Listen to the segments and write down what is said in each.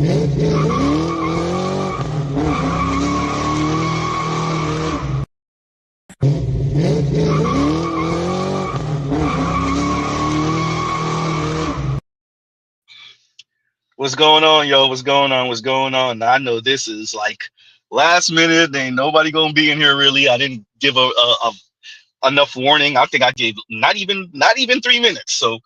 What's going on, yo? What's going on? What's going on? I know this is like last minute. Ain't nobody gonna be in here really. I didn't give a enough warning. I think I gave not even 3 minutes. So,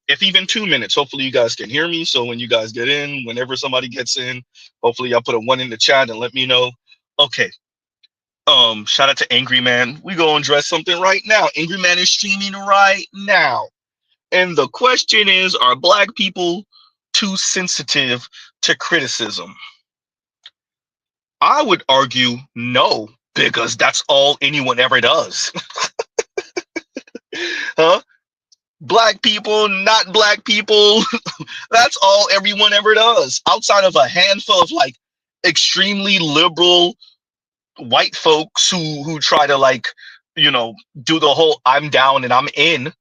if even 2 minutes, hopefully you guys can hear me. So when you guys get in, whenever somebody gets in, hopefully y'all put a one in the chat and let me know. Okay. Shout out to Angry Man. We go and dress something right now. Angry Man is streaming right now. And the question is, are black people too sensitive to criticism? I would argue no, because that's all anyone ever does. Huh? Black people, not black people. That's all everyone ever does. Outside of a handful of like extremely liberal white folks who try to like, you know, do the whole I'm down and I'm in.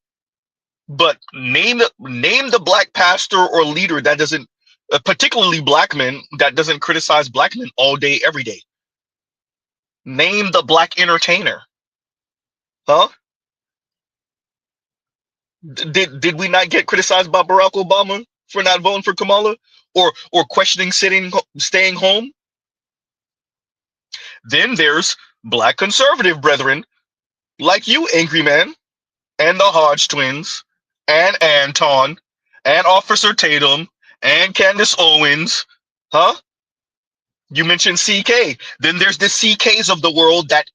But name the black pastor or leader that doesn't, particularly black men, that doesn't criticize black men all day, every day. Name the black entertainer, huh? Did we not get criticized by Barack Obama for not voting for Kamala, or questioning staying home? Then there's black conservative brethren like you, Angry Man, and the Hodge twins, and Anton, and Officer Tatum, and Candace Owens, huh? You mentioned CK. Then there's the CKs of the world that,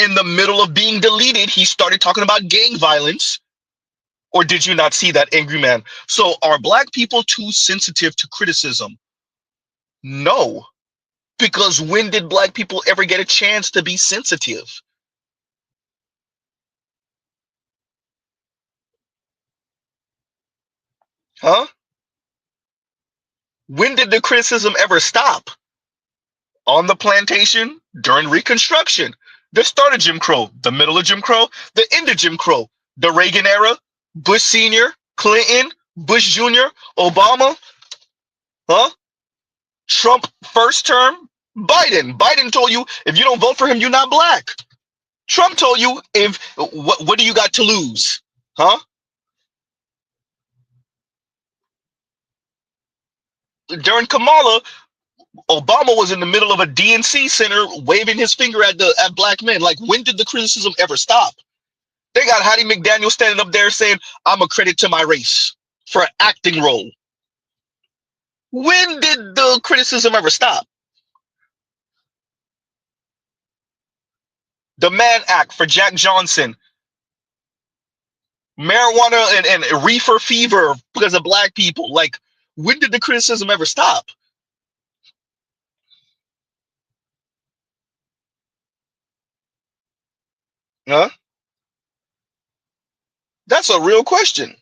in the middle of being deleted, he started talking about gang violence. Or did you not see that, Angry Man? So are black people too sensitive to criticism? No. Because when did black people ever get a chance to be sensitive? Huh? When did the criticism ever stop? On the plantation, during Reconstruction, the start of Jim Crow, the middle of Jim Crow, the end of Jim Crow, the Reagan era, Bush Sr., Clinton, Bush Jr., Obama, huh? Trump first term, Biden. Biden told you if you don't vote for him, you're not black. Trump told you if what do you got to lose? Huh? During Kamala, Obama was in the middle of a DNC center waving his finger at black men. Like, when did the criticism ever stop? They got Hattie McDaniel standing up there saying, I'm a credit to my race for an acting role. When did the criticism ever stop? The Mann Act for Jack Johnson, marijuana and reefer fever because of black people. Like, when did the criticism ever stop? Huh? That's a real question.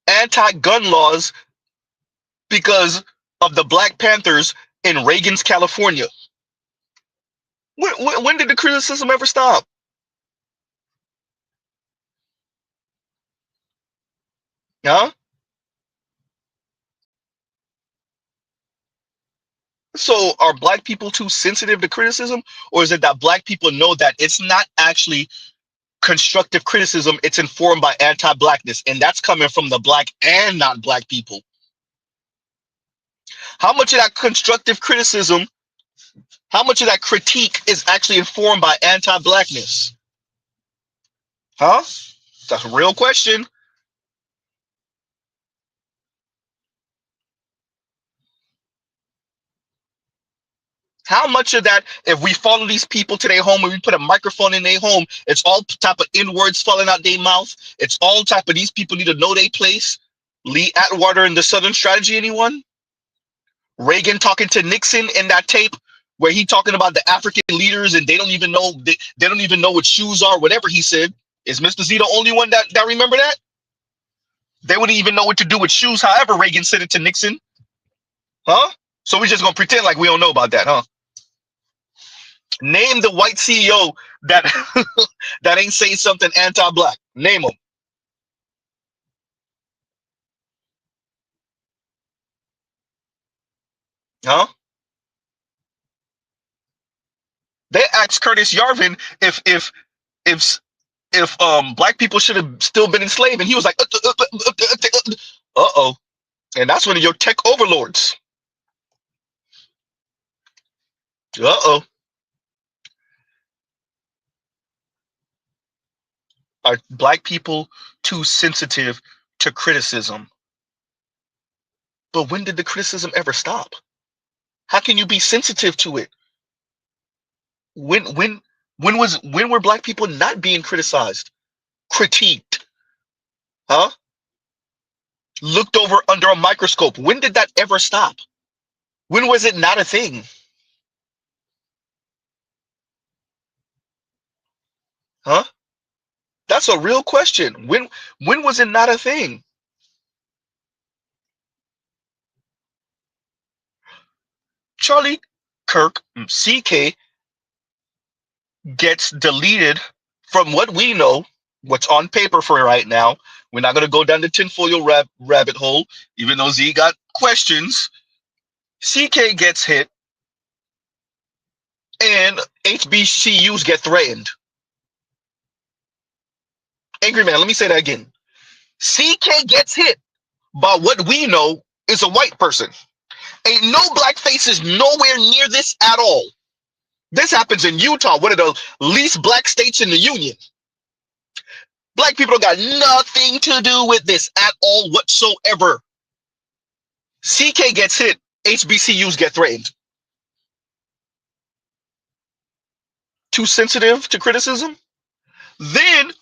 Anti-gun laws because of the Black Panthers in Reagan's California. When did the criticism ever stop? Huh? So are black people too sensitive to criticism? Or is it that black people know that it's not actually constructive criticism, it's informed by anti-blackness, and that's coming from the black and not black people? How much of that constructive criticism, how much of that critique is actually informed by anti-blackness? Huh? That's a real question. How much of that, if we follow these people to their home and we put a microphone in their home, it's all type of N words falling out their mouth. It's all type of these people need to know their place. Lee Atwater in the Southern Strategy, anyone? Reagan talking to Nixon in that tape where he talking about the African leaders and they don't even know they don't even know what shoes are, whatever he said. Is Mr. Z the only one that remember that? They wouldn't even know what to do with shoes, however Reagan said it to Nixon. Huh? So we just gonna pretend like we don't know about that, huh? Name the white CEO that that ain't saying something anti-black. Name them. Huh? They asked Curtis Yarvin if black people should have still been enslaved, and he was like, oh, and that's one of your tech overlords. Uh-oh. Are black people too sensitive to criticism? But when did the criticism ever stop? How can you be sensitive to it? When were black people not being criticized, critiqued, huh? Looked over under a microscope. When did that ever stop? When was it not a thing? Huh? That's a real question. When was it not a thing? Charlie Kirk, CK, gets deleted from what we know, what's on paper for right now. We're not going to go down the tinfoil rabbit hole, even though Z got questions. CK gets hit, and HBCUs get threatened. Angry man, let me say that again. CK gets hit by what we know is a white person. Ain't no black faces nowhere near this at all. This happens in Utah, one of the least black states in the union. Black people don't got nothing to do with this at all whatsoever. CK gets hit, HBCUs get threatened. Too sensitive to criticism? Then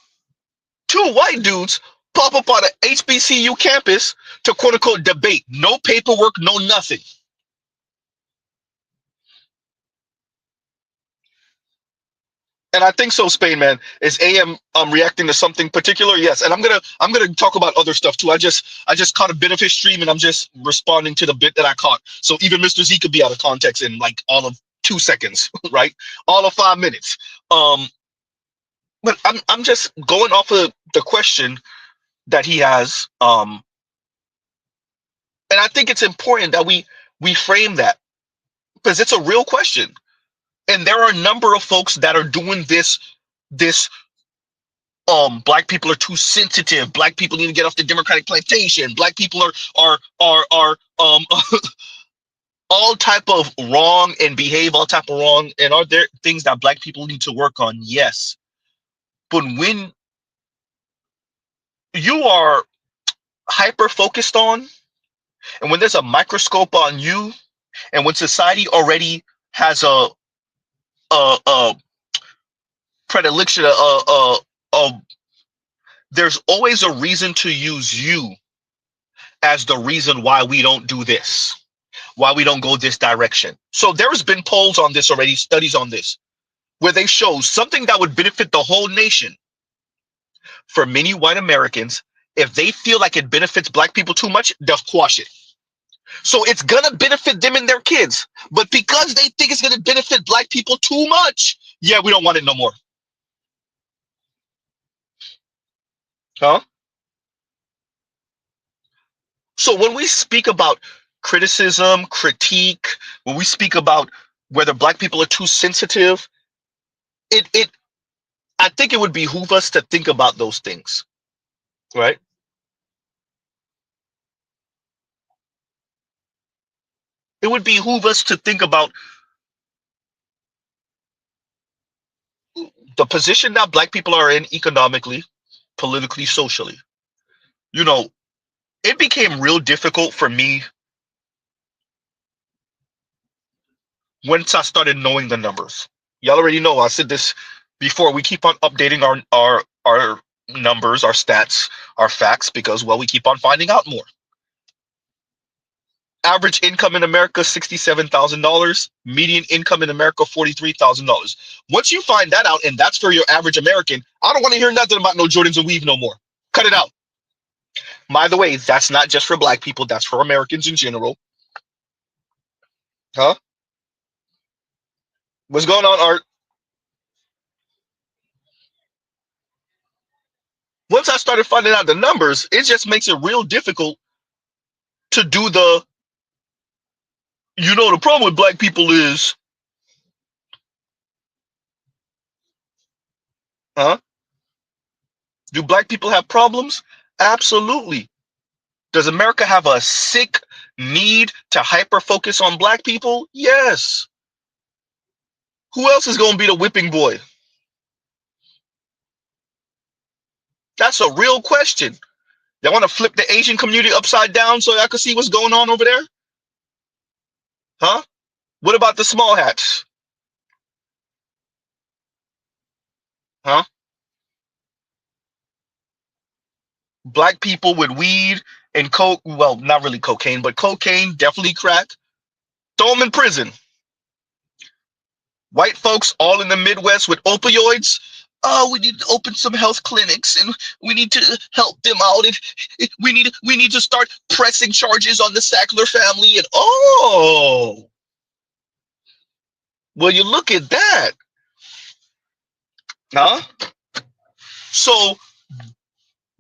two white dudes pop up on an HBCU campus to quote unquote debate. No paperwork, no nothing. And I think so, Spain man. Is AM reacting to something particular? Yes. And I'm gonna talk about other stuff too. I just caught a bit of his stream and I'm just responding to the bit that I caught. So even Mr. Z could be out of context in like all of 2 seconds, right? All of 5 minutes. Um, but I'm just going off of the question that he has. And I think it's important that we frame that because it's a real question. And there are a number of folks that are doing this black people are too sensitive, black people need to get off the democratic plantation, black people are all type of wrong and behave all type of wrong. And are there things that black people need to work on? Yes. But when you are hyper focused on, and when there's a microscope on you, and when society already has a predilection, there's always a reason to use you as the reason why we don't do this, why we don't go this direction. So there's been polls on this already, studies on this, where they show something that would benefit the whole nation. For many white Americans, if they feel like it benefits black people too much, they'll quash it. So it's gonna benefit them and their kids, but because they think it's gonna benefit black people too much, yeah, we don't want it no more. Huh? So when we speak about criticism, critique, when we speak about whether black people are too sensitive, it I think it would behoove us to think about those things, right? It would behoove us to think about the position that black people are in economically, politically, socially. You know, it became real difficult for me once I started knowing the numbers. Y'all already know I said this before. We keep on updating our numbers, our stats, our facts because well, we keep on finding out more. Average income in America $67,000. Median income in America $43,000. Once you find that out, and that's for your average American, I don't want to hear nothing about no Jordans and Weave no more. Cut it out. By the way, that's not just for black people. That's for Americans in general. Huh? What's going on, Art? Once I started finding out the numbers, it just makes it real difficult to do You know the problem with black people is, huh? Do black people have problems? Absolutely. Does America have a sick need to hyper focus on black people? Yes. Who else is going to be the whipping boy? That's a real question. Y'all want to flip the Asian community upside down so y'all can see what's going on over there? Huh? What about the small hats? Huh? Black people with weed and coke, well, not really cocaine, but cocaine, definitely crack. Throw them in prison. White folks all in the Midwest with opioids. Oh, we need to open some health clinics and we need to help them out. And we need to start pressing charges on the Sackler family. And oh, well, you look at that, huh? So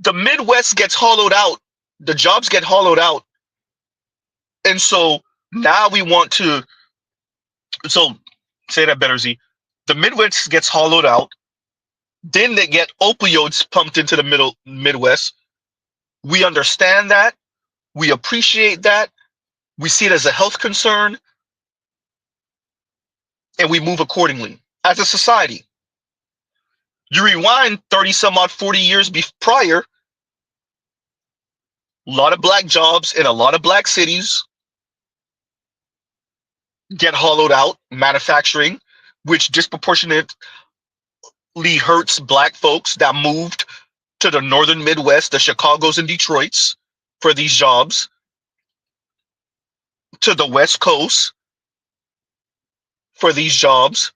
the Midwest gets hollowed out, the jobs get hollowed out, and so now we want to. So say that better, Z. The Midwest gets hollowed out. Then they get opioids pumped into the middle Midwest. We understand that. We appreciate that. We see it as a health concern, and we move accordingly as a society. You rewind 30 some odd 40 years prior, a lot of black jobs in a lot of black cities get hollowed out, manufacturing, which disproportionately hurts black folks that moved to the northern Midwest, the Chicagos and Detroits for these jobs, to the West Coast for these jobs,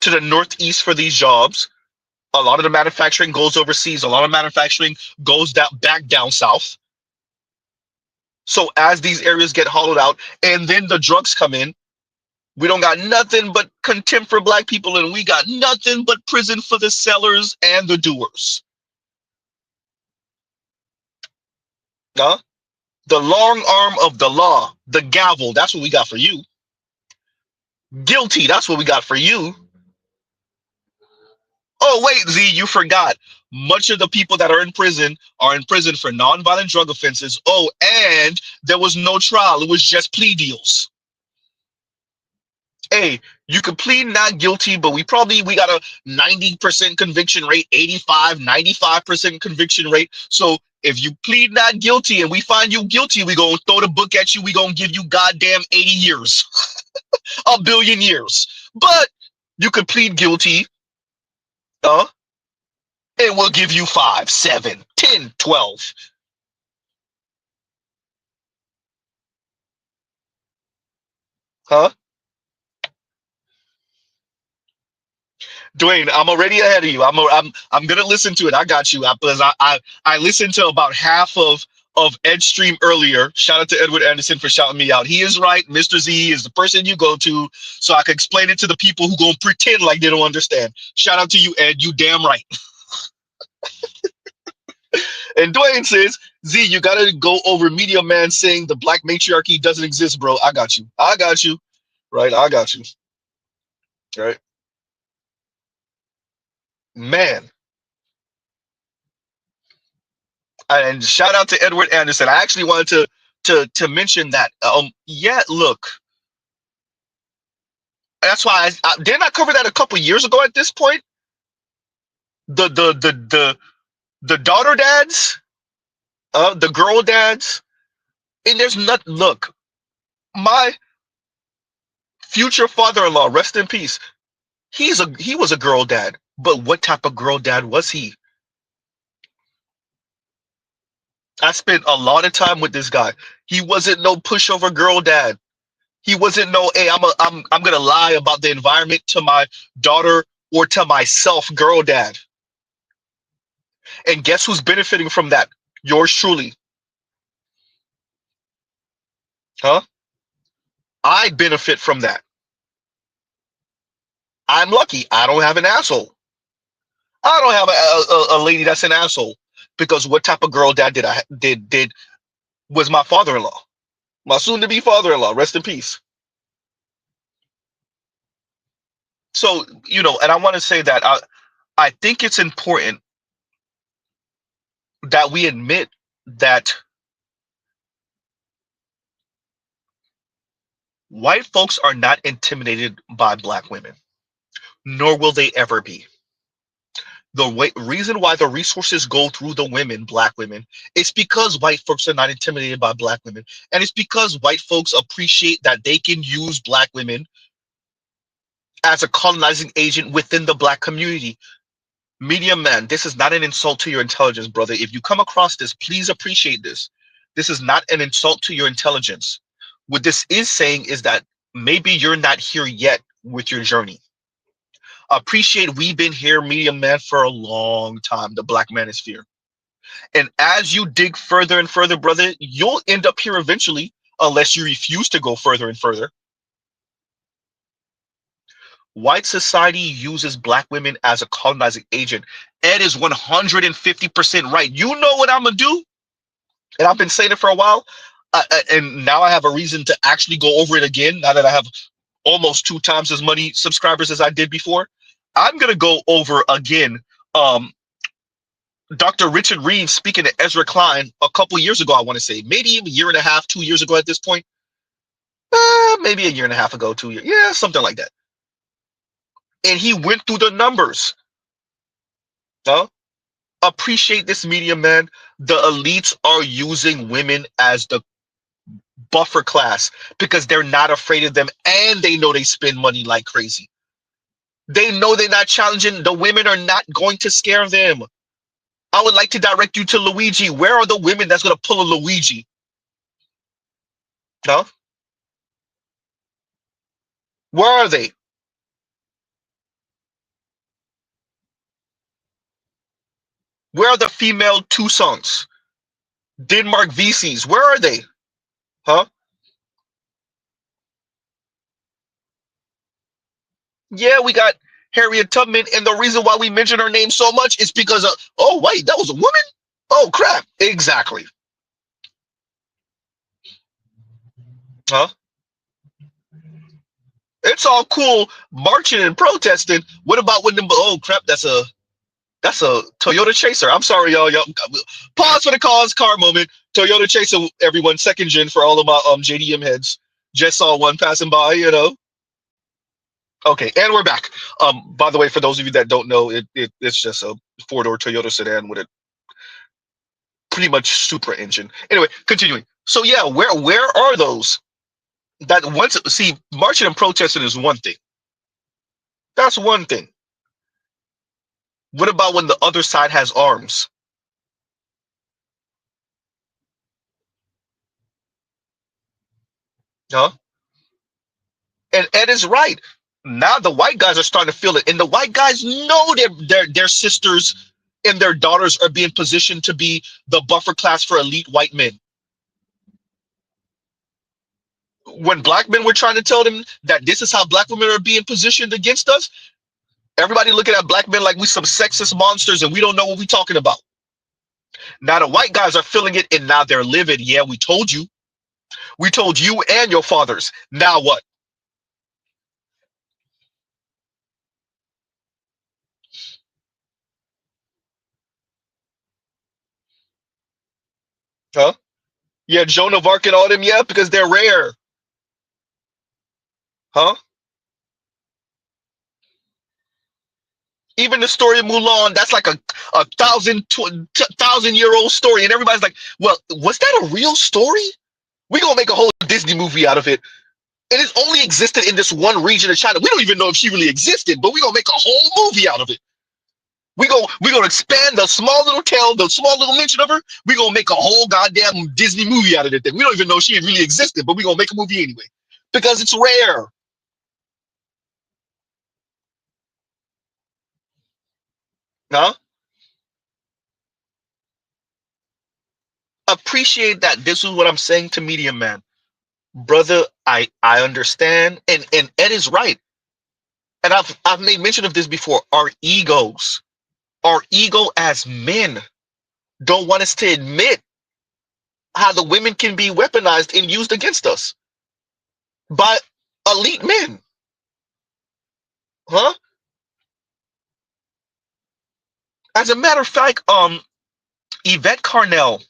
to the Northeast for these jobs. A lot of the manufacturing goes overseas. A lot of manufacturing goes back down south. So as these areas get hollowed out, and then the drugs come in, we don't got nothing but contempt for black people, and we got nothing but prison for the sellers and the doers. Huh? The long arm of the law, the gavel, that's what we got for you. Guilty, that's what we got for you. Oh, wait, Z, you forgot. Much of the people that are in prison for nonviolent drug offenses. Oh, and there was no trial. It was just plea deals. Hey, you could plead not guilty, but we got a 90% conviction rate, 85, 95% conviction rate. So if you plead not guilty and we find you guilty, we gonna throw the book at you. We gonna give you goddamn 80 years, a billion years. But you could plead guilty, uh, and we'll give you 5, 7, 10, 12. Huh? Dwayne, I'm already ahead of you. I'm gonna listen to it. I got you. Because I listened to about half of Ed's stream earlier. Shout out to Edward Anderson for shouting me out. He is right. Mr. Z is the person you go to, so I can explain it to the people who gonna pretend like they don't understand. Shout out to you, Ed. You damn right. And Dwayne says, Z, you gotta go over Media Man saying the black matriarchy doesn't exist, bro. I got you. I got you. Right, I got you. Right. Man. And shout out to Edward Anderson. I actually wanted to mention that. Yeah, look, that's why didn't I cover that a couple years ago. At this point, the daughter dads, the girl dads, and there's not. Look, my future father-in-law, rest in peace. He was a girl dad, but what type of girl dad was he? I spent a lot of time with this guy. He wasn't no pushover girl dad. He wasn't no, hey, I'm gonna lie about the environment to my daughter or to myself, girl dad. And guess who's benefiting from that? Yours truly. Huh? I benefit from that. I'm lucky. I don't have an asshole. I don't have a lady that's an asshole. Because what type of girl dad did was my father-in-law? My soon-to-be father-in-law, rest in peace. So, and I want to say that I think it's important that we admit that white folks are not intimidated by black women, nor will they ever be. The reason why the resources go through the women, black women, it's because white folks are not intimidated by black women. And it's because white folks appreciate that they can use black women as a colonizing agent within the black community. Medium man, this is not an insult to your intelligence, brother. If you come across this, please appreciate this. This is not an insult to your intelligence. What this is saying is that maybe you're not here yet with your journey. Appreciate we've been here, medium man, for a long time, the black manosphere. And as you dig further and further, brother, you'll end up here eventually, unless you refuse to go further and further. White society uses black women as a colonizing agent. Ed is 150% right. You know what I'm going to do? And I've been saying it for a while. And now I have a reason to actually go over it again, now that I have almost 2 times as many subscribers as I did before. I'm going to go over again Dr. Richard Reeves speaking to Ezra Klein a couple years ago, I want to say, maybe even a year and a half, 2 years ago at this point. Maybe a year and a half ago, 2 years. Yeah, something like that. And he went through the numbers. Huh? Appreciate this, media man. The elites are using women as the buffer class because they're not afraid of them, and they know they spend money like crazy. They know they're not challenging. The women are not going to scare them. I would like to direct you to Luigi. Where are the women that's going to pull a Luigi? Huh? Where are they? Where are the female Toussaints? Denmark VCs? Where are they? Huh? Yeah, we got Harriet Tubman, and the reason why we mention her name so much is because of, oh, wait, that was a woman? Oh, crap. Exactly. Huh? It's all cool marching and protesting. What about when them, oh, crap, that's a Toyota Chaser. I'm sorry, y'all. Pause for the cause car moment. Toyota Chaser, everyone, second gen for all of my JDM heads. Just saw one passing by. Okay, and we're back. By the way, for those of you that don't know, it's just a 4-door Toyota sedan with a pretty much Supra engine. Anyway, continuing. So yeah, where are those that once see marching and protesting is one thing. That's one thing. What about when the other side has arms? Huh? And Ed is right. Now the white guys are starting to feel it, and the white guys know their sisters and their daughters are being positioned to be the buffer class for elite white men. When black men were trying to tell them that this is how black women are being positioned against us, everybody looking at black men like we some sexist monsters and we don't know what we're talking about. Now the white guys are feeling it, and now they're livid. Yeah, we told you. We told you and your fathers. Now what? Huh? Yeah, Joan of Arc and all them, yeah, because they're rare. Huh? Even the story of Mulan, that's like a thousand-year-old story, and everybody's like, "Well, was that a real story? We gonna make a whole Disney movie out of it, and it's only existed in this one region of China. We don't even know if she really existed, but we gonna make a whole movie out of it. We gonna expand the small little town, the small little mention of her. We gonna make a whole goddamn Disney movie out of it. Thing. We don't even know if she really existed, but we gonna make a movie anyway because it's rare." Huh? Appreciate that. This is what I'm saying to Medium Man. Brother, I understand, and Ed is right, and I've made mention of this before. Our ego as men, don't want us to admit how the women can be weaponized and used against us by elite men, huh? As a matter of fact, Yvette Carnell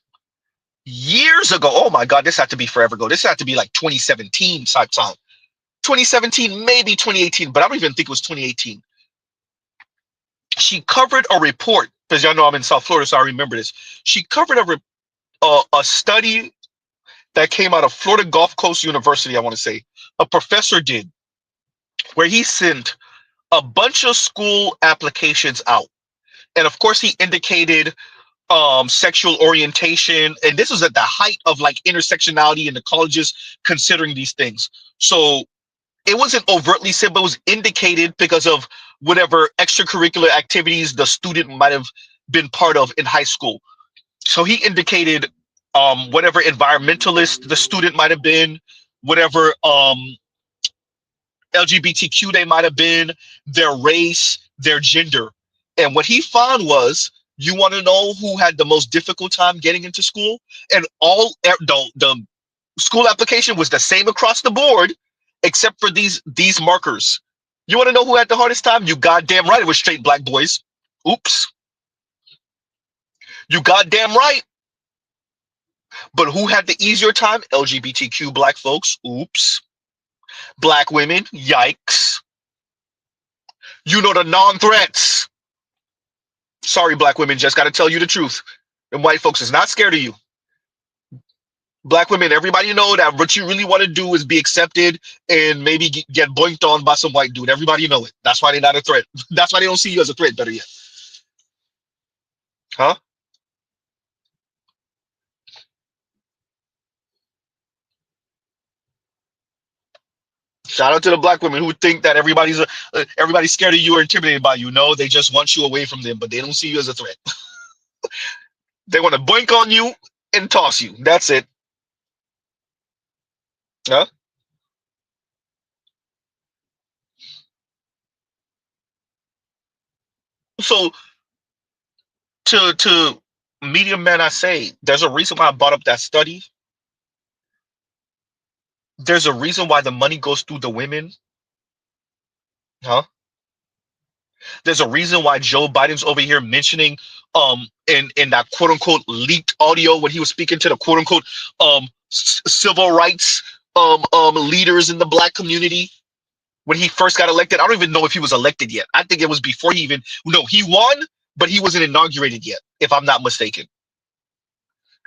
years ago. Oh my God, this had to be forever ago. This had to be like 2017 type time. 2017, maybe 2018, but I don't even think it was 2018. She covered a report because y'all know I'm in South Florida, so I remember this. She covered a study that came out of Florida Gulf Coast University. I want to say a professor did, where he sent a bunch of school applications out, and of course he indicated sexual orientation, and this was at the height of like intersectionality in the colleges considering these things. So it wasn't overtly said, but it was indicated because of whatever extracurricular activities the student might have been part of in high school. So he indicated whatever environmentalist the student might have been, whatever LGBTQ they might have been, their race, their gender. And what he found was, you want to know who had the most difficult time getting into school? And the school application was the same across the board, except for these markers. You want to know who had the hardest time? You goddamn right, it was straight black boys. Oops. You goddamn right. But who had the easier time? LGBTQ black folks. Oops. Black women. Yikes. You know the non-threats. Sorry, black women, just got to tell you the truth. And white folks is not scared of you. Black women, everybody know that what you really want to do is be accepted and maybe get boinked on by some white dude. Everybody know it. That's why they're not a threat. That's why they don't see you as a threat, better yet. Huh? Shout out to the black women who think that everybody's scared of you or intimidated by you. No, they just want you away from them, but they don't see you as a threat. They want to boink on you and toss you. That's it. Huh? So to medium men, I say there's a reason why I brought up that study. There's a reason why the money goes through the women. Huh? There's a reason why Joe Biden's over here mentioning in that quote unquote leaked audio when he was speaking to the quote unquote civil rights leaders in the black community when he first got elected. I don't even know if he was elected yet. I think it was before he even no, he won, but he wasn't inaugurated yet, if I'm not mistaken.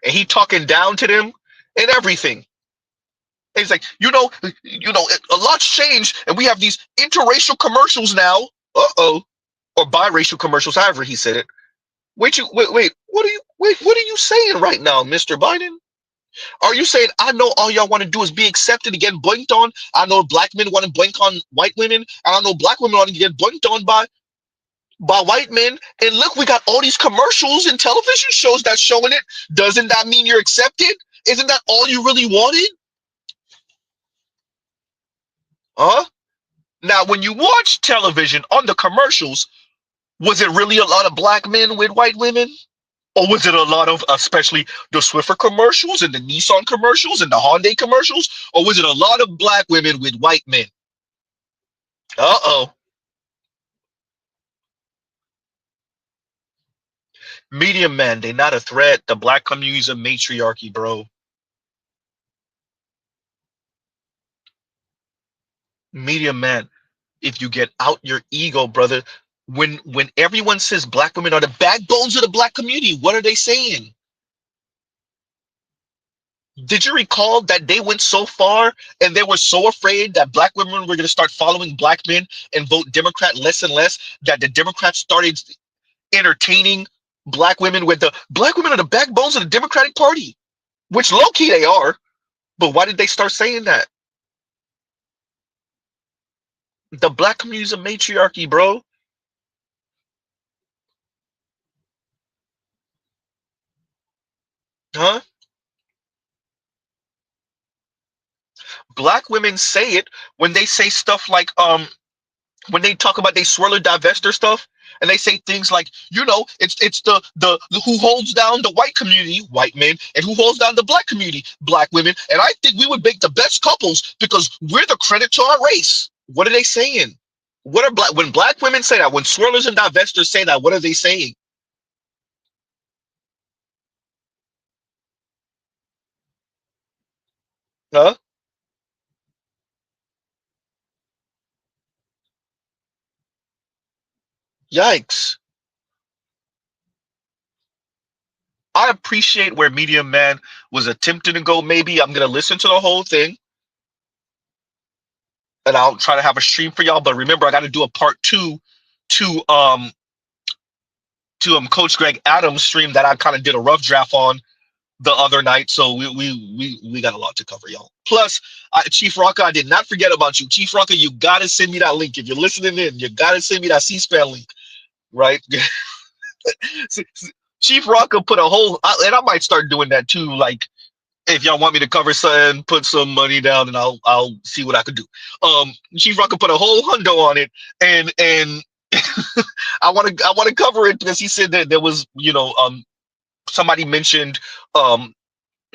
And he talking down to them and everything. And he's like, a lot's changed, and we have these interracial commercials now. Uh-oh. Or biracial commercials, however he said it. Wait. What are you saying right now, Mr. Biden? Are you saying I know all y'all want to do is be accepted and get blinked on? I know black men want to blink on white women, and I know black women want to get blinked on by white men. And look, we got all these commercials and television shows that's showing it. Doesn't that mean you're accepted? Isn't that all you really wanted? Huh? Now, when you watch television on the commercials, was it really a lot of black men with white women? Or was it a lot of, especially the Swiffer commercials and the Nissan commercials and the Hyundai commercials? Or was it a lot of black women with white men? Uh-oh. Medium men, they're not a threat. The black community is a matriarchy, bro. Medium man, if you get out your ego, brother, when everyone says black women are the backbones of the black community, what are they saying? Did you recall that they went so far and they were so afraid that black women were going to start following black men and vote Democrat less and less that the Democrats started entertaining black women with the black women are the backbones of the Democratic Party, which low key they are. But why did they start saying that? The black community is a matriarchy, bro. Huh? Black women say it when they say stuff like when they talk about they swirler divester stuff, and they say things like, it's the who holds down the white community, white men, and who holds down the black community, black women, and I think we would make the best couples because we're the credit to our race. What are they saying? What are when black women say that, when swirlers and divestors say that, what are they saying? Huh? Yikes. I appreciate where Media Man was attempting to go. Maybe I'm gonna listen to the whole thing and I'll try to have a stream for y'all. But remember, I got to do a part two to Coach Greg Adams stream that I kind of did a rough draft on the other night. So we got a lot to cover, y'all. Plus, Chief Rocka, I did not forget about you. Chief Rocka, you gotta send me that link if you're listening in. You gotta send me that C-SPAN link, right? Chief Rocka put a whole, and I might start doing that too. Like, if y'all want me to cover something, put some money down, and I'll see what I could do. Chief Rocka put a whole hundo on it, and I want to cover it because he said that there was, somebody mentioned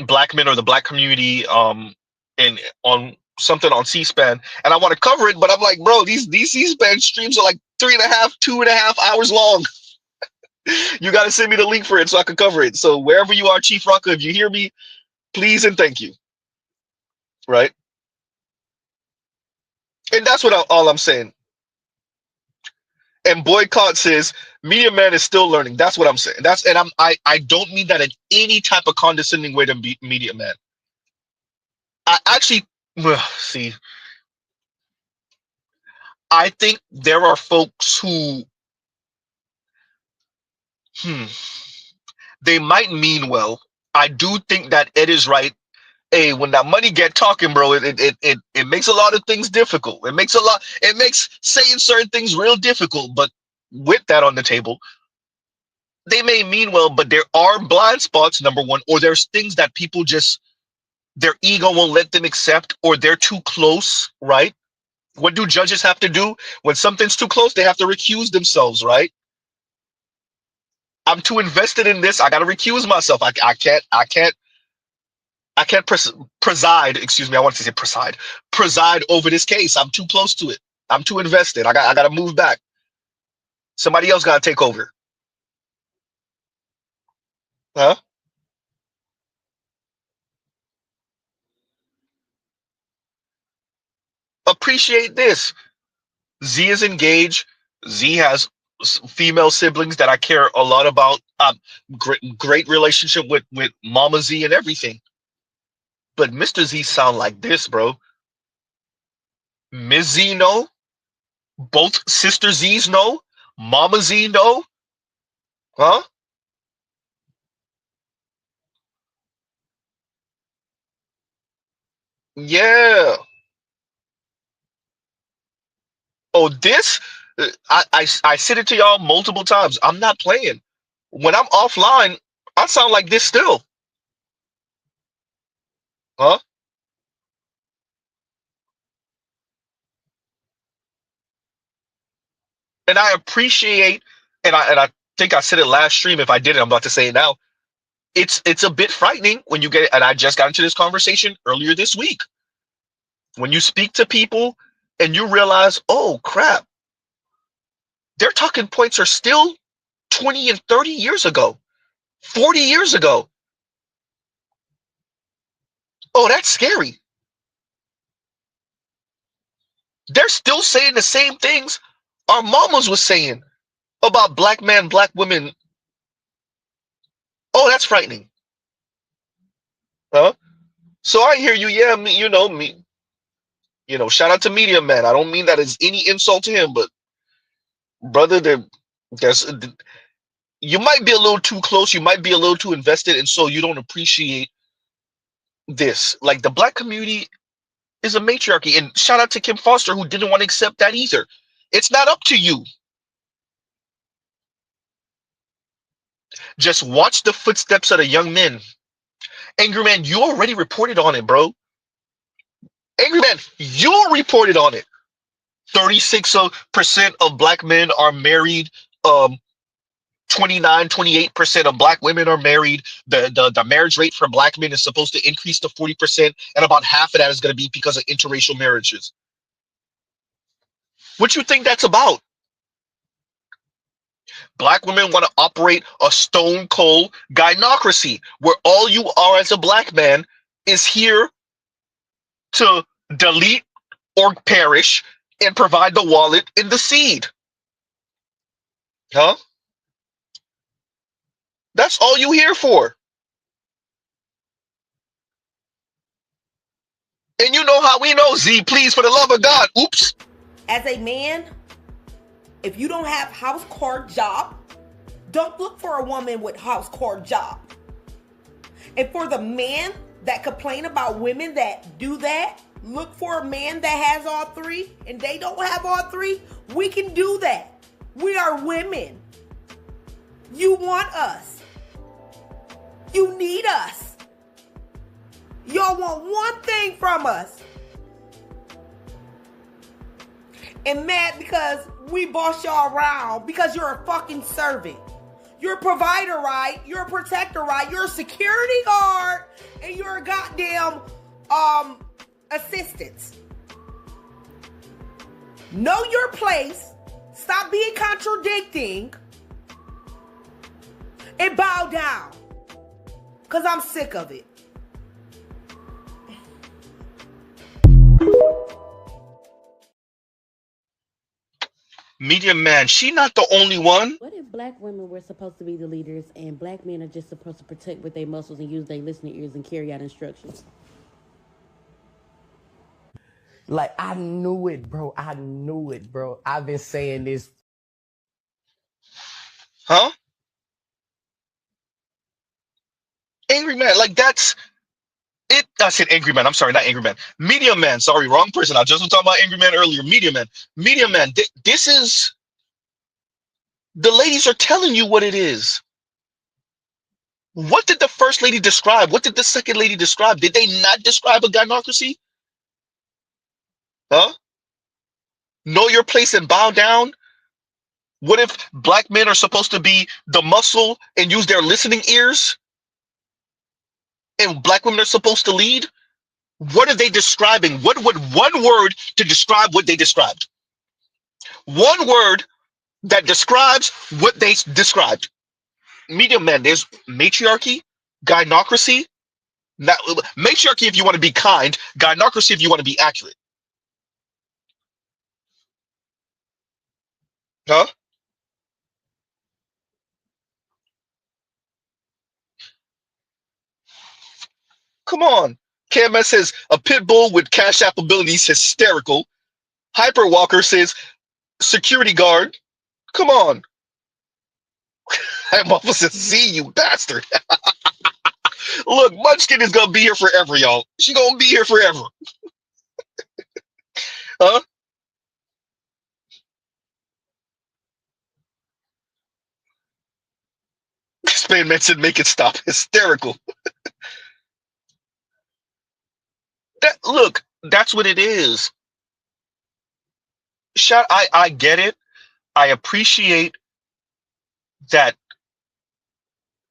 black men or the black community and on something on C-SPAN, and I want to cover it, but I'm like, bro, these C-SPAN streams are like 3.5, 2.5 hours long. You got to send me the link for it so I can cover it. So wherever you are, Chief Rocka, if you hear me, please and thank you. Right, and that's what all I'm saying. And Boycott says Media Man is still learning. That's what I'm saying. I don't mean that in any type of condescending way to be Media Man. I actually see. I think there are folks who, hmm, they might mean well. I do think that Ed is right. Hey, when that money get talking, bro, it makes a lot of things difficult. It makes saying certain things real difficult. But with that on the table, they may mean well, but there are blind spots, number one, or there's things that people just, their ego won't let them accept, or they're too close, right? What do judges have to do when something's too close? They have to recuse themselves, right? I'm too invested in this. I got to recuse myself. I can't preside. Excuse me. I wanted to say preside over this case. I'm too close to it. I'm too invested. I got to move back. Somebody else got to take over. Huh? Appreciate this. Z is engaged. Z has female siblings that I care a lot about. Great relationship with Mama Z and everything. But Mr. Z sound like this, bro. Ms. Z no. Both sister Z's no. Mama Z no. Huh? Yeah. Oh, this. I said it to y'all multiple times. I'm not playing. When I'm offline, I sound like this still. Huh? And I appreciate, and I think I said it last stream. If I didn't, I'm about to say it now. It's a bit frightening when you get, and I just got into this conversation earlier this week. When you speak to people and you realize, oh crap, their talking points are still 20 and 30 years ago, 40 years ago. Oh, that's scary. They're still saying the same things our mamas was saying about black men, black women. Oh, that's frightening. Huh? So I hear you. Yeah, me, me. Shout out to Media Man. I don't mean that as any insult to him, but brother, there's you might be a little too close. You might be a little too invested, and so you don't appreciate this. Like the black community is a matriarchy, and shout out to Kim Foster who didn't want to accept that either. It's not up to you. Just watch the footsteps of the young men. Angry Man, you already reported on it, bro. Angry Man, you reported on it. 36% of black men are married. 29, 28% of black women are married. The marriage rate for black men is supposed to increase to 40%, and about half of that is going to be because of interracial marriages. What you think that's about? Black women want to operate a stone cold gynocracy where all you are as a black man is here to delete or perish and provide the wallet and the seed. Huh? That's all you here for. And you know how we know, Z, please, for the love of God. Oops. As a man, if you don't have house core job, don't look for a woman with house core job. And for the men that complain about women that do that, look for a man that has all three, and they don't have all three. We can do that. We are women. You want us. You need us. Y'all want one thing from us. And mad because we boss y'all around because you're a fucking servant. You're a provider, right? You're a protector, right? You're a security guard, and you're a goddamn assistant. Know your place. Stop being contradicting. And bow down. Because I'm sick of it. Media man, she not the only one. What if black women were supposed to be the leaders and black men are just supposed to protect with their muscles and use their listening ears and carry out instructions? Like, I knew it, bro. I knew it, bro. I've been saying this. Huh? Angry man, like that's it. I said angry man. I'm sorry, not angry man. Media man. Sorry, wrong person. I just was talking about angry man earlier. Media man. Media man. This is the ladies are telling you what it is. What did the first lady describe? What did the second lady describe? Did they not describe a gynocracy? Huh? Know your place and bow down? What if black men are supposed to be the muscle and use their listening ears? And black women are supposed to lead? What are they describing? What would one word to describe what they described? One word that describes what they described. Media men, there's matriarchy, gynocracy. Not, matriarchy if you want to be kind, gynocracy if you want to be accurate. Huh? Come on. KMS says a pit bull with Cashapp abilities hysterical. Hyperwalker says security guard. Come on. I'm officer Z, you bastard. Look, Munchkin is gonna be here forever, y'all. She gonna be here forever. Huh? Spain man said make it stop. Hysterical. Look, that's what it is. I get it. I appreciate that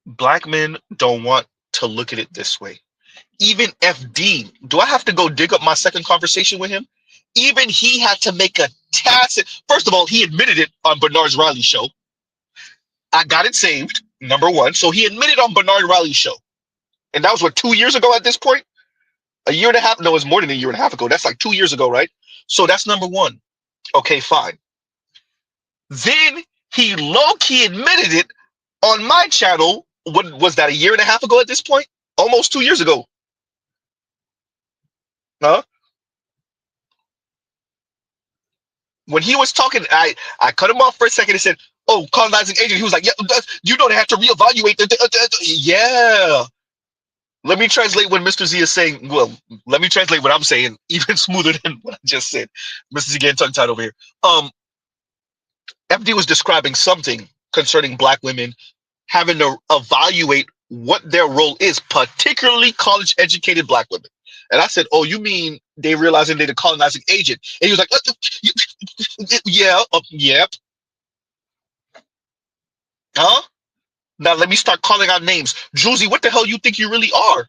black men don't want to look at it this way. Even FD, do I have to go dig up my second conversation with him? Even he had to make a tacit. First of all, he admitted it on Bernard Riley's show. I got it saved, number one. So he admitted on Bernard Riley's show. And that was what, 2 years ago at this point? A year and a half? No, it's more than a year and a half ago. That's like 2 years ago, right? So that's number one. Okay, fine. Then he low-key admitted it on my channel. What was that, a year and a half ago at this point? Almost 2 years ago. Huh? When he was talking, I cut him off for a second and said, oh, colonizing agent. He was like, yeah, you know they have to reevaluate. Yeah. Let me translate what Mr. Z is saying. Well, let me translate what I'm saying even smoother than what I just said. Mr. Z getting tongue-tied over here. FD was describing something concerning black women having to evaluate what their role is, particularly college-educated black women. And I said, oh, you mean they realizing they're the colonizing agent? And he was like, Yeah, yep. Huh? Now let me start calling out names. Juicy, what the hell you think you really are?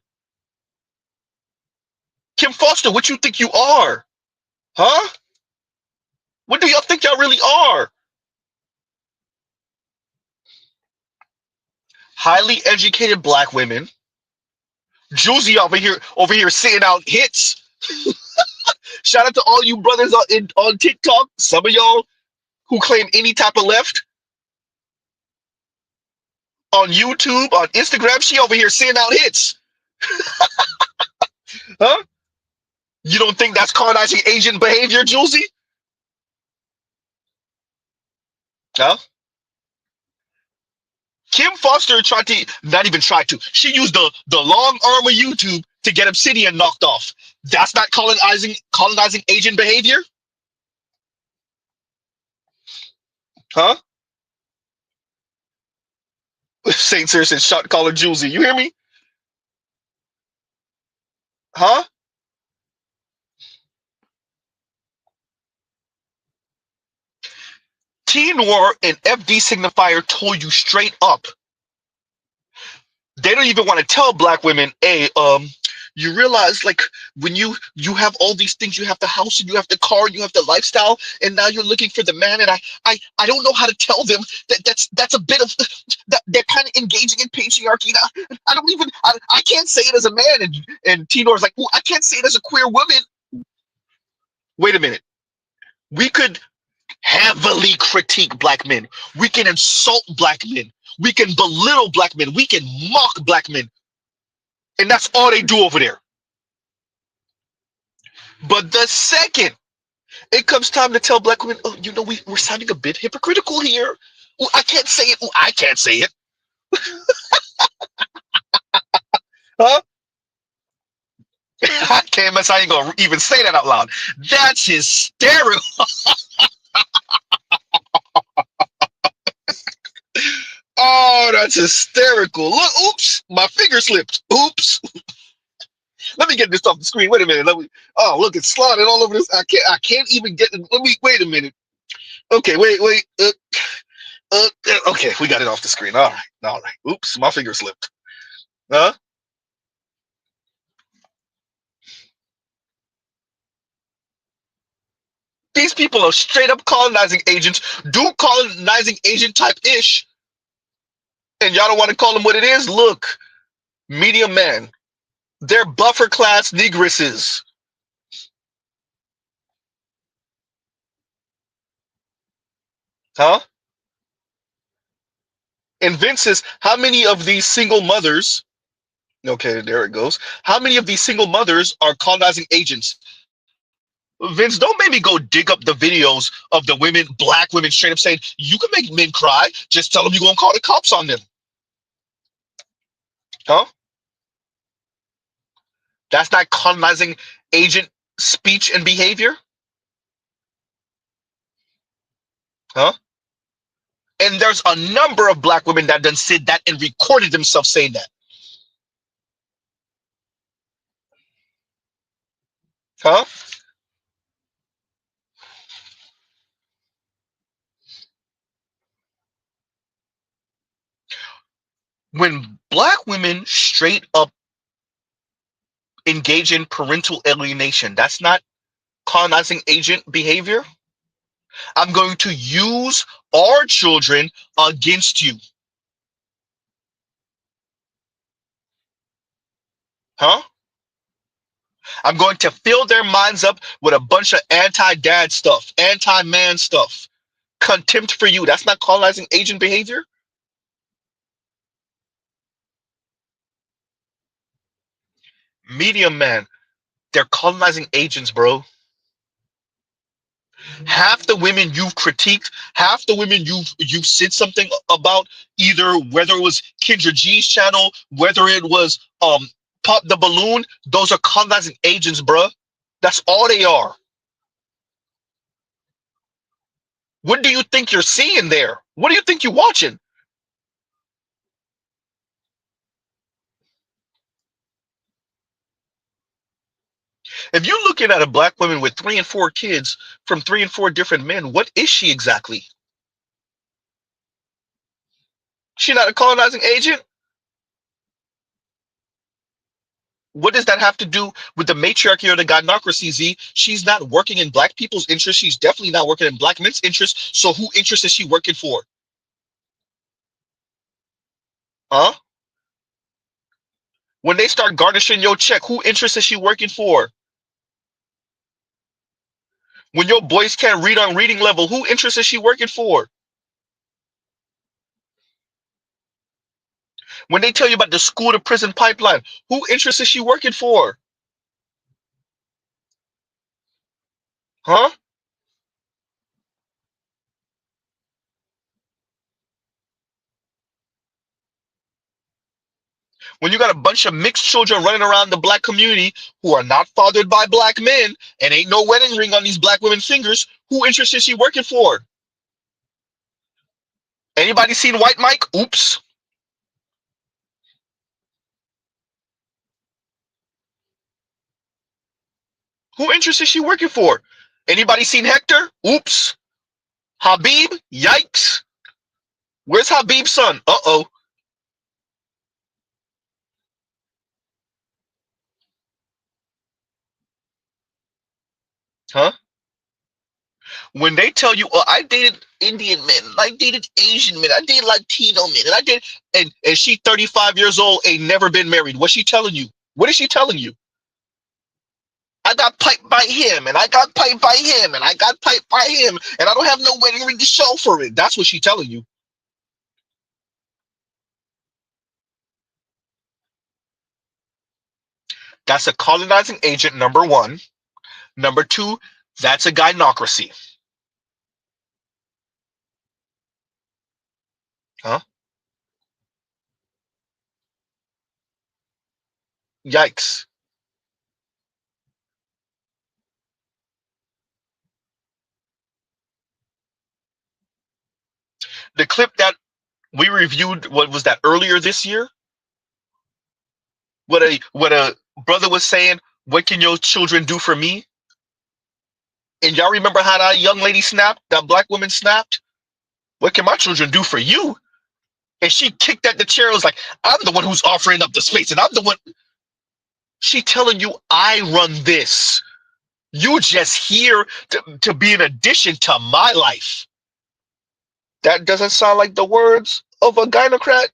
Kim Foster, what you think you are? Huh? What do y'all think y'all really are? Highly educated black women. Juicy over here sitting out hits. Shout out to all you brothers on TikTok. Some of y'all who claim any type of left on YouTube, on Instagram. She over here sitting out hits. Huh? You don't think that's colonizing Asian behavior, Juicy? Huh? Kim Foster tried to not even try to. She used the long arm of YouTube to get Obsidian knocked off. That's not colonizing Asian behavior, huh? Saint Cyr said, "Shot caller Juicy." You hear me, huh? T Noir and FD Signifier told you straight up they don't even want to tell black women, hey, you realize like when you have all these things, you have the house and you have the car, you have the lifestyle, and now you're looking for the man, and I don't know how to tell them that's a bit of that they're kind of engaging in patriarchy. I don't even I can't say it as a man, and Tinor's like, well, I can't say it as a queer woman. Wait a minute, we could heavily critique black men. We can insult black men. We can belittle black men. We can mock black men. And that's all they do over there. But the second it comes time to tell black women, oh, you know, we're sounding a bit hypocritical here. Well, I can't say it. Well, I can't say it. Huh? I can't mess. I ain't gonna even say that out loud. That's hysterical. Oh, that's hysterical. Look, oops, my finger slipped. Oops. Let me get this off the screen. Wait a minute. Let me. Oh, look, it's sliding all over this. I can't even get. Let me. Wait a minute. Okay, wait. Okay, we got it off the screen. All right. Oops, my finger slipped. Huh? These people are straight up colonizing agents, do colonizing agent type ish, and y'all don't want to call them what it is. Look, medium men. They're buffer class negresses. Huh? And Vince says, how many of these single mothers, okay, there it goes. How many of these single mothers are colonizing agents? Vince, don't make me go dig up the videos of the women, black women, straight up saying, you can make men cry. Just tell them you're going to call the cops on them. Huh? That's not colonizing agent speech and behavior. Huh? And there's a number of black women that done said that and recorded themselves saying that. Huh? When black women straight up engage in parental alienation, that's not colonizing agent behavior. I'm going to use our children against you. Huh? I'm going to fill their minds up with a bunch of anti-dad stuff, anti-man stuff, contempt for you. That's not colonizing agent behavior. Medium man, they're colonizing agents, bro. Half the women you've critiqued, half the women you've said something about, either whether it was Kendra G's channel, whether it was Pop the Balloon, those are colonizing agents, bro. That's all they are. What do you think you're seeing there? What do you think you're watching? If you're looking at a black woman with 3 and 4 kids from 3 and 4 different men, what is she exactly? She not a colonizing agent? What does that have to do with the matriarchy or the gynocracy, Z? She's not working in black people's interests. She's definitely not working in black men's interests. So who interest is she working for? Huh? When they start garnishing your check, who interest is she working for? When your boys can't read on reading level, who interest is she working for? When they tell you about the school to prison pipeline, who interest is she working for? Huh? When you got a bunch of mixed children running around the black community who are not fathered by black men and ain't no wedding ring on these black women's fingers, who interest is she working for? Anybody seen White Mike? Oops. Who interest is she working for? Anybody seen Hector? Oops. Habib? Yikes. Where's Habib's son? Uh-oh. Huh? When they tell you, oh, I dated Indian men, I dated Asian men, I dated Latino men, and I did, and she 35 years old, ain't never been married. What's she telling you? What is she telling you? I got piped by him, and I got piped by him, and I got piped by him, and I don't have no wedding ring to show for it. That's what she telling you. That's a colonizing agent, number one. Number two, that's a gynocracy. Huh? Yikes. The clip that we reviewed, what was that, earlier this year? What a brother was saying, what can your children do for me? And y'all remember how that young lady snapped, that black woman snapped? What can my children do for you? And she kicked at the chair and was like, I'm the one who's offering up the space, and I'm the one. She telling you, I run this. You just here to be an addition to my life. That doesn't sound like the words of a gynocrat.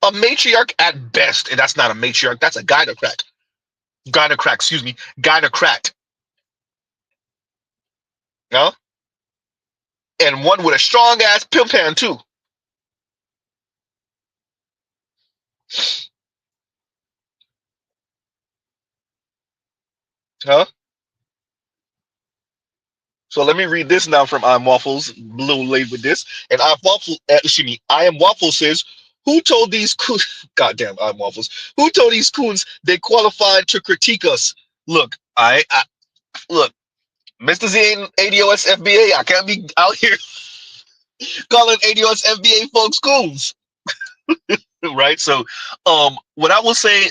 A matriarch at best. And that's not a matriarch, that's a gynocrat. Gynocrat, excuse me. Gynocrat. No? And one with a strong ass pimp hand too. Huh? So let me read this now from I'm Waffles, a little late with this. And I am Waffles says, who told these coons, goddamn I'm Waffles, who told these coons they qualified to critique us? Look, I look, Mr. Z ain't ADOS FBA. I can't be out here calling ADOS FBA folks coons, right? So, what I will say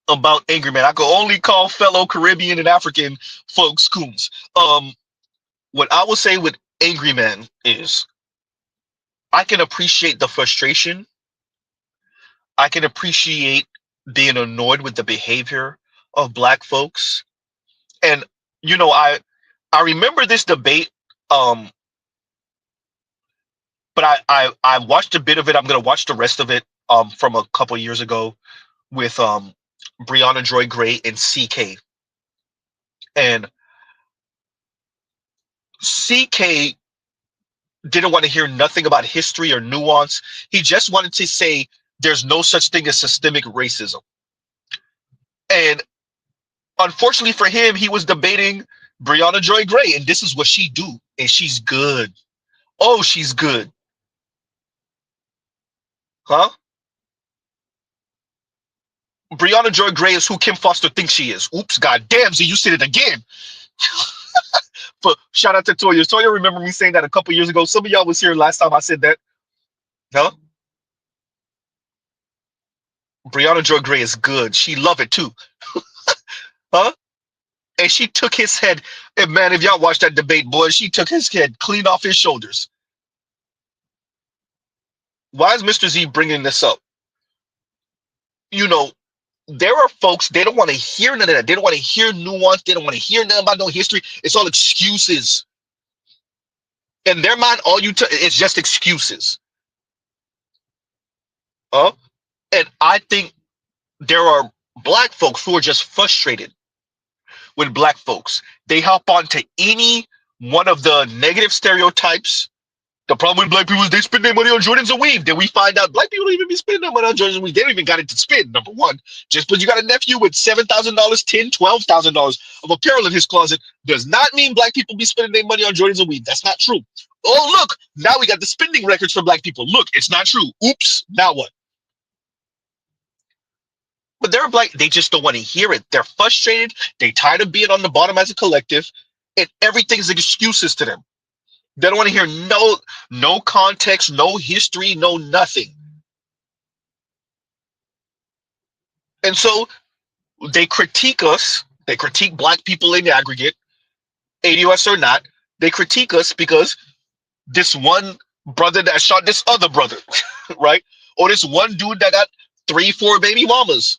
about Angry Man, I could only call fellow Caribbean and African folks coons. What I will say with Angry Man is I can appreciate the frustration. I can appreciate being annoyed with the behavior of black folks. And you know, I remember this debate, um, but I watched a bit of it. I'm gonna watch the rest of it from a couple years ago with Brianna Joy Gray and CK. And CK didn't want to hear nothing about history or nuance. He just wanted to say there's no such thing as systemic racism. And unfortunately for him, he was debating Brianna Joy Gray, and this is what she do, and she's good. Oh, she's good, huh? Brianna Joy Gray is who Kim Foster thinks she is. Oops, goddamn, so you said it again. But shout out to Toya. Toya, remember me saying that a couple years ago? Some of y'all was here last time I said that, huh? Brianna Joy Gray is good. She love it too. Huh? And she took his head. And man, if y'all watch that debate, boy, she took his head clean off his shoulders. Why is Mr. Z bringing this up? You know, there are folks, they don't want to hear none of that. They don't want to hear nuance. They don't want to hear nothing about no history. It's all excuses. In their mind, it's just excuses. Huh? And I think there are black folks who are just frustrated with black folks. They hop on to any one of the negative stereotypes. The problem with black people is they spend their money on Jordans and weave. Then we find out black people don't even be spending their money on Jordans and weave. They don't even got it to spend, number one. Just because you got a nephew with $7,000, $10,000, $12,000 of apparel in his closet does not mean black people be spending their money on Jordans and weave. That's not true. Oh, look, now we got the spending records for black people. Look, it's not true. Oops, now what? But they're black, they just don't want to hear it. They're frustrated. They tired of being on the bottom as a collective, and everything's excuses to them. They don't want to hear no context, no history, no nothing. And so they critique us. They critique black people in the aggregate, ADOS or not. They critique us because this one brother that shot this other brother, right? Or this one dude that got 3, 4 baby mamas.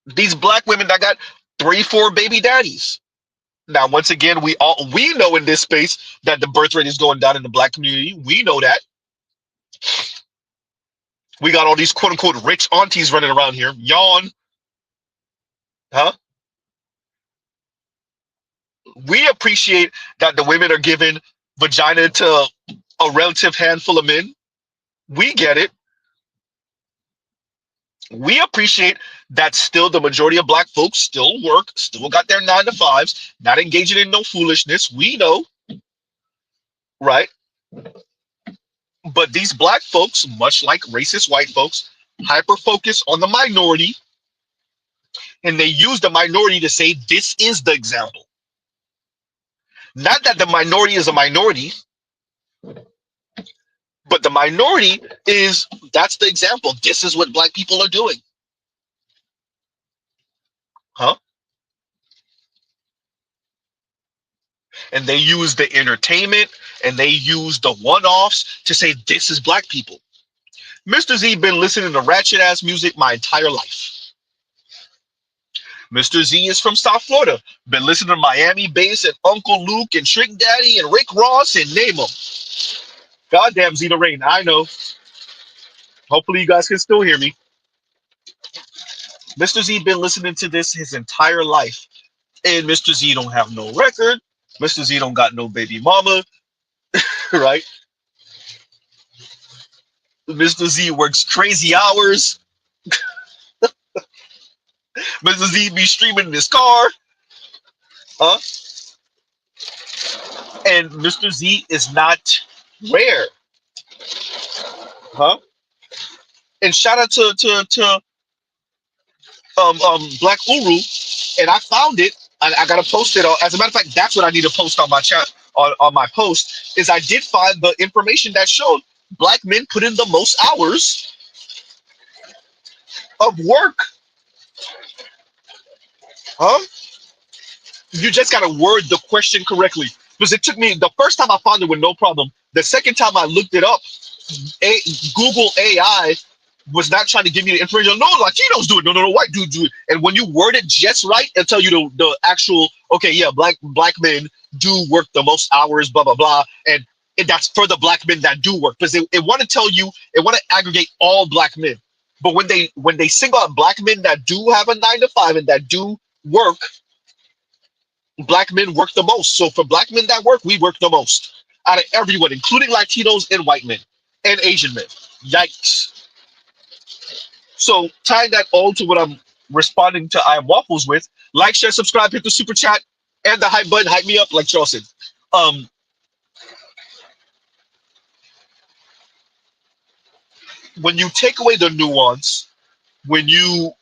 These black women that got 3, 4 baby daddies. Now, once again, we know in this space that the birth rate is going down in the black community. We know that. We got all these quote unquote rich aunties running around here. Yawn. Huh? We appreciate that the women are giving vagina to a relative handful of men. We get it. We appreciate that still the majority of black folks still work, still got their 9 to 5s, not engaging in no foolishness. We know, right? But these black folks, much like racist white folks, hyper focus on the minority, and they use the minority to say this is the example. Not that the minority is a minority, but the minority that's the example. This is what black people are doing. Huh? And they use the entertainment and they use the one-offs to say this is black people. Mr. Z been listening to ratchet ass music my entire life. Mr. Z is from South Florida. Been listening to Miami Bass and Uncle Luke and Trick Daddy and Rick Ross and name them. Goddamn Zeta Rain, I know. Hopefully you guys can still hear me. Mr. Z been listening to this his entire life. And Mr. Z don't have no record. Mr. Z don't got no baby mama. Right? Mr. Z works crazy hours. Mr. Z be streaming in his car. Huh? And Mr. Z is not rare. Huh? And shout out to Black Uru, and I found it. I gotta post it. As a matter of fact, that's what I need to post on my chat on my post. Is I did find the information that showed black men put in the most hours of work. Huh? You just gotta word the question correctly, because it took me the first time I found it with no problem. The second time I looked it up, Google AI was not trying to give me the information. No, Latinos do it. No, white dudes do it. And when you word it just right, it'll tell you the actual, okay, yeah, black men do work the most hours, blah, blah, blah. And that's for the black men that do work. Because it want to tell you, it want to aggregate all black men. But when they single out black men that do have a 9 to 5 and that do work, black men work the most. So for black men that work, we work the most out of everyone, including Latinos and white men and Asian men. Yikes. So tying that all to what I'm responding to I Am Waffles with, like, share, subscribe, hit the super chat and the hype button, hype me up like Charles said. When you take away the nuance, when you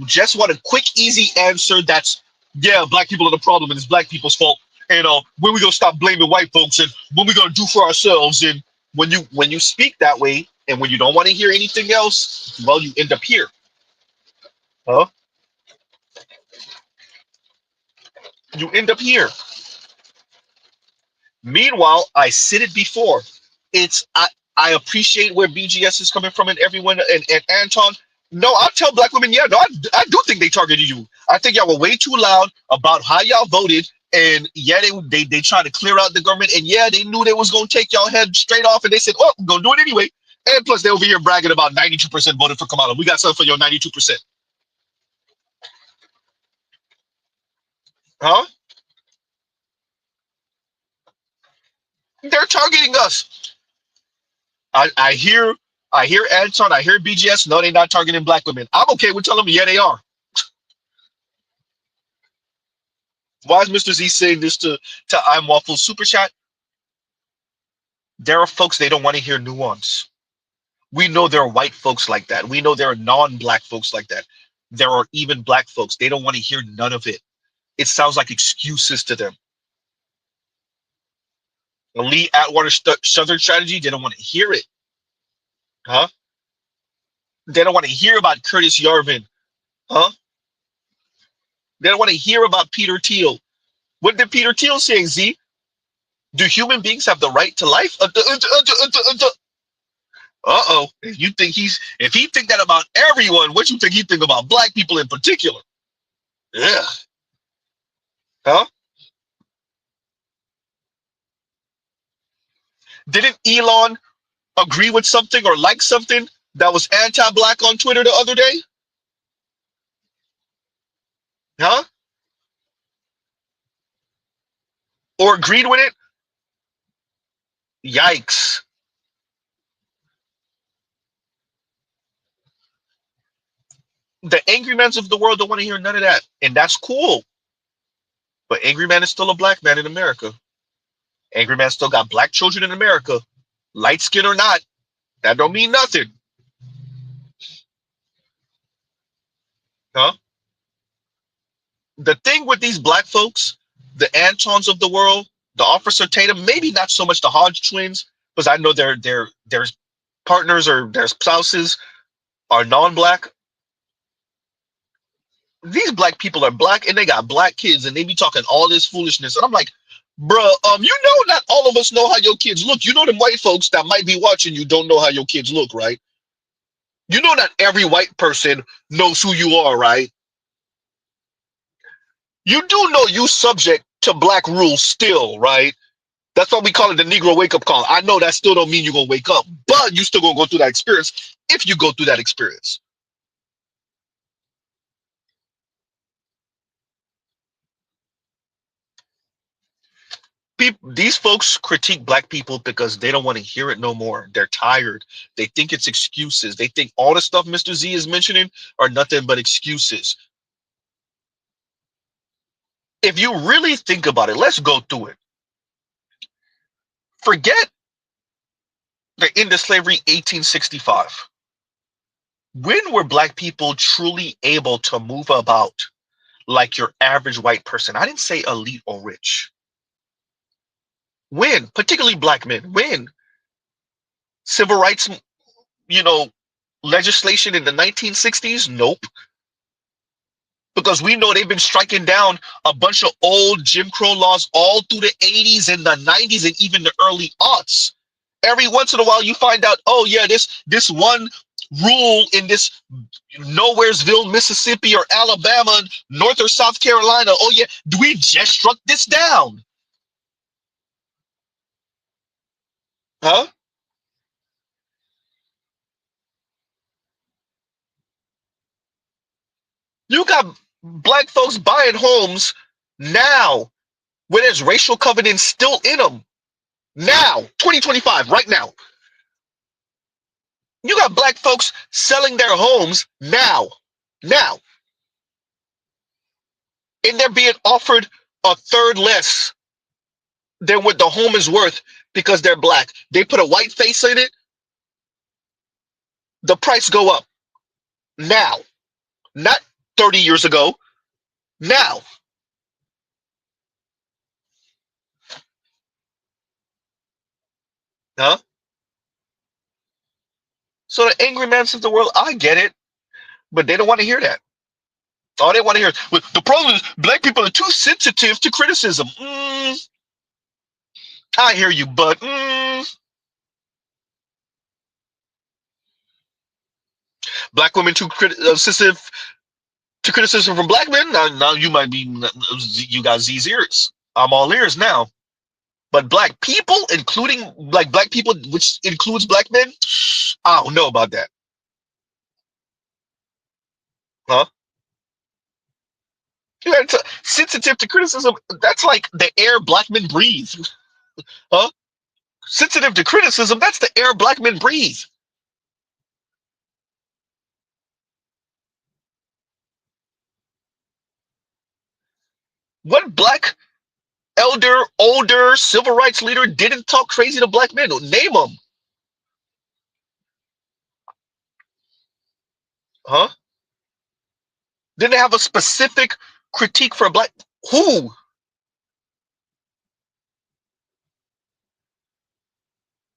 just want a quick, easy answer that's, yeah, black people are the problem and it's black people's fault, and when we gonna stop blaming white folks, and when we gonna do for ourselves, and when you speak that way, and when you don't want to hear anything else, well, you end up here. Huh? You end up here. Meanwhile, I said it before. It's I appreciate where BGS is coming from and everyone and Anton. No, I'll tell black women, yeah, no, I do think they targeted you. I think y'all were way too loud about how y'all voted. And yeah, they tried to clear out the government, and yeah, they knew they was gonna take y'all head straight off, and they said, "Oh, we're gonna do it anyway." And plus, they over here bragging about 92% voted for Kamala. We got something for your 92%, huh? They're targeting us. I hear Anton, I hear BGS. No, they're not targeting black women. I'm okay with telling them, yeah, they are. Why is Mr. Z saying this to I'm Waffle Super Chat? There are folks they don't want to hear nuance. We know there are white folks like that. We know there are non-black folks like that. There are even black folks. They don't want to hear none of it. It sounds like excuses to them. The Lee Atwater Southern strategy, they don't want to hear it. Huh? They don't want to hear about Curtis Yarvin. Huh? They don't want to hear about Peter Thiel. What did Peter Thiel say, Z? Do human beings have the right to life? Uh-oh. If he think that about everyone, what you think he think about black people in particular? Yeah. Huh? Didn't Elon agree with something or like something that was anti-black on Twitter the other day? Huh? Or agreed with it? Yikes. The angry mans of the world don't want to hear none of that. And that's cool. But angry man is still a black man in America. Angry man still got black children in America. Light skin or not, that don't mean nothing. Huh? The thing with these black folks, the Antons of the world, the Officer Tatum, maybe not so much the Hodge twins, because I know their partners or their spouses are non-black. These black people are black and they got black kids and they be talking all this foolishness. And I'm like, bruh, you know not all of us know how your kids look. You know them white folks that might be watching you don't know how your kids look, right? You know not every white person knows who you are, right? You do know you subject to black rules still, right? That's why we call it the Negro wake up call. I know that still don't mean you're gonna wake up, but you still gonna go through that experience if you go through that experience. These folks critique black people because they don't want to hear it no more. They're tired. They think it's excuses. They think all the stuff Mr. Z is mentioning are nothing but excuses. If you really think about it, let's go through it. Forget the end of slavery 1865. When were black people truly able to move about like your average white person? I didn't say elite or rich. When, particularly black men, when civil rights, you know, legislation in the 1960s? Nope. Because we know they've been striking down a bunch of old Jim Crow laws all through the 80s and the 90s and even the early aughts. Every once in a while you find out, oh yeah, this one rule in this Nowheresville, Mississippi or Alabama, North or South Carolina, oh yeah, we just struck this down. Huh? You got black folks buying homes now where there's racial covenants still in them. Now, 2025, right now. You got black folks selling their homes now. Now. And they're being offered a third less than what the home is worth because they're black. They put a white face in it, the price go up. Now. Not 30 years ago. Now. Huh? So the angry mans of the world, I get it, but they don't want to hear that. All they want to hear is, "Well, the problem is black people are too sensitive to criticism." I hear you, but black women too sensitive to criticism from black men. Now you might be, you got Z's ears. I'm all ears now. But black people, including like black people, which includes black men, I don't know about that. Huh? Yeah, sensitive to criticism. That's like the air black men breathe. Huh? Sensitive to criticism. That's the air black men breathe. What black elder, older civil rights leader didn't talk crazy to black men? Name them. Huh? Didn't they have a specific critique for black? Who?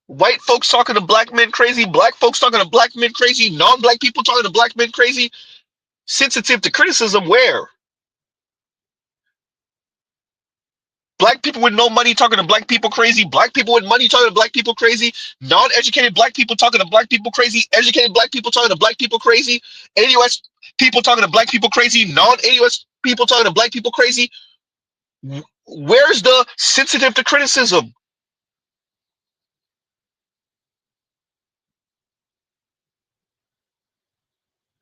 White folks talking to black men crazy, black folks talking to black men crazy, non-black people talking to black men crazy, sensitive to criticism where? Black people with no money talking to black people crazy, black people with money talking to black people crazy, non-educated black people talking to black people crazy, educated black people talking to black people crazy, AUS people talking to black people crazy, non-AUS people talking to black people crazy. Where's the sensitive to criticism?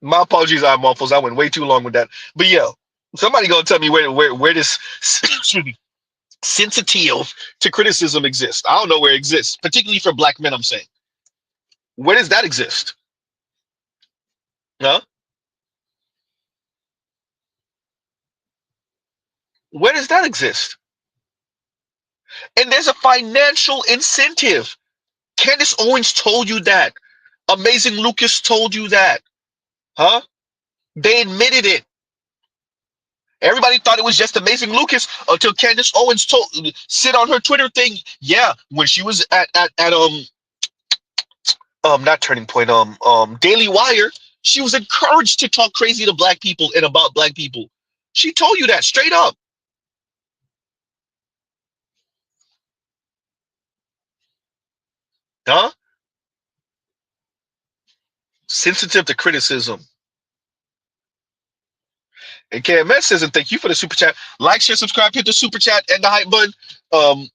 My apologies, I'm waffles. I went way too long with that. But yeah, somebody gonna tell me where this excuse me, sensitive to criticism exists. I don't know where it exists, particularly for black men. I'm saying, where does that exist? Huh? Where does that exist? And there's a financial incentive. Candace Owens told you that. Amazing Lucas told you that. Huh? They admitted it. Everybody thought it was just Amazing Lucas until Candace Owens told sit on her Twitter thing. Yeah, when she was at not Turning Point, Daily Wire, she was encouraged to talk crazy to black people and about black people. She told you that straight up. Huh? Sensitive to criticism. And KMS says, and thank you for the super chat. Like, share, subscribe, hit the super chat and the hype button. Um,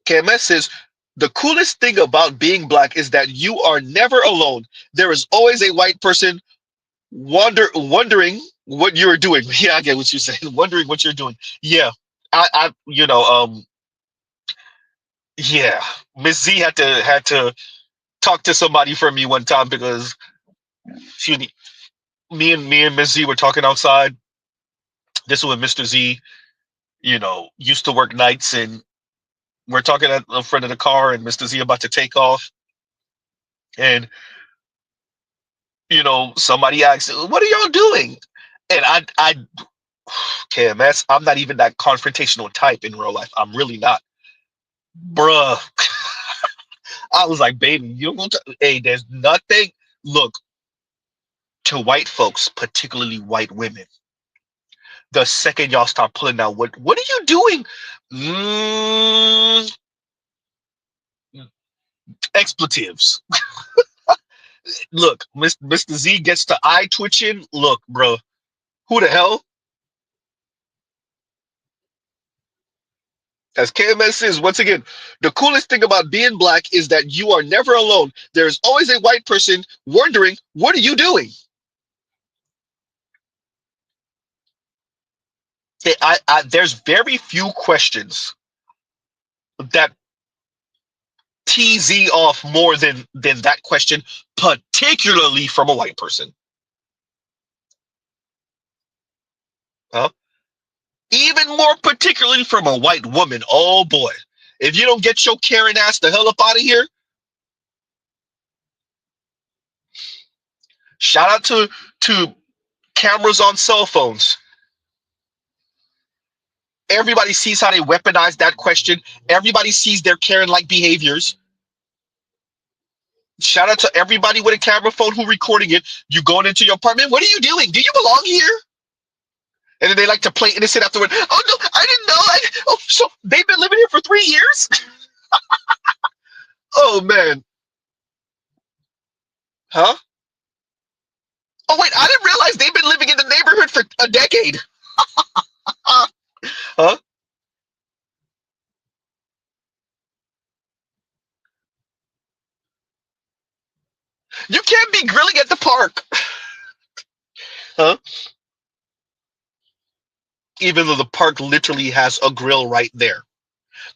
KMS says, the coolest thing about being black is that you are never alone. There is always a white person wondering what you're doing. Yeah, I get what you're saying. Wondering what you're doing. Yeah. Yeah. Miss Z had to talk to somebody for me one time because she me and Miss Z were talking outside. This was when Mr. Z, used to work nights, and we're talking at the front of the car, and Mr. Z about to take off, and somebody asks, "What are y'all doing?" And I KMS, I'm not even that confrontational type in real life. I'm really not, bruh. I was like, baby, you don't. Hey, there's nothing. Look, to white folks, particularly white women, the second y'all start pulling out, what are you doing? Mm, expletives. Look, Mr. Z gets the eye twitching. Look, bro, who the hell? As KMS says, once again, the coolest thing about being black is that you are never alone. There's always a white person wondering, what are you doing? There's very few questions that TZ off more than that question, particularly from a white person. Huh? Even more particularly from a white woman. Oh boy. If you don't get your Karen ass the hell up out of here, shout out to cameras on cell phones. Everybody sees how they weaponize that question. Everybody sees their Karen-like behaviors. Shout out to everybody with a camera phone who recording it. You going into your apartment? What are you doing? Do you belong here? And then they like to play innocent afterward. Oh no, I didn't know. Oh, so they've been living here for 3 years? Oh man, huh? Oh wait, I didn't realize they've been living in the neighborhood for a decade. Huh? You can't be grilling at the park, huh? Even though the park literally has a grill right there.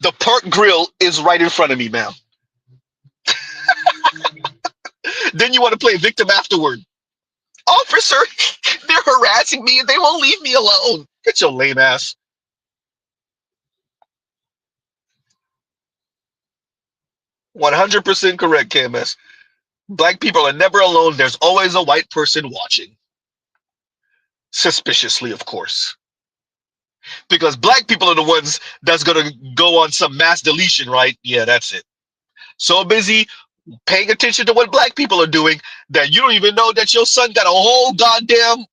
The park grill is right in front of me, ma'am. Then you want to play victim afterward. Officer, they're harassing me and they won't leave me alone. Get your lame ass. 100% correct, KMS. Black people are never alone. There's always a white person watching. Suspiciously, of course. Because black people are the ones that's going to go on some mass deletion, right? Yeah, that's it. So busy paying attention to what black people are doing that you don't even know that your son got a whole goddamn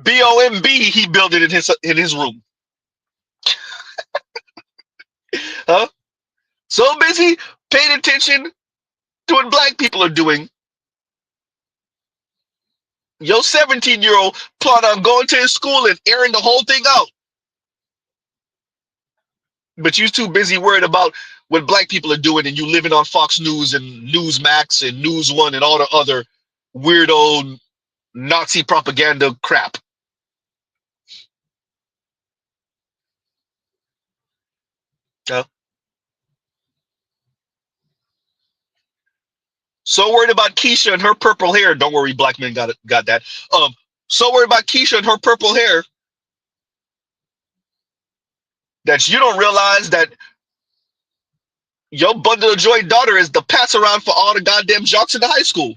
BOMB he built it in his room. Huh? So busy paying attention to what black people are doing. Your 17-year-old plot on going to his school and airing the whole thing out. But you're too busy worried about what black people are doing and you living on Fox News and Newsmax and News One and all the other weirdo Nazi propaganda crap. Uh, so worried about Keisha and her purple hair. Don't worry, black men got that. So worried about Keisha and her purple hair that you don't realize that your bundle of joy daughter is the pass around for all the goddamn jocks in the high school.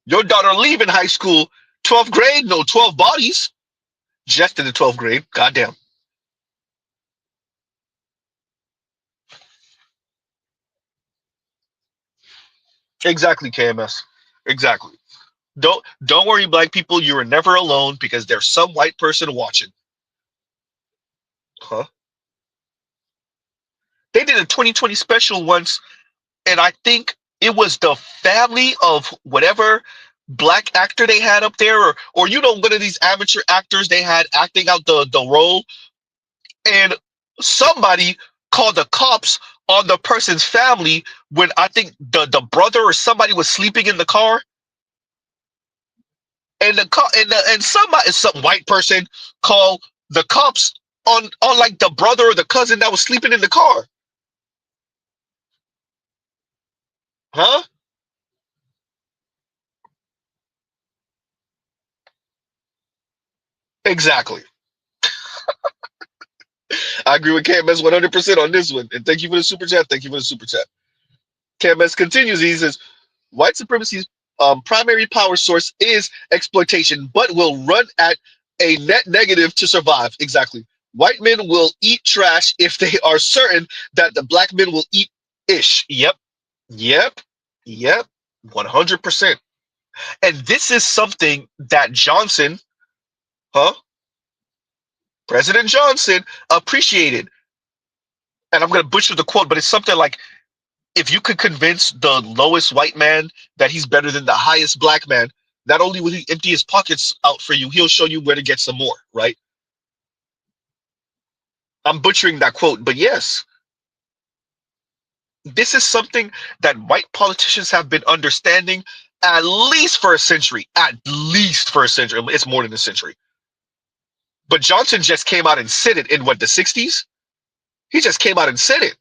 Your daughter leaving high school, 12th grade, no 12 bodies. Just in the 12th grade. Goddamn. Exactly, KMS. Exactly. Don't worry, black people. You are never alone because there's some white person watching. Huh? They did a 2020 special once, and I think it was the family of whatever black actor they had up there, or one of these amateur actors they had acting out the role, and somebody called the cops on the person's family when I think the brother or somebody was sleeping in the car, and the car and somebody some white person called the cops on like the brother or the cousin that was sleeping in the car. Huh? Exactly. I agree with KMS 100% on this one. And thank you for the super chat. Thank you for the super chat. KMS continues. He says, white supremacy's primary power source is exploitation, but will run at a net negative to survive. Exactly. White men will eat trash if they are certain that the black men will eat ish. Yep. Yep. Yep. 100%. And this is something that Johnson, huh? President Johnson appreciated. And I'm going to butcher the quote, but it's something like, if you could convince the lowest white man that he's better than the highest black man, not only will he empty his pockets out for you, he'll show you where to get some more, right? I'm butchering that quote, but yes, this is something that white politicians have been understanding at least for a century. At least for a century. It's more than a century. But Johnson just came out and said it in what, the 60s? He just came out and said it.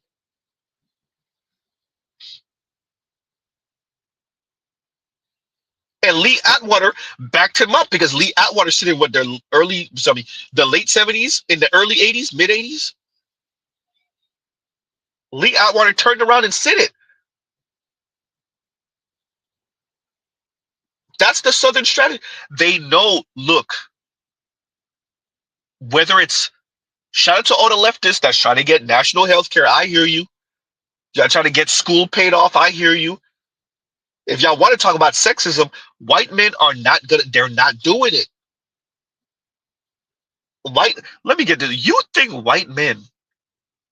And Lee Atwater backed him up because Lee Atwater said in what the late 70s, in the early 80s, mid 80s. Lee Atwater turned around and said it. That's the Southern strategy. They know, look, Whether it's shout out to all the leftists that's trying to get national health care. I hear you. Y'all trying to get school paid off. I hear you. If y'all want to talk about sexism, white men are not gonna. They're not doing it. White. Let me get this. You think white men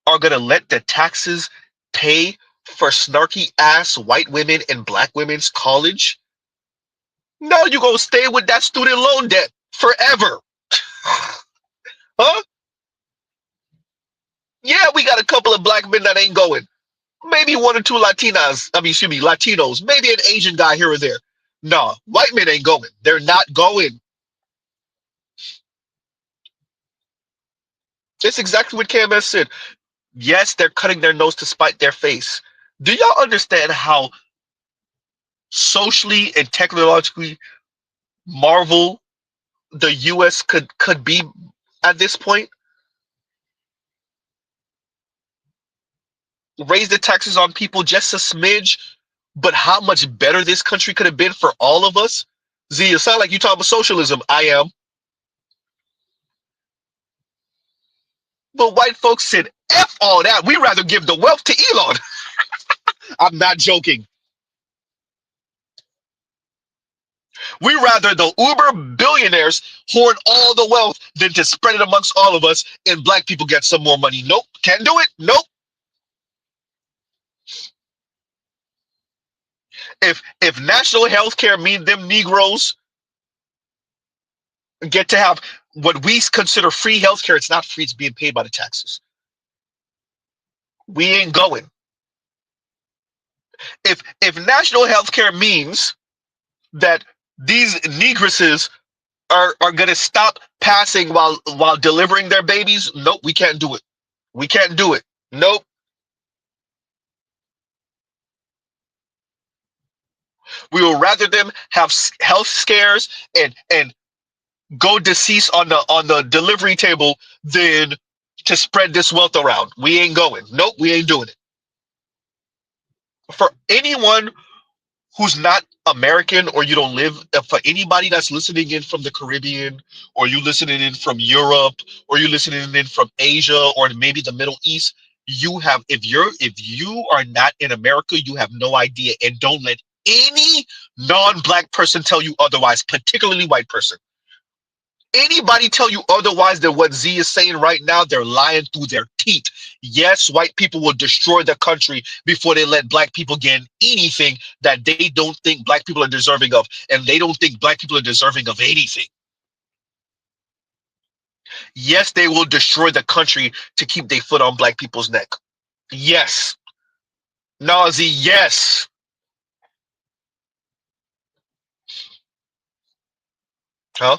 are gonna let the taxes pay for snarky ass white women and black women's college? No, you gonna stay with that student loan debt forever. Huh? Yeah, we got a couple of black men that ain't going. Maybe one or two Latinas. I mean, excuse me, Latinos. Maybe an Asian guy here or there. No, white men ain't going. They're not going. It's exactly what KMS said. Yes, they're cutting their nose to spite their face. Do y'all understand how socially and technologically marvel the U.S. could be at this point? Raise the taxes on people just a smidge, but how much better this country could have been for all of us? Z, it sounds like you talking about socialism. I am. But white folks said, F all that. We'd rather give the wealth to Elon. I'm not joking. We rather the Uber billionaires hoard all the wealth than to spread it amongst all of us and black people get some more money. Nope. Can't do it. Nope. If national health care means them Negroes get to have what we consider free health care, it's not free, it's being paid by the taxes. We ain't going. If national health care means that these negresses are gonna stop passing while delivering their babies, nope, we can't do it. We can't do it. Nope. We will rather them have health scares and go deceased on the delivery table than to spread this wealth around. We ain't going. Nope, we ain't doing it. For anyone who's not American or you don't live, for anybody that's listening in from the Caribbean or you listening in from Europe or you listening in from Asia or maybe the Middle East, you have if you are not in America, you have no idea, and don't let any non-black person tell you otherwise, particularly white person. Anybody tell you otherwise than what Z is saying right now, they're lying through their teeth. Yes, white people will destroy the country before they let black people get anything that they don't think black people are deserving of, and they don't think black people are deserving of anything. Yes, they will destroy the country to keep their foot on black people's neck. Yes. No, Z, yes. Huh?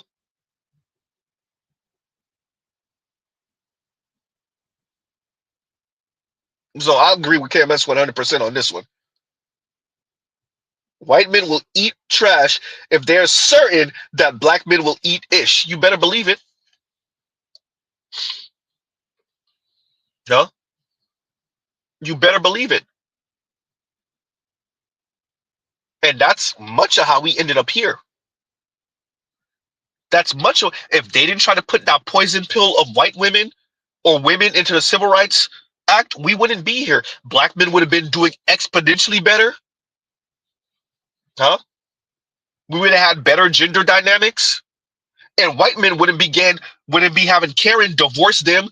So I agree with KMS 100% on this one. White men will eat trash if they're certain that black men will eat ish. You better believe it. Huh? You better believe it. And that's much of how we ended up here. That's much of if they didn't try to put that poison pill of white women or women into the Civil Rights Act, we wouldn't be here. Black men would have been doing exponentially better. Huh? We would have had better gender dynamics. And white men wouldn't be having Karen divorce them,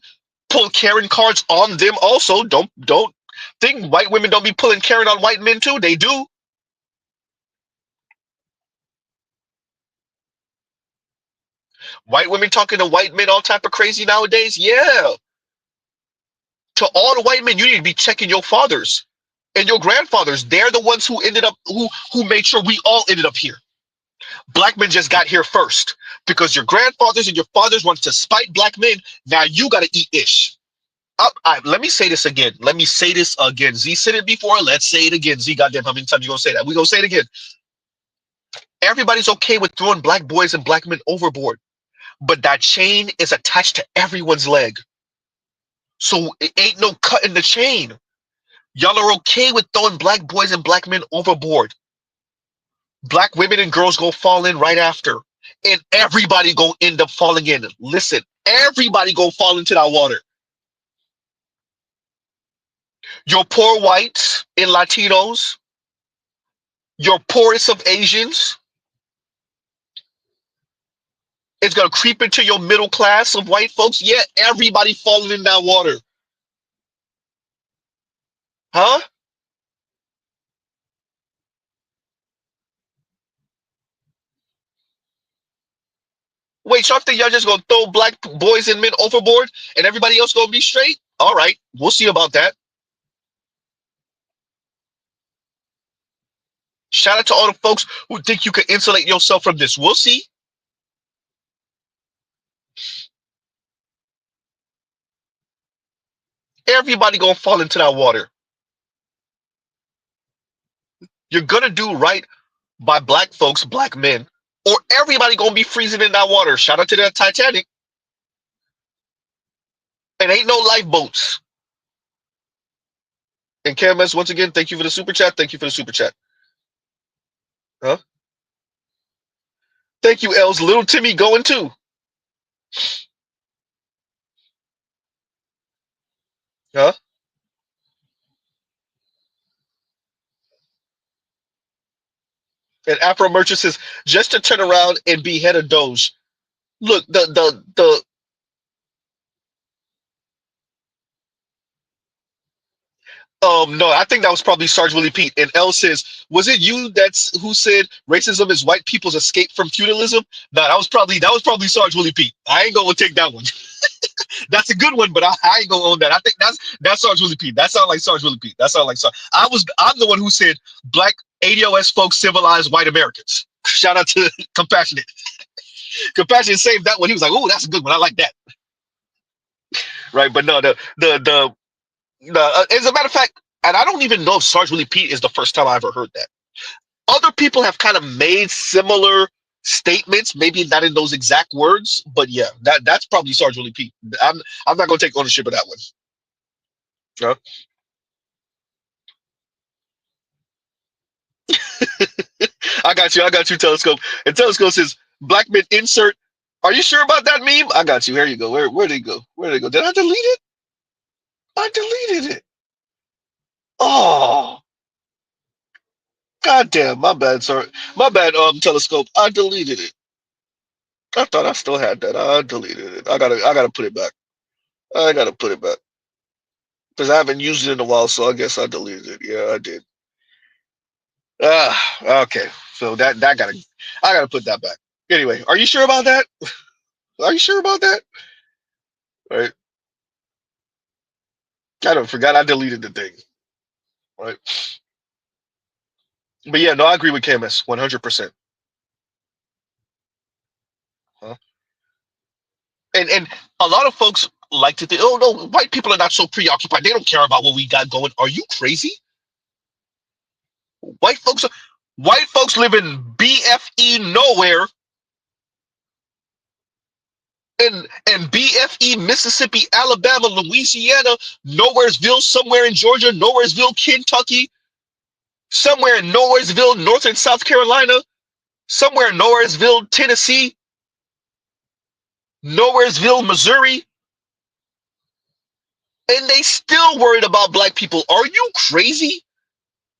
pull Karen cards on them also. Don't think white women don't be pulling Karen on white men too. They do. White women talking to white men all type of crazy nowadays. Yeah. To all the white men, you need to be checking your fathers and your grandfathers. They're the ones who ended up who made sure we all ended up here. Black men just got here first because your grandfathers and your fathers wanted to spite black men. Now you got to eat ish. Let me say this again. Let me say this again. Z said it before. Let's say it again. Z, goddamn, how many times you gonna say that? We gonna say it again. Everybody's okay with throwing black boys and black men overboard, but that chain is attached to everyone's leg. So it ain't no cut in the chain. Y'all are okay with throwing black boys and black men overboard. Black women and girls gonna fall in right after. and everybody gonna end up falling in. Listen, everybody gonna fall into that water. Your poor whites and Latinos, your poorest of Asians, it's gonna creep into your middle class of white folks. Yeah, everybody falling in that water. Huh? Wait, so I think y'all just gonna throw black boys and men overboard and everybody else gonna be straight? All right, we'll see about that. Shout out to all the folks who think you can insulate yourself from this. We'll see. Everybody gonna fall into that water. You're gonna do right by black folks, black men, or everybody gonna be freezing in that water. Shout out to that Titanic. And ain't no lifeboats. And KMS, once again, thank you for the super chat. Thank you for the super chat. Huh? Thank you, Els. Little Timmy going too. Huh? And Afro Merchant says, just to turn around and be head of Doge. Look, the no, I think that was probably Sarge Willie Pete. And L says, was it you that's who said racism is white people's escape from feudalism? No, that was probably Sarge Willie Pete. I ain't gonna take that one. That's a good one, but I ain't gonna own that. I think that's Sarge Willie Pete. That sounds like Sarge Willie Pete. That sounds like Sarge. I'm the one who said black ADOS folks civilize white Americans. Shout out to Compassionate. Compassionate saved that one. He was like, oh, that's a good one. I like that. Right, but no, as a matter of fact, and I don't even know if Sarge Willie Pete is the first time I ever heard that. Other people have kind of made similar statements, maybe not in those exact words, but yeah, that's probably Sarge Willie Pete. I'm not gonna take ownership of that one. Yeah. I got you. I got you, Telescope. And Telescope says, Black men insert. Are you sure about that meme? I got you. Here you go. Where did it go? Where did it go? Did I delete it? I deleted it. Oh, goddamn. My bad, sir. My bad, Telescope. I deleted it. I thought I still had that. I deleted it. I gotta put it back. I gotta put it back. Because I haven't used it in a while, so I guess I deleted it. Yeah, I did. Okay. So I gotta put that back. Anyway, are you sure about that? Are you sure about that? All right. I don't forgot I deleted the thing. Right. But yeah, no, I agree with KMS 100%. Huh? And a lot of folks like to think, oh no, white people are not so preoccupied. They don't care about what we got going. Are you crazy? White folks white folks live in BFE nowhere in BFE Mississippi, Alabama, Louisiana, Nowheresville, somewhere in Georgia, Nowheresville, Kentucky, somewhere in Nowheresville, North and South Carolina, somewhere in Nowheresville, Tennessee, Nowheresville, Missouri, and they still worried about black people. Are you crazy?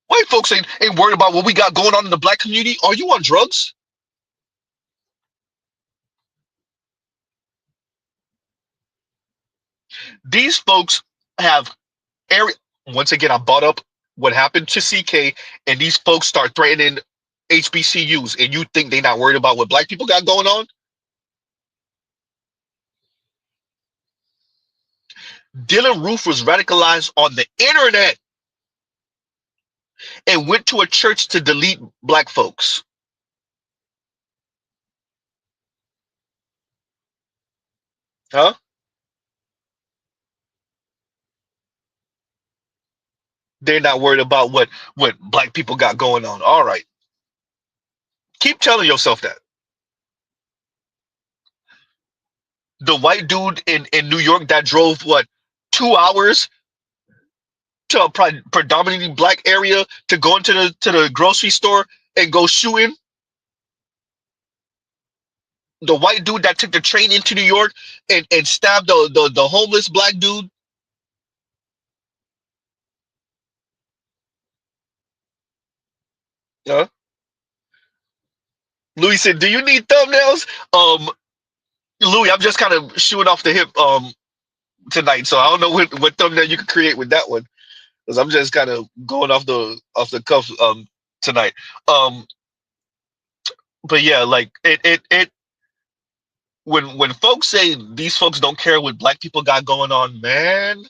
White folks ain't worried about what we got going on in the black community. Are you on drugs? These folks have area. Once again, I brought up what happened to CK, and these folks start threatening HBCUs, and you think they're not worried about what black people got going on? Dylan Roof was radicalized on the internet and went to a church to delete black folks. Huh? They're not worried about what black people got going on. All right. Keep telling yourself that. The white dude in New York that drove what 2 hours to a predominantly black area to go into the grocery store and go shoe in. The white dude that took the train into New York and stabbed the homeless black dude. Uh, Louis said, "Do you need thumbnails?" Louis, I'm just kind of shooting off the hip tonight, so I don't know what thumbnail you could create with that one, because I'm just kind of going off the cuff tonight. Um, but yeah, like it when folks say these folks don't care what black people got going on, man,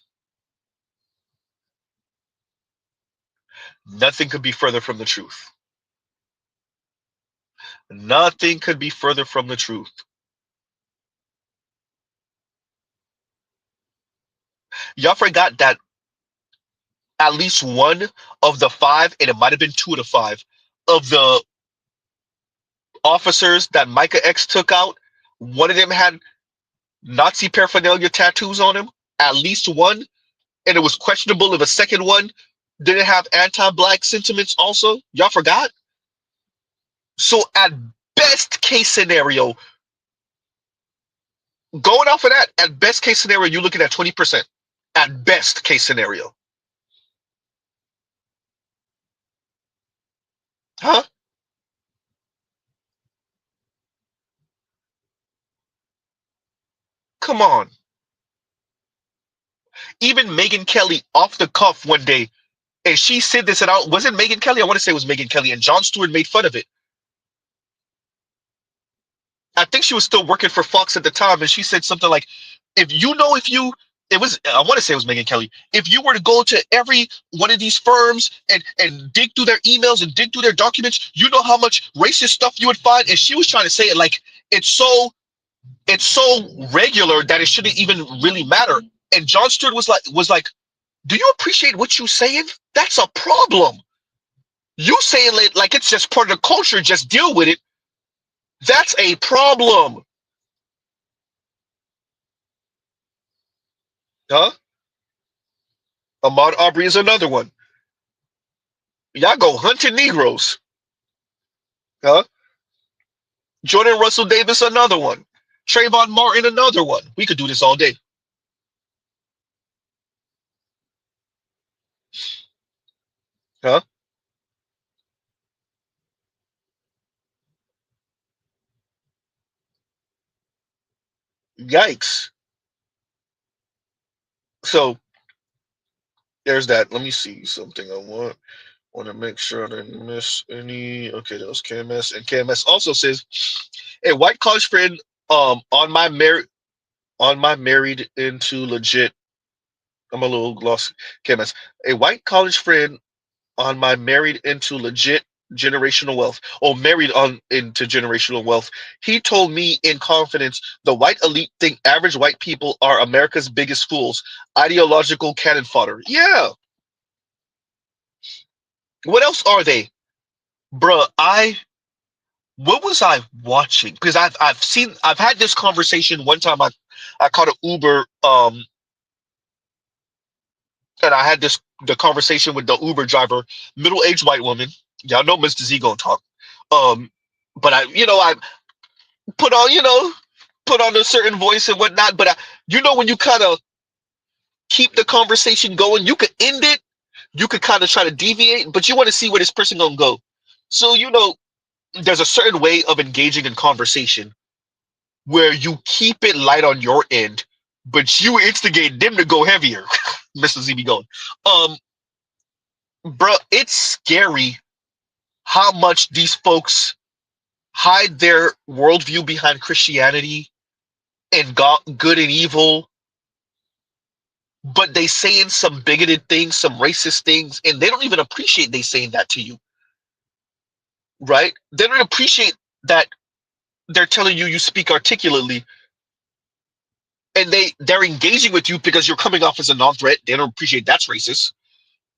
nothing could be further from the truth. Nothing could be further from the truth. Y'all forgot that at least one of the five, and it might have been two of the five, of the officers that Micah X took out, one of them had Nazi paraphernalia tattoos on him. At least one, and it was questionable if a second one didn't have anti-black sentiments also. Y'all forgot. So at best case scenario, going off of that, at best case scenario, you're looking at 20%. At best case scenario. Huh? Come on. Even Megan Kelly off the cuff one day, and she said this, and was it Megan Kelly? I want to say it was Megan Kelly, and Jon Stewart made fun of it. I think she was still working for Fox at the time, and she said something like, if you, it was, I want to say it was Megan Kelly, if you were to go to every one of these firms and dig through their emails and dig through their documents, you know how much racist stuff you would find. And she was trying to say it like it's so regular that it shouldn't even really matter. And Jon Stewart was like, do you appreciate what you saying? That's a problem. You saying it like it's just part of the culture, just deal with it. That's a problem. Huh? Ahmaud Arbery is another one. Y'all go hunting Negroes. Huh? Jordan Russell Davis, another one. Trayvon Martin, another one. We could do this all day. Huh? Yikes. So there's that. Let me see something I want to make sure I didn't miss any. Okay, that was KMS. And KMS also says, a white college friend on my married into legit. I'm a little lost. KMS. A white college friend on my married into legit generational wealth, or married on into generational wealth. He told me in confidence the white elite think average white people are America's biggest fools, ideological cannon fodder. Yeah. What else are they? Bruh, what was I watching? Because I've had this conversation one time. I caught an Uber, and I had the conversation with the Uber driver, middle-aged white woman. Y'all know Mr. Z gonna talk. Um, but I put on, put on a certain voice and whatnot. But when you kind of keep the conversation going, you could end it. You could kind of try to deviate, but you want to see where this person gonna go. So there's a certain way of engaging in conversation where you keep it light on your end, but you instigate them to go heavier. Mr. Z be going. Um, bro, it's scary how much these folks hide their worldview behind Christianity and God, good and evil, but they saying some bigoted things, some racist things, and they don't even appreciate they saying that to you, right? They don't appreciate that they're telling you you speak articulately, and they're engaging with you because you're coming off as a non-threat. They don't appreciate that's racist.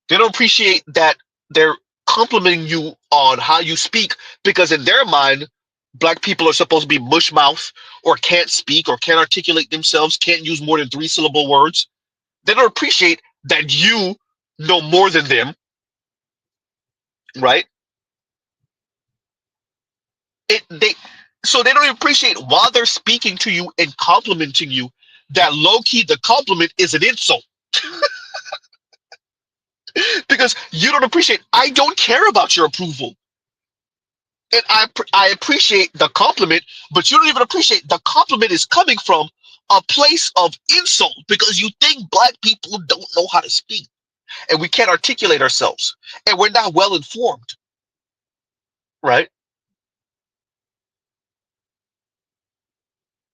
They don't appreciate that they're complimenting you on how you speak because in their mind, black people are supposed to be mush mouth or can't speak or can't articulate themselves, can't use more than 3-syllable words. They don't appreciate that you know more than them, right? They So they don't even appreciate while they're speaking to you and complimenting you that low key the compliment is an insult because you don't appreciate. I don't care about your approval, and I appreciate the compliment, but you don't even appreciate the compliment is coming from a place of insult because you think black people don't know how to speak and we can't articulate ourselves and we're not well informed, right?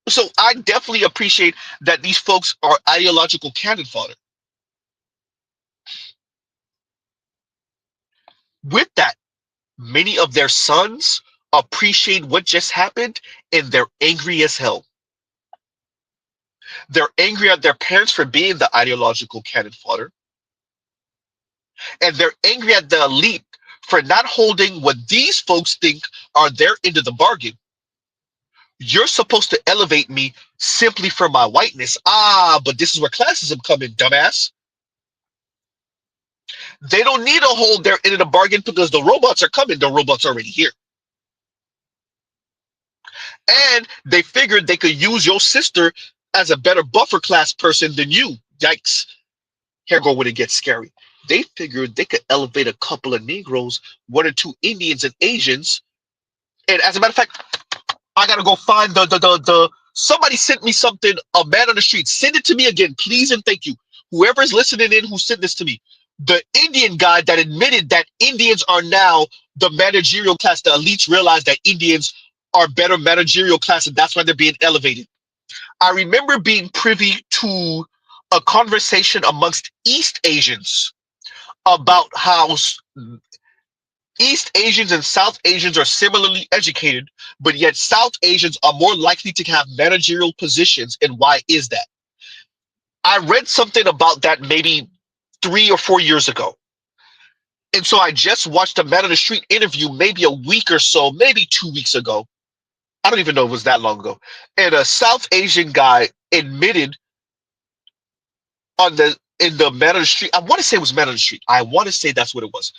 So I definitely appreciate that these folks are ideological cannon fodder. With that, many of their sons appreciate what just happened and they're angry as hell. They're angry at their parents for being the ideological cannon fodder, and they're angry at the elite for not holding what these folks think are their end of the bargain. You're supposed to elevate me simply for my whiteness. Ah, but this is where classism come in, dumbass. They don't need to hold their end of the bargain because the robots are coming. The robots are already here. And they figured they could use your sister as a better buffer class person than you. Yikes. Here go when it gets scary. They figured they could elevate a couple of Negroes, one or two Indians and Asians. And as a matter of fact, I gotta go find the somebody sent me something, a man on the street. Send it to me again, please and thank you. Whoever's listening in who sent this to me. The Indian guy that admitted that Indians are now the managerial class. The elites realize that Indians are better managerial class and that's why they're being elevated. I remember being privy to a conversation amongst East Asians about how East Asians and South Asians are similarly educated, but yet South Asians are more likely to have managerial positions. And why is that? I read something about that maybe 3 or 4 years ago. And so I just watched a Man on the Street interview maybe a week or so, maybe 2 weeks ago. I don't even know if it was that long ago. And a South Asian guy admitted on the in the Man on the Street, I want to say it was Man on the Street. I want to say that's what it was.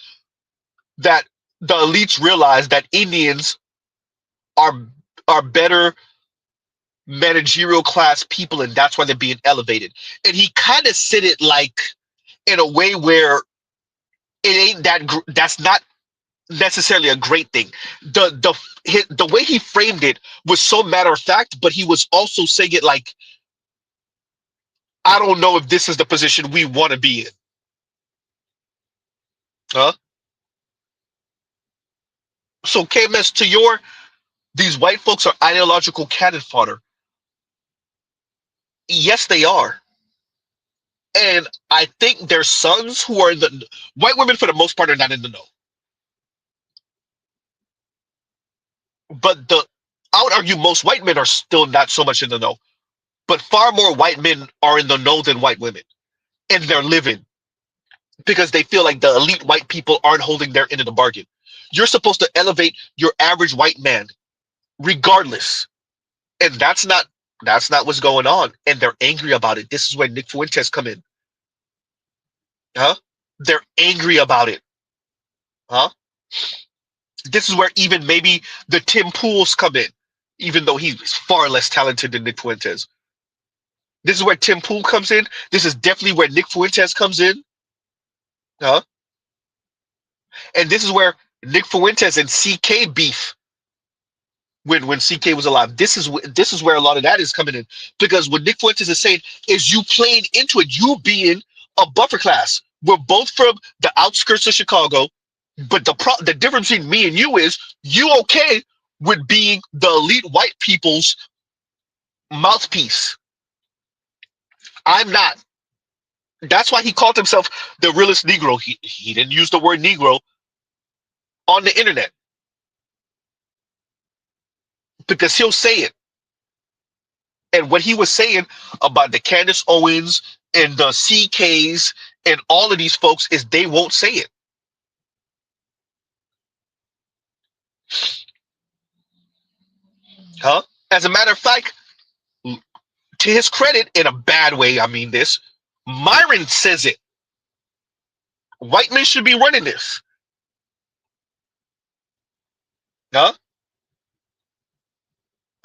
That the elites realized that Indians are better managerial class people and that's why they're being elevated. And he kind of said it like in a way where it ain't that's not necessarily a great thing. The way he framed it was so matter of fact, but he was also saying it like, I don't know if this is the position we want to be in. Huh? So KMS, to your these white folks are ideological cannon fodder. Yes, they are. And I think their sons who are in the white women for the most part are not in the know. But I would argue most white men are still not so much in the know. But far more white men are in the know than white women. And they're living because they feel like the elite white people aren't holding their end of the bargain. You're supposed to elevate your average white man regardless. And that's not what's going on. And they're angry about it. This is where Nick Fuentes come in. Huh? They're angry about it. Huh? This is where even maybe the Tim Pools come in, even though he's far less talented than Nick Fuentes. This is where Tim Pool comes in. This is definitely where Nick Fuentes comes in. Huh? And this is where Nick Fuentes and CK beef when CK was alive. This is where a lot of that is coming in. Because what Nick Fuentes is saying is you playing into it, you being a buffer class. We're both from the outskirts of Chicago, but the difference between me and you is you okay with being the elite white people's mouthpiece. I'm not. That's why he called himself the realest Negro. He didn't use the word Negro on the internet because he'll say it. And what he was saying about the Candace Owens and the CKs and all of these folks is they won't say it. Huh? As a matter of fact, to his credit, in a bad way, I mean this, Myron says it. White men should be running this. Huh?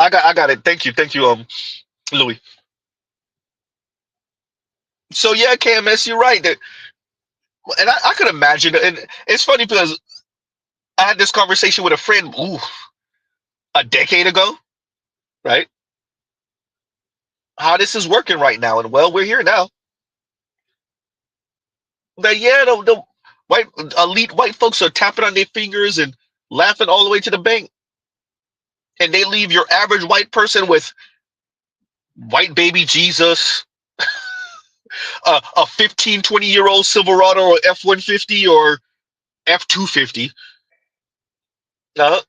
I got it. Thank you, Louis. So yeah, KMS, you're right. And I could imagine, and it's funny because I had this conversation with a friend, a decade ago, right? How this is working right now, and well, we're here now. That yeah, the white elite white folks are tapping on their fingers and laughing all the way to the bank, and they leave your average white person with white baby Jesus, a 15, 20-year old Silverado or F-150 or F-250, uh,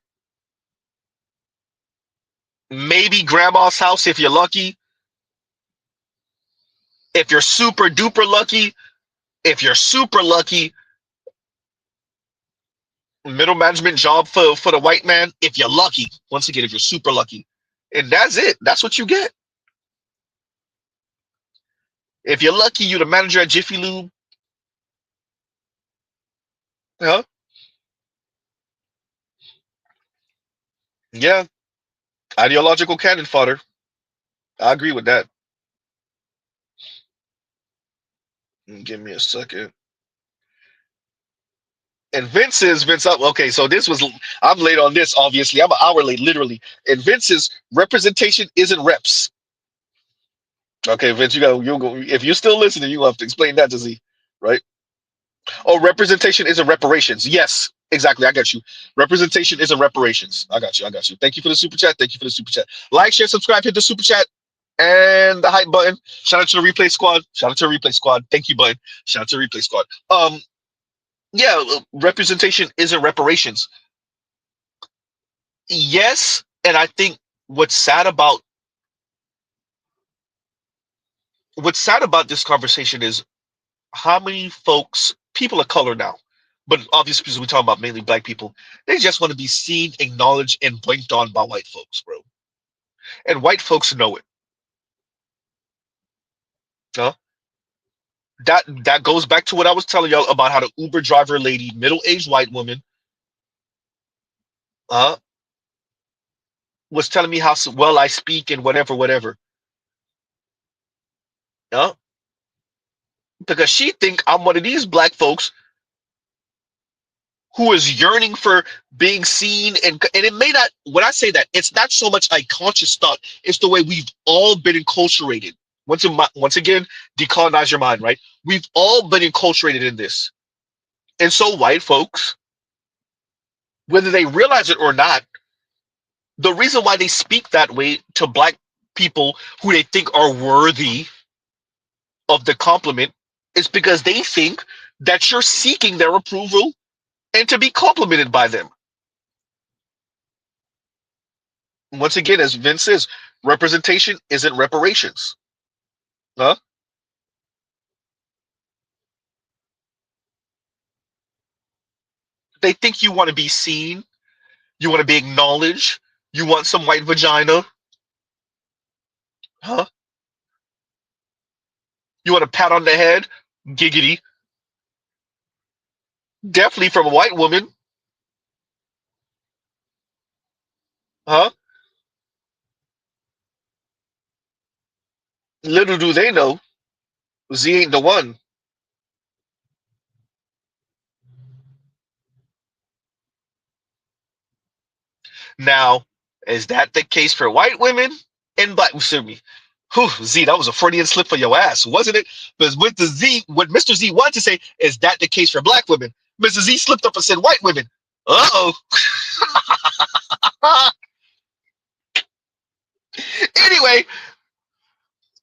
maybe grandma's house if you're lucky. If you're super duper lucky, if you're super lucky, middle management job for the white man. If you're lucky, once again, if you're super lucky, and that's it. That's what you get. If you're lucky, you're the manager at Jiffy Lube. Huh? Yeah, ideological cannon fodder. I agree with that. Give me a second. And Vince up. Okay, so this was I'm late on this. Obviously, I'm an hour late, literally. And Vince's representation isn't reps. Okay, Vince, you go. If you're still listening, you have to explain that to Z, right? Oh, representation isn't reparations. Yes, exactly. I got you. Representation isn't reparations. I got you. I got you. Thank you for the super chat. Thank you for the super chat. Like, share, subscribe, hit the super chat and the hype button. Shout out to the replay squad. Shout out to the replay squad. Thank you, button. Shout out to the replay squad. Yeah, representation isn't reparations. Yes, and I think what's sad about what's sad about this conversation is how many folks, people of color now, but obviously because we talk about mainly black people, they just want to be seen, acknowledged, and blinked on by white folks, bro. And white folks know it. Huh? That goes back to what I was telling y'all about how the Uber driver lady, middle-aged white woman, uh, was telling me how well I speak and whatever, whatever. Uh, because she think I'm one of these black folks who is yearning for being seen, and it may not, when I say that, it's not so much a conscious thought, it's the way we've all been enculturated. Once again, decolonize your mind, right? We've all been enculturated in this. And so white folks, whether they realize it or not, the reason why they speak that way to black people who they think are worthy of the compliment is because they think that you're seeking their approval and to be complimented by them. Once again, as Vince says, representation isn't reparations. Huh? They think you want to be seen, you want to be acknowledged, you want some white vagina. Huh? You want a pat on the head? Giggity. Definitely from a white woman. Huh? Little do they know, Z ain't the one. Now, is that the case for white women and black? Excuse me. Whew, Z, that was a Freudian slip for your ass, wasn't it? Because with the Z, what Mr. Z wanted to say is that the case for black women. Mr. Z slipped up and said white women. Uh oh. Anyway,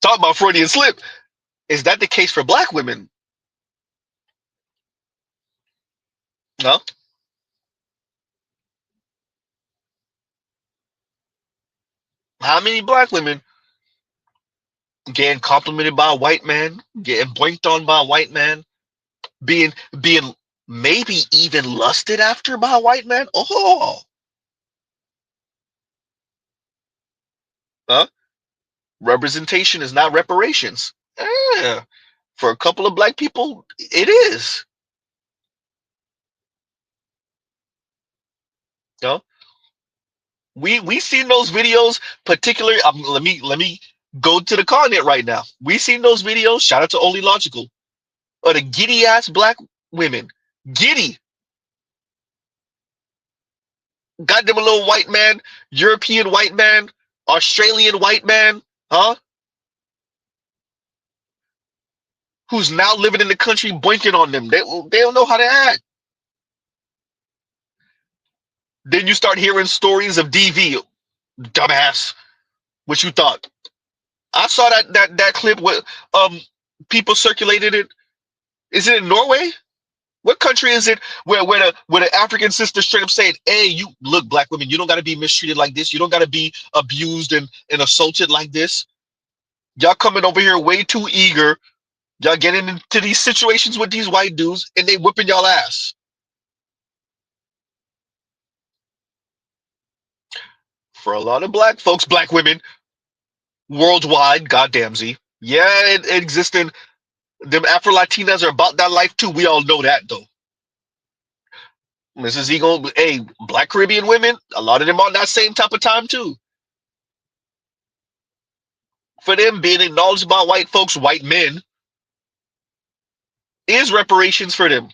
talk about Freudian slip. Is that the case for black women? No. How many black women getting complimented by a white man, getting blinked on by a white man, being maybe even lusted after by a white man? Oh, huh? Representation is not reparations. Yeah. For a couple of black people, it is. No. We seen those videos, particularly. Let me go to the continent right now. We seen those videos. Shout out to Only Logical, of the giddy ass black women, giddy, goddamn a little white man, European white man, Australian white man, huh? Who's now living in the country, boinking on them. They don't know how to act. Then you start hearing stories of DV, dumbass. What you thought? I saw that clip with people circulated it. Is it in Norway? What country is it where the African sister straight up saying, "Hey, you look, black women, you don't got to be mistreated like this. You don't got to be abused and assaulted like this. Y'all coming over here way too eager. Y'all getting into these situations with these white dudes, and they whipping y'all ass." For a lot of black folks, black women worldwide, goddamn Z, yeah, it existing. Them Afro Latinas are about that life too. We all know that though. Mrs. Eagle, hey, black Caribbean women, a lot of them on that same type of time too. For them being acknowledged by white folks, white men, is reparations for them.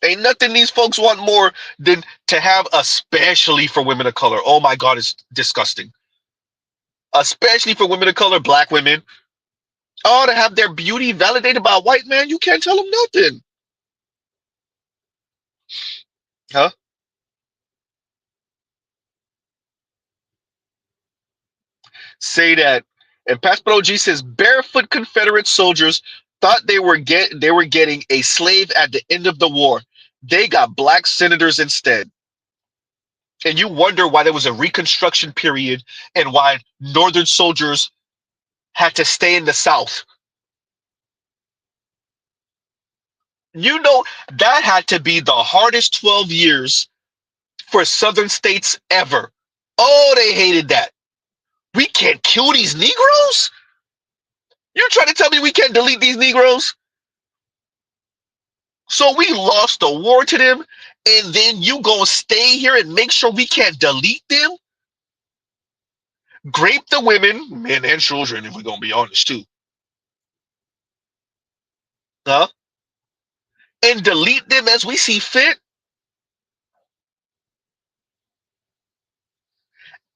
Ain't nothing these folks want more than to have, especially for women of color. Oh my God, it's disgusting. Especially for women of color, black women. Oh, to have their beauty validated by a white man, you can't tell them nothing. Huh? Say that. And Pastor G says barefoot Confederate soldiers thought they were getting a slave at the end of the war. They got black senators instead. And you wonder why there was a Reconstruction period and why Northern soldiers had to stay in the South. You know, that had to be the hardest 12 years for Southern states ever. Oh, they hated that. We can't kill these Negroes? You trying to tell me we can't delete these Negroes? So we lost the war to them, and then you gonna stay here and make sure we can't delete them? Grape the women, men and children, if we're gonna be honest too. Huh? And delete them as we see fit?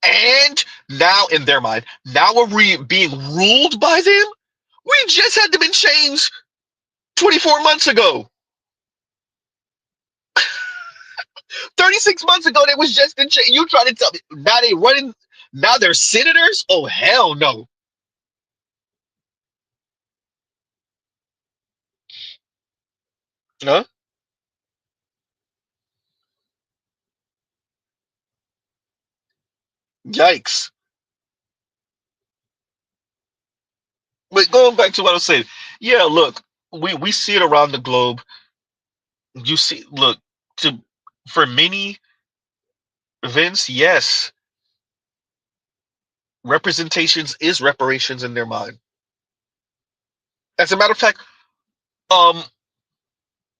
And now, in their mind, now we're being ruled by them? We just had them in chains 24 months ago. 36 months ago, they was just in chains. You trying to tell me now they running, now they're senators? Oh, hell no. Huh? Yikes. But going back to what I was saying, yeah, look, we see it around the globe. You see, look, to for many events, yes, representations is reparations in their mind. As a matter of fact, um,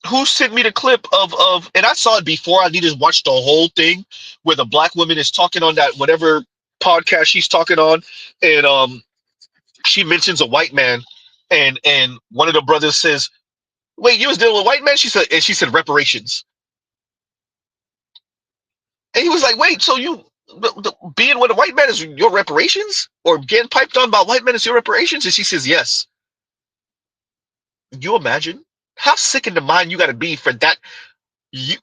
who sent me the clip of, and I saw it before. I needed to watch the whole thing where the black woman is talking on that whatever podcast she's talking on, and she mentions a white man, and one of the brothers says, "Wait, you was dealing with a white man?" She said reparations. And he was like, wait, so you being with a white man is your reparations? Or getting piped on by a white man is your reparations? And she says, yes. You imagine how sick in the mind you got to be for that? You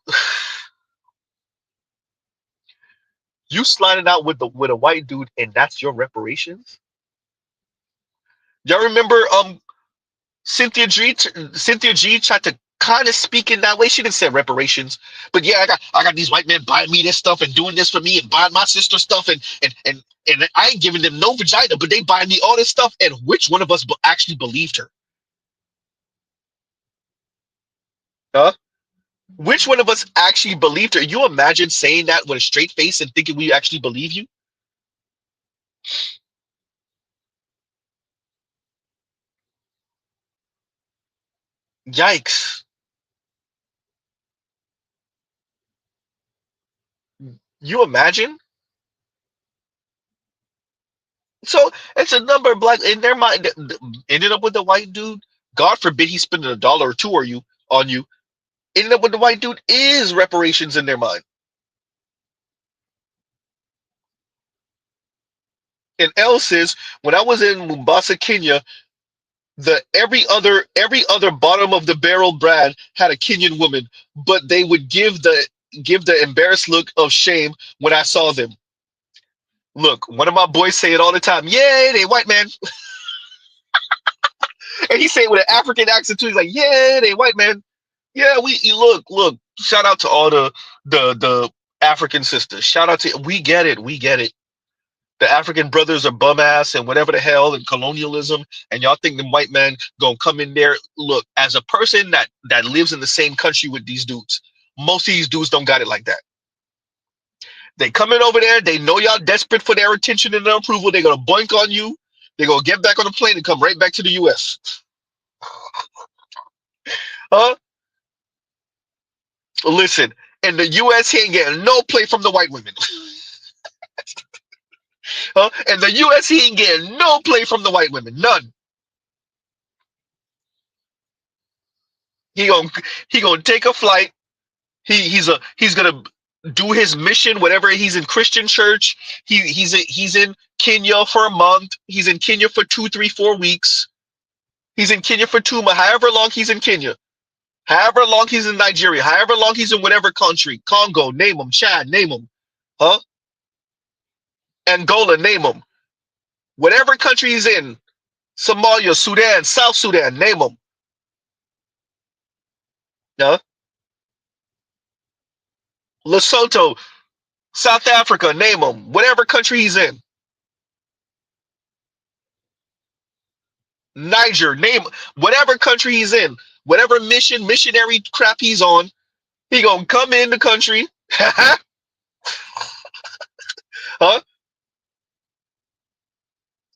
you sliding out with a white dude, and that's your reparations? Y'all remember Cynthia G tried to kind of speak in that way. She didn't say reparations, but yeah, I got these white men buying me this stuff and doing this for me and buying my sister stuff and I ain't giving them no vagina, but they buying me all this stuff. And which one of us actually believed her? Huh? Which one of us actually believed her? You imagine saying that with a straight face and thinking we actually believe you? Yikes. You imagine? So it's a number of black in their mind ended up with the white dude. God forbid he spending $1 or two on you. Ended up with the white dude is reparations in their mind. And L says when I was in Mombasa, Kenya, the every other bottom of the barrel brand had a Kenyan woman, but they would give the embarrassed look of shame when I saw them. Look, one of my boys say it all the time. Yay, they white man, and he say it with an African accent too. He's like, yeah, they white man. Yeah, we look. Shout out to all the African sisters. Shout out to we get it, we get it. The African brothers are bum ass and whatever the hell and colonialism, and y'all think the white man gonna come in there. Look, as a person that lives in the same country with these dudes, most of these dudes don't got it like that. They come in over there, they know y'all desperate for their attention and their approval. They're gonna boink on you. They're gonna get back on the plane and come right back to the US. Huh? Listen, in the US, he ain't getting no play from the white women. Huh? In the US, he ain't getting no play from the white women. None. He gonna he gonna take a flight. He's gonna do his mission. Whatever he's in Christian church, he's in Kenya for a month. He's in Kenya for 2, 3, 4 weeks. He's in Kenya for 2 months. However long he's in Kenya, however long he's in Nigeria, however long he's in whatever country, Congo, name him, Chad, name him, huh? Angola, name him, whatever country he's in, Somalia, Sudan, South Sudan, name him, huh? Lesotho, South Africa, name him, whatever country he's in. Niger, name whatever country he's in, whatever missionary crap he's on, he gonna come in the country, huh?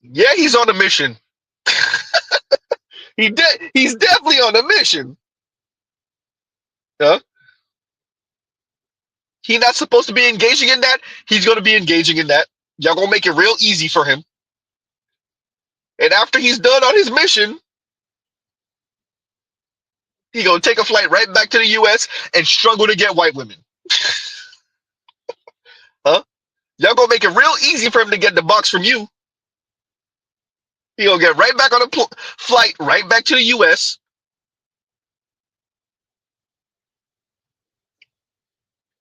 Yeah, he's on a mission. He's definitely on a mission. Huh? He not supposed to be engaging in that. He's gonna be engaging in that. Y'all gonna make it real easy for him. And after he's done on his mission, he gonna take a flight right back to the US and struggle to get white women. Huh? Y'all gonna make it real easy for him to get the box from you. He gonna get right back on a flight right back to the US.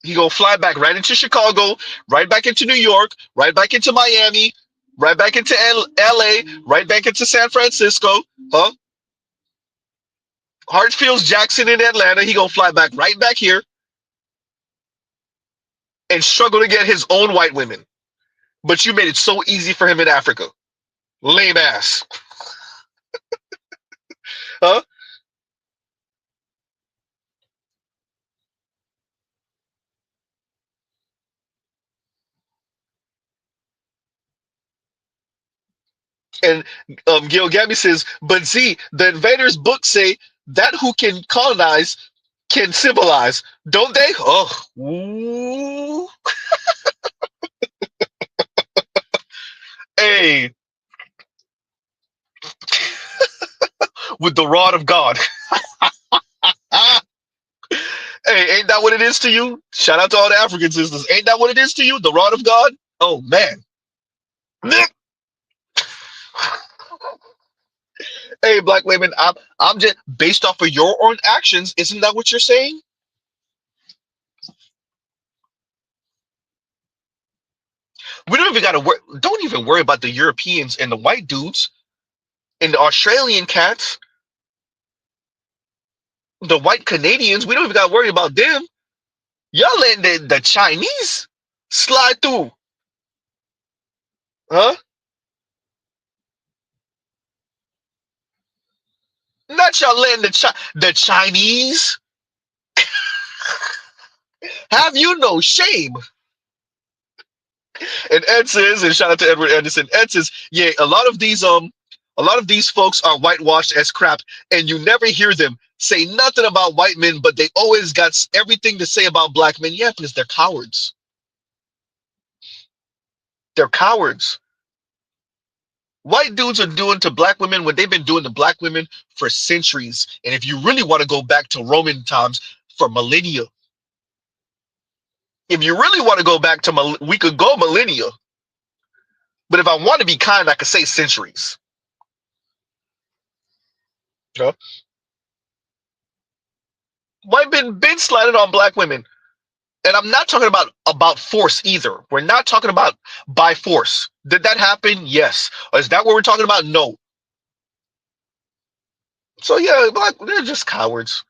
He gonna fly back right into Chicago, right back into New York, right back into Miami, right back into LA, right back into San Francisco, huh? Hartsfield Jackson in Atlanta. He gonna fly back right back here and struggle to get his own white women. But you made it so easy for him in Africa. Lame ass. Huh? And Gil Gabby says, but Z, the invaders' books say that who can colonize can civilize, don't they? Oh, ooh. Hey, with the rod of God. Hey, ain't that what it is to you? Shout out to all the African sisters. Ain't that what it is to you? The rod of God? Oh man. Hey, black women, I'm just based off of your own actions. Isn't that what you're saying? We don't even gotta worry. Don't even worry about the Europeans and the white dudes and the Australian cats, the white Canadians. We don't even gotta worry about them. Y'all letting the Chinese slide through, huh? Not y'all letting the Chinese have you no shame. And Ed says, and shout out to Edward Anderson. Ed says, yeah, a lot of these folks are whitewashed as crap, and you never hear them say nothing about white men, but they always got everything to say about black men. Yeah, because they're cowards. They're cowards. White dudes are doing to black women what they've been doing to black women for centuries. And if you really want to go back to Roman times, for millennia. If you really want to go back to, we could go millennia. But if I want to be kind, I could say centuries. You know? White men been sliding on black women. And I'm not talking about force either. We're not talking about by force. Did that happen? Yes. Or is that what we're talking about? No. So yeah, black, they're just cowards.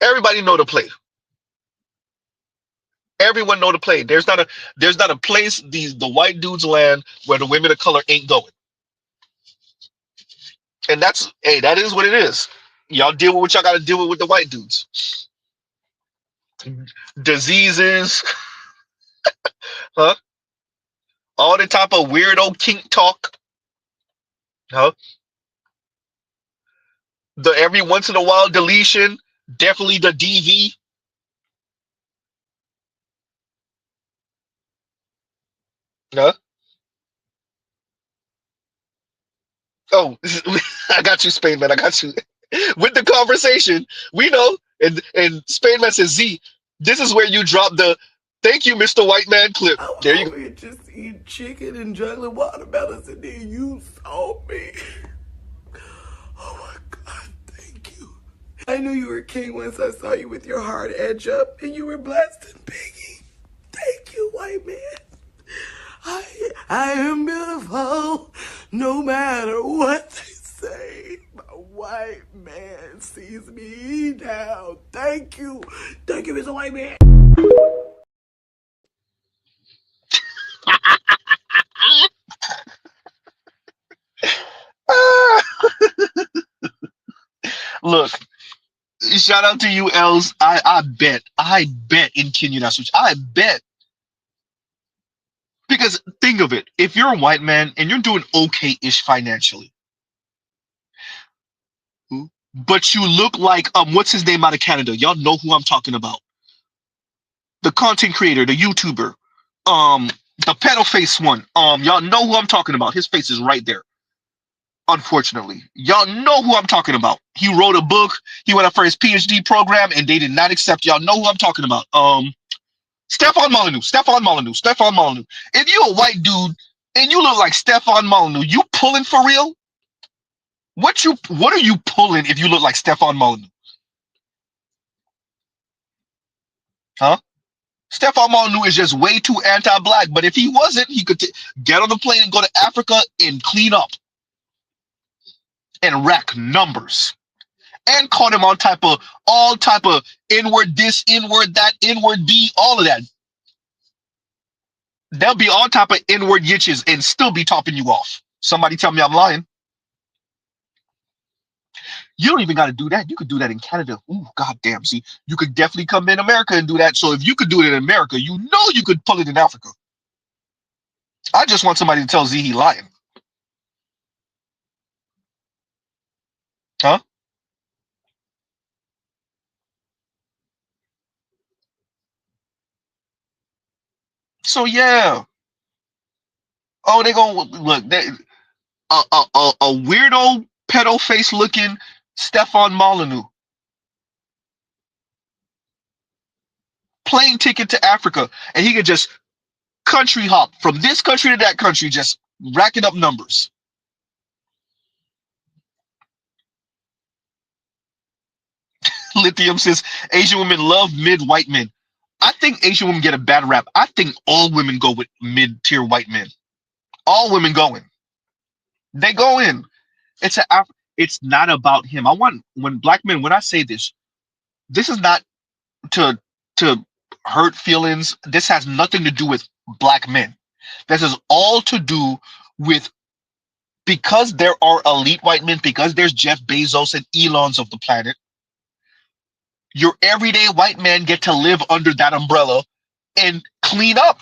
Everybody know the play. Everyone know the play. There's not a place the white dudes land where the women of color ain't going. And that is what it is. Y'all deal with what y'all got to deal with the white dudes. Diseases, huh? All the type of weirdo kink talk, huh? The every once in a while deletion, definitely the DV, huh? Oh, I got you, Spain man. I got you. With the conversation, we know, and Spain man says, Z, this is where you drop the "Thank you, Mr. White Man" clip. I was There you go. over here just eating chicken and juggling watermelons, and then you saw me. Oh my God, thank you. I knew you were king once I saw you with your hard edge up and you were blasting Biggie. Thank you, white man. I am beautiful no matter what they say. My white man sees me now. Thank you. Thank you, Mr. White Man. Ah, look, shout out to you, Els. I bet in Kenya that's what I bet. Because think of it, if you're a white man and you're doing okay-ish financially, but you look like what's his name out of Canada? Y'all know who I'm talking about. The content creator, the YouTuber, um, the pedo face one. Y'all know who I'm talking about. His face is right there. Unfortunately, y'all know who I'm talking about. He wrote a book. He went up for his PhD program, and they did not accept. Y'all know who I'm talking about. Stefan Molyneux. Stefan Molyneux. Stefan Molyneux. If you a white dude and you look like Stefan Molyneux, you pulling for real? What are you pulling if you look like Stefan Molyneux? Huh? Stefan Molyneux is just way too anti-black. But if he wasn't, he could get on the plane and go to Africa and clean up and rack numbers. And caught him on all type of inward this, inward that, inward B, all of that. There'll be all type of inward yitches and still be topping you off. Somebody tell me I'm lying. You don't even got to do that. You could do that in Canada. Ooh, goddamn. See, you could definitely come in America and do that. So if you could do it in America, you know you could pull it in Africa. I just want somebody to tell Z he lying. Huh? So yeah. Oh, they gonna look. A weirdo pedo face looking Stefan Molyneux. Plane ticket to Africa, and he could just country hop from this country to that country, just racking up numbers. Lithium says Asian women love mid-white men. I think Asian women get a bad rap. I think all women go with mid-tier white men. All women go in. They go in. It's not about him. I want when black men. When I say this, this is not to to hurt feelings. This has nothing to do with black men. This is all to do with because there are elite white men, because there's Jeff Bezos and Elons of the planet. Your everyday white man get to live under that umbrella and clean up.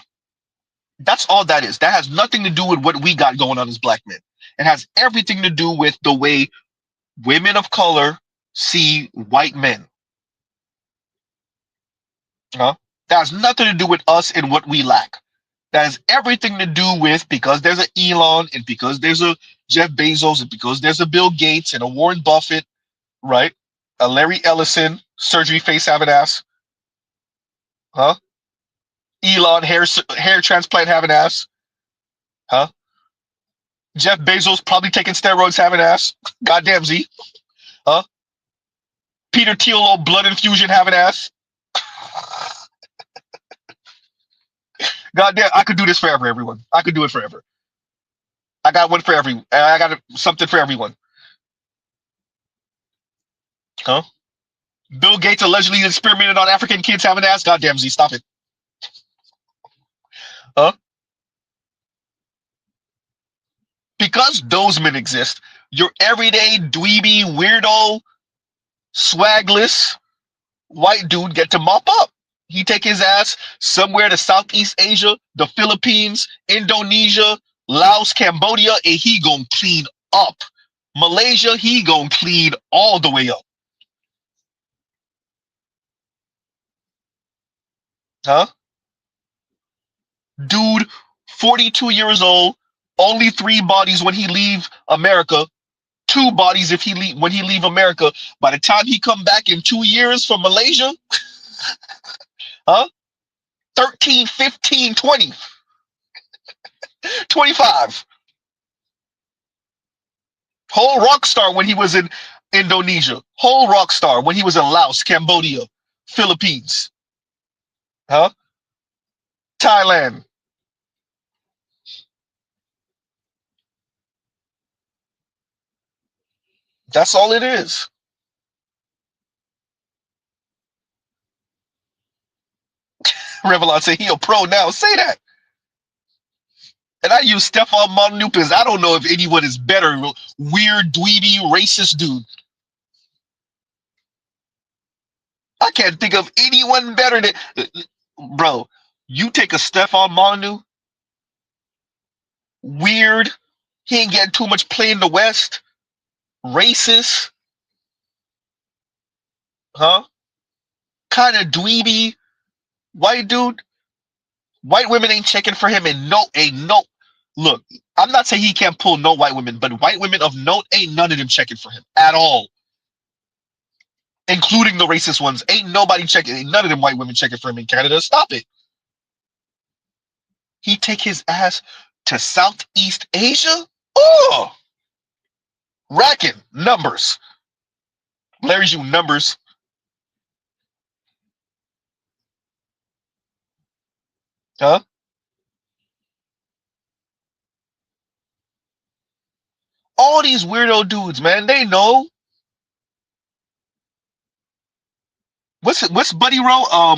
That's all that is. That has nothing to do with what we got going on as black men. It has everything to do with the way women of color see white men. Huh? That has nothing to do with us and what we lack. That has everything to do with, because there's an Elon and because there's a Jeff Bezos and because there's a Bill Gates and a Warren Buffett, right? A Larry Ellison, surgery face having ass, huh? Elon, hair transplant having ass, huh? Jeff Bezos probably taking steroids having ass, goddamn Z, huh? Peter Thiel, blood infusion having ass. Goddamn, I could do this forever, everyone. I could do it forever. I got one for every. I got something for everyone. Huh? Bill Gates allegedly experimented on African kids having ass. Goddamn Z, stop it. Huh? Because those men exist, your everyday dweeby, weirdo, swagless white dude get to mop up. He take his ass somewhere to Southeast Asia, the Philippines, Indonesia, Laos, Cambodia, and he gonna clean up. Malaysia, he gonna clean all the way up. Huh? Dude, 42 years old, only 3 bodies when he leave America, 2 bodies if he leave when he leave America. By the time he come back in 2 years from Malaysia, huh? 13, 15, 20, 25. Whole rock star when he was in Indonesia. Whole rock star when he was in Laos, Cambodia, Philippines. Huh? Thailand. That's all it is. Revlon said he a pro now. Say that. And I use Stefan Monlupus. I don't know if anyone is better. Weird, dweeby, racist dude. I can't think of anyone better than bro. You take a Stefan Monu, weird. He ain't getting too much play in the West. Racist, huh? Kind of dweeby, white dude. White women ain't checking for him, and ain't no. Look, I'm not saying he can't pull no white women, but white women of note ain't none of them checking for him at all, including the racist ones. Ain't nobody checking. Ain't none of them white women checking for him in Canada. Stop it. He take his ass to Southeast Asia. Oh, racking numbers. Larry's you numbers. Huh? All these weirdo dudes, man, they know. What's Buddy Rowe?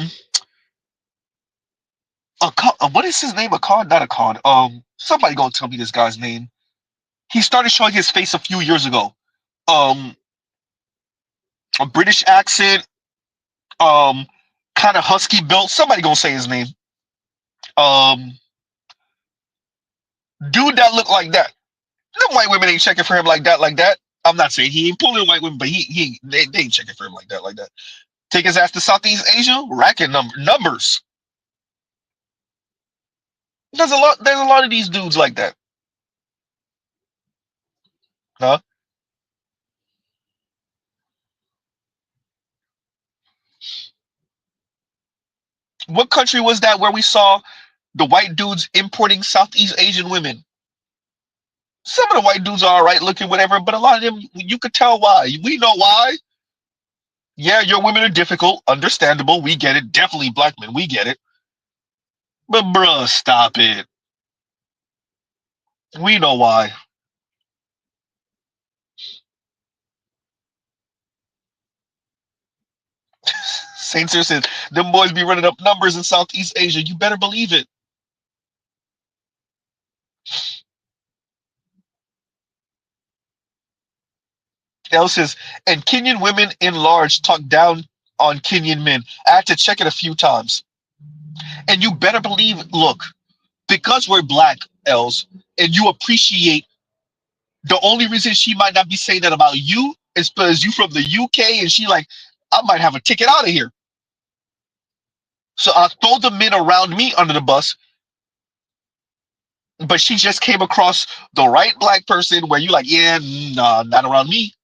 What is his name? A con? Not a con. Somebody gonna tell me this guy's name. He started showing his face a few years ago. Um, a British accent. Um, kind of husky built. Somebody gonna say his name. Um, dude that looked like that. Them white women ain't checking for him like that, like that. I'm not saying he ain't pulling white women, but they ain't checking for him like that, like that. Take his ass to Southeast Asia, racking numbers. There's a lot. There's a lot of these dudes like that. Huh? What country was that where we saw the white dudes importing Southeast Asian women? Some of the white dudes are all right looking, whatever, but a lot of them, you could tell why. We know why. Yeah, your women are difficult, understandable. We get it. Definitely black men, we get it. But bruh, stop it. We know why. Saint Cyr says, them boys be running up numbers in Southeast Asia. You better believe it. El says, and Kenyan women in large talk down on Kenyan men. I had to check it a few times. And you better believe, look, because we're black, Els, and you appreciate, the only reason she might not be saying that about you is because you from the UK and she like, I might have a ticket out of here. So I throw the men around me under the bus but she just came across the right black person where you like, yeah, nah, not around me.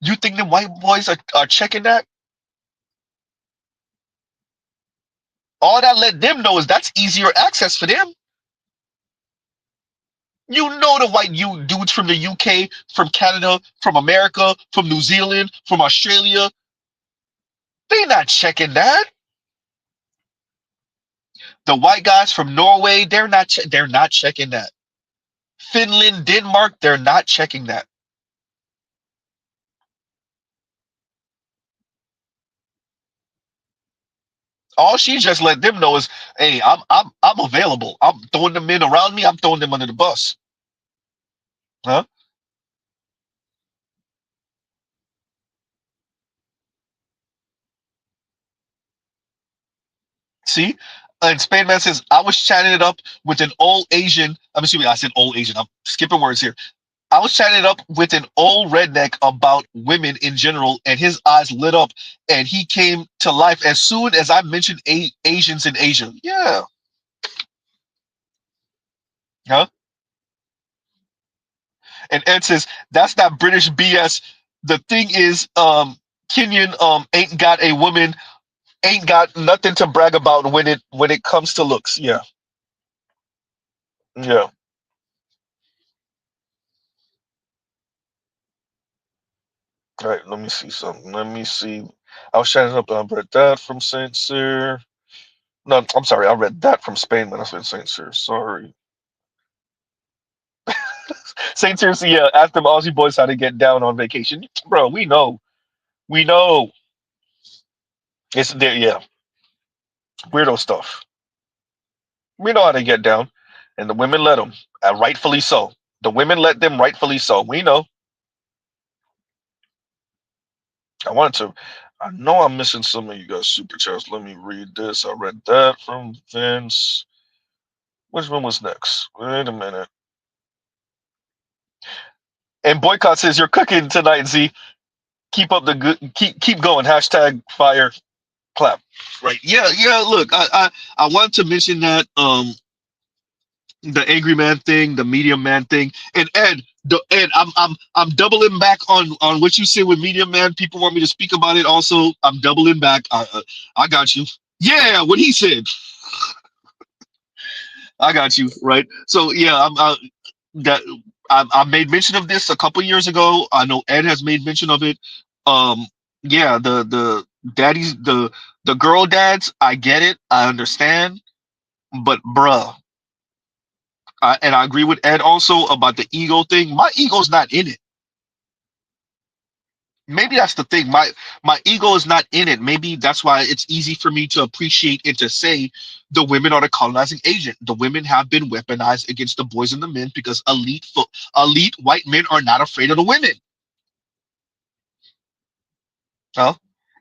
You think the white boys are checking that? All that let them know is that's easier access for them. You know the white you dudes from the UK, from Canada, from America, from New Zealand, from Australia, they not checking that. The white guys from Norway, they're not checking that. Finland, Denmark, they're not checking that. All she just let them know is, hey, I'm available. I'm throwing them in around me. I'm throwing them under the bus. Huh? See? And Spain Man says, I was chatting it up with an old Asian. I'm assuming I said old Asian. I'm skipping words here. I was chatting it up with an old redneck about women in general, and his eyes lit up, and he came to life as soon as I mentioned Asians in Asia. Yeah. Huh? And Ed says, that's not British BS. The thing is, Kenyan ain't got a woman, ain't got nothing to brag about when it comes to looks. Yeah. Yeah. All right, let me see something. Let me see. I was chatting up. I read that from Saint Cyr. No, I'm sorry. I read that from Spain, but I said Saint Cyr. Sorry. Saint Cyr, yeah, asked them Aussie boys how to get down on vacation. Bro, we know. We know. It's there, yeah. Weirdo stuff. We know how to get down. And the women let them. Rightfully so. The women let them rightfully so. We know. I wanted to. I know I'm missing some of you guys' super chats. Let me read this. I read that from Vince. Which one was next? Wait a minute. And Boycott says you're cooking tonight, Z. Keep up the good. Keep going. Hashtag fire clap. Right. Yeah. Yeah. Look, I wanted to mention that the angry man thing, the medium man thing, and Ed, I'm doubling back on what you said with medium man. People want me to speak about it. Also, I'm doubling back. I got you. Yeah, what he said. I got you. Right. So yeah, that I made mention of this a couple years ago. I know Ed has made mention of it. Um, yeah, the daddies, the girl dads. I get it. I understand. But bruh, and I agree with Ed also about the ego thing. My ego's not in it. Maybe that's the thing. My ego is not in it. Maybe that's why it's easy for me to appreciate and to say the women are the colonizing agent. The women have been weaponized against the boys and the men because elite white men are not afraid of the women. Huh?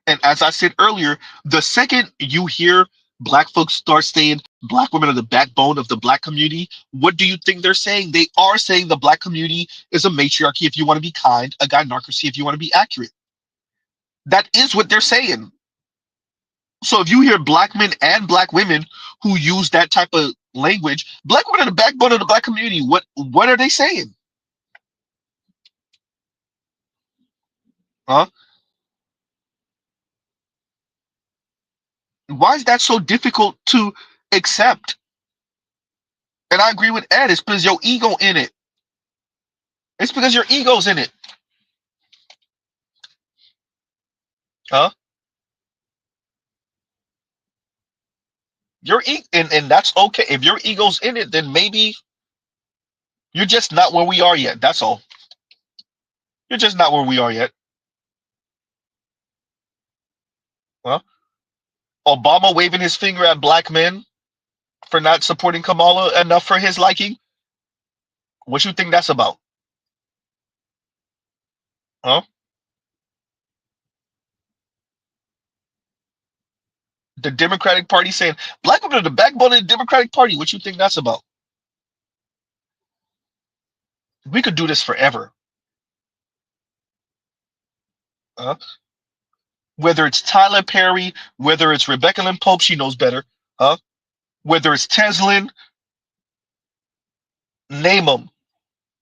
And as I said earlier, the second you hear black folks start saying black women are the backbone of the black community, what do you think they're saying? They are saying the black community is a matriarchy if you want to be kind, a gynocracy if you want to be accurate. That is what they're saying. So if you hear black men and black women who use that type of language, black women are the backbone of the black community. What are they saying? Huh? Why is that so difficult to accept? And I agree with Ed. It's because your ego in it. It's because your ego's in it. Huh? And that's okay. If your ego's in it, then maybe you're just not where we are yet. That's all. You're just not where we are yet. Huh? Obama waving his finger at black men for not supporting Kamala enough for his liking. What you think that's about? Huh? The Democratic Party saying black women are the backbone of the Democratic Party. What you think that's about? We could do this forever. Huh? Whether it's Tyler Perry, whether it's Rebecca Lynn Pope, she knows better. Huh? Whether it's Teslin, Name them.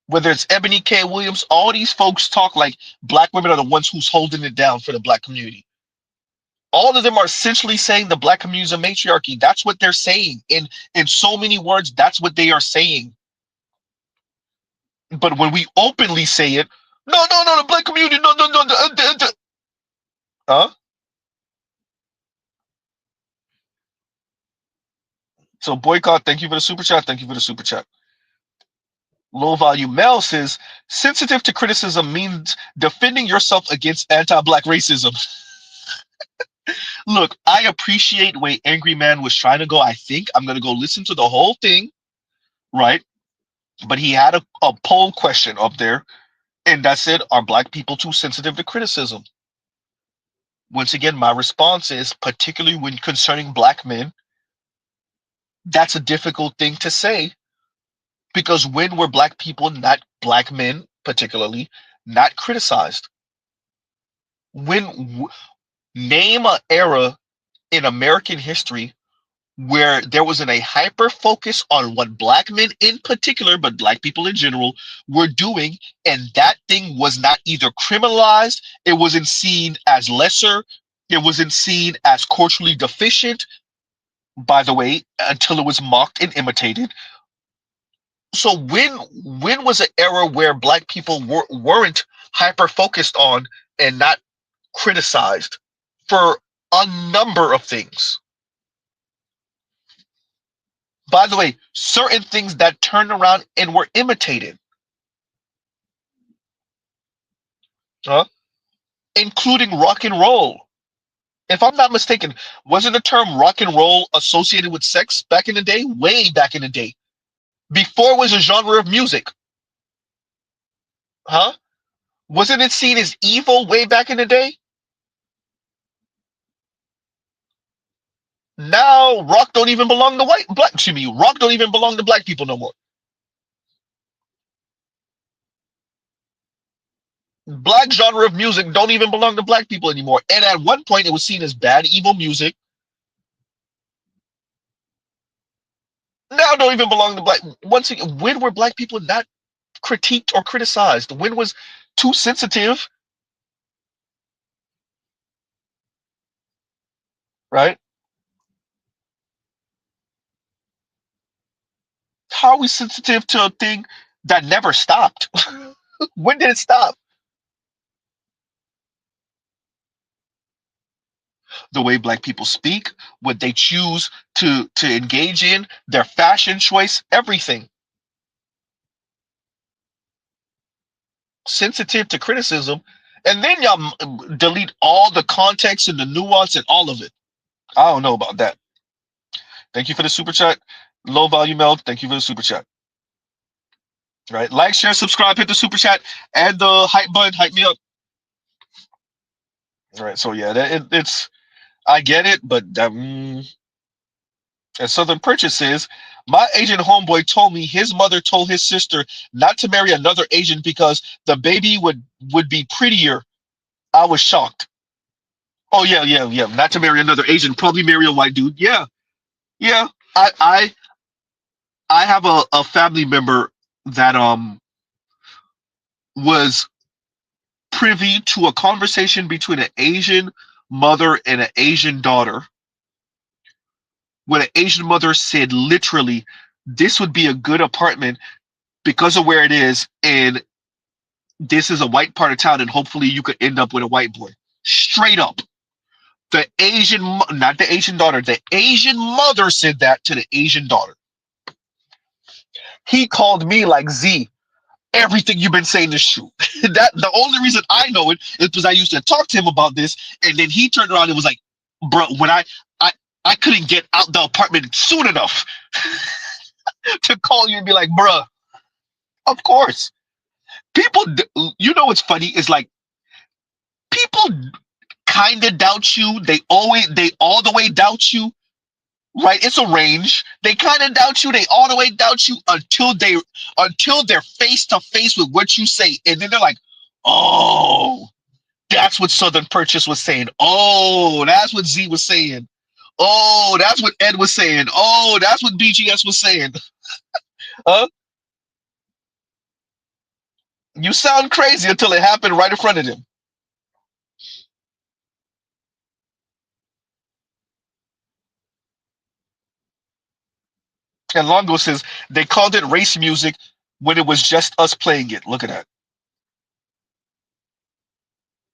Whether it's Ebony K. Williams, all these folks talk like black women are the ones who's holding it down for the black community. All of them are essentially saying the black community is a matriarchy. That's what they're saying. In so many words, that's what they are saying. But when we openly say it, no, no, no, the black community, no, no, no, huh? So boycott, thank you for the super chat. Thank you for the super chat. Low value Mel says sensitive to criticism means defending yourself against anti-black racism. Look, I appreciate where Angry Man was trying to go. I think I'm gonna go listen to the whole thing, right? But he had a poll question up there, and that said, are black people too sensitive to criticism? Once again, my response is, particularly when concerning black men, that's a difficult thing to say, because when were black people, not black men particularly, not criticized? Name an era in American history where there wasn't a hyper focus on what black men in particular, but black people in general, were doing, and that thing was not either criminalized, it wasn't seen as lesser, it wasn't seen as culturally deficient, by the way, until it was mocked and imitated. So when was an era where black people weren't hyper focused on and not criticized for a number of things? By the way, certain things that turned around and were imitated, huh? Including rock and roll. If I'm not mistaken, wasn't the term rock and roll associated with sex back in the day? Way back in the day. Before it was a genre of music. Huh? Wasn't it seen as evil way back in the day? Now rock don't even belong to rock don't even belong to black people no more. Black genre of music don't even belong to black people anymore. And at one point it was seen as bad, evil music. Now don't even belong to black. Once again, when were black people not critiqued or criticized? When was too sensitive, right? How are we sensitive to a thing that never stopped? When did it stop? The way black people speak, what they choose to engage in, their fashion choice, everything. Sensitive to criticism, and then y'all delete all the context and the nuance and all of it. I don't know about that. Thank you for the super chat. Low value Mel, thank you for the super chat. Right, like, share, subscribe, hit the super chat, and the hype button, hype me up. All right, so yeah, it's I get it, but as Southern Purchase says, my Asian homeboy told me his mother told his sister not to marry another Asian because the baby would be prettier. I was shocked. Oh yeah, yeah, yeah. Not to marry another Asian, probably marry a white dude. Yeah, yeah. I have a family member that was privy to a conversation between an Asian mother and an Asian daughter, where the Asian mother said literally, "This would be a good apartment because of where it is, and this is a white part of town, and hopefully you could end up with a white boy." Straight up. The Asian, not the Asian daughter, the Asian mother said that to the Asian daughter. He called me like, Z, everything you've been saying is true. That the only reason I know it is because I used to talk to him about this, and then he turned around and was like, bro, when I couldn't get out the apartment soon enough to call you and be like, bruh, of course. People, you know what's funny is like, people kind of doubt you. They all the way doubt you, right? It's a range. They kind of doubt you. They all the way doubt you until they're face to face with what you say, and then they're like, "Oh, that's what Southern Purchase was saying. Oh, that's what Z was saying. Oh, that's what Ed was saying. Oh, that's what BGS was saying." Huh? You sound crazy until it happened right in front of him. And Longo says they called it race music when it was just us playing it. Look at that.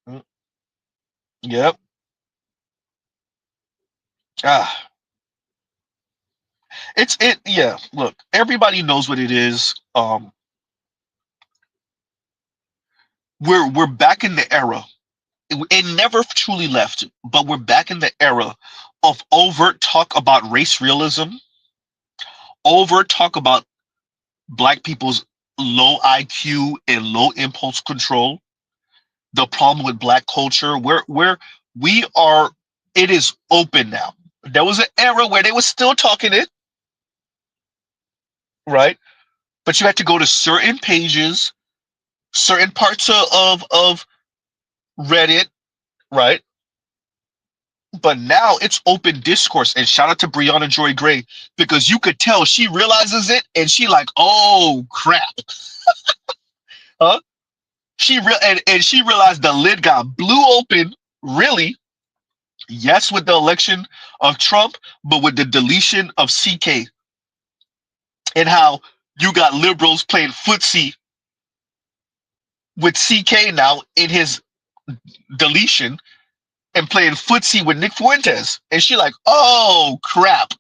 Mm, yep. Ah, it's it. Yeah. Look, everybody knows what it is. We're back in the era. It never truly left, but we're back in the era of overt talk about race realism, overt talk about black people's low IQ and low impulse control, the problem with black culture, where we are, it is open now. There was an era where they were still talking it, right? But you had to go to certain pages, certain parts of Reddit, right? But now it's open discourse. And shout out to Brianna Joy Gray, because you could tell she realizes it and she like, oh crap. Huh? And she realized the lid got blew open, really. Yes, with the election of Trump, but with the deletion of CK, and how you got liberals playing footsie with CK now in his deletion, and playing footsie with Nick Fuentes. And she like, oh crap.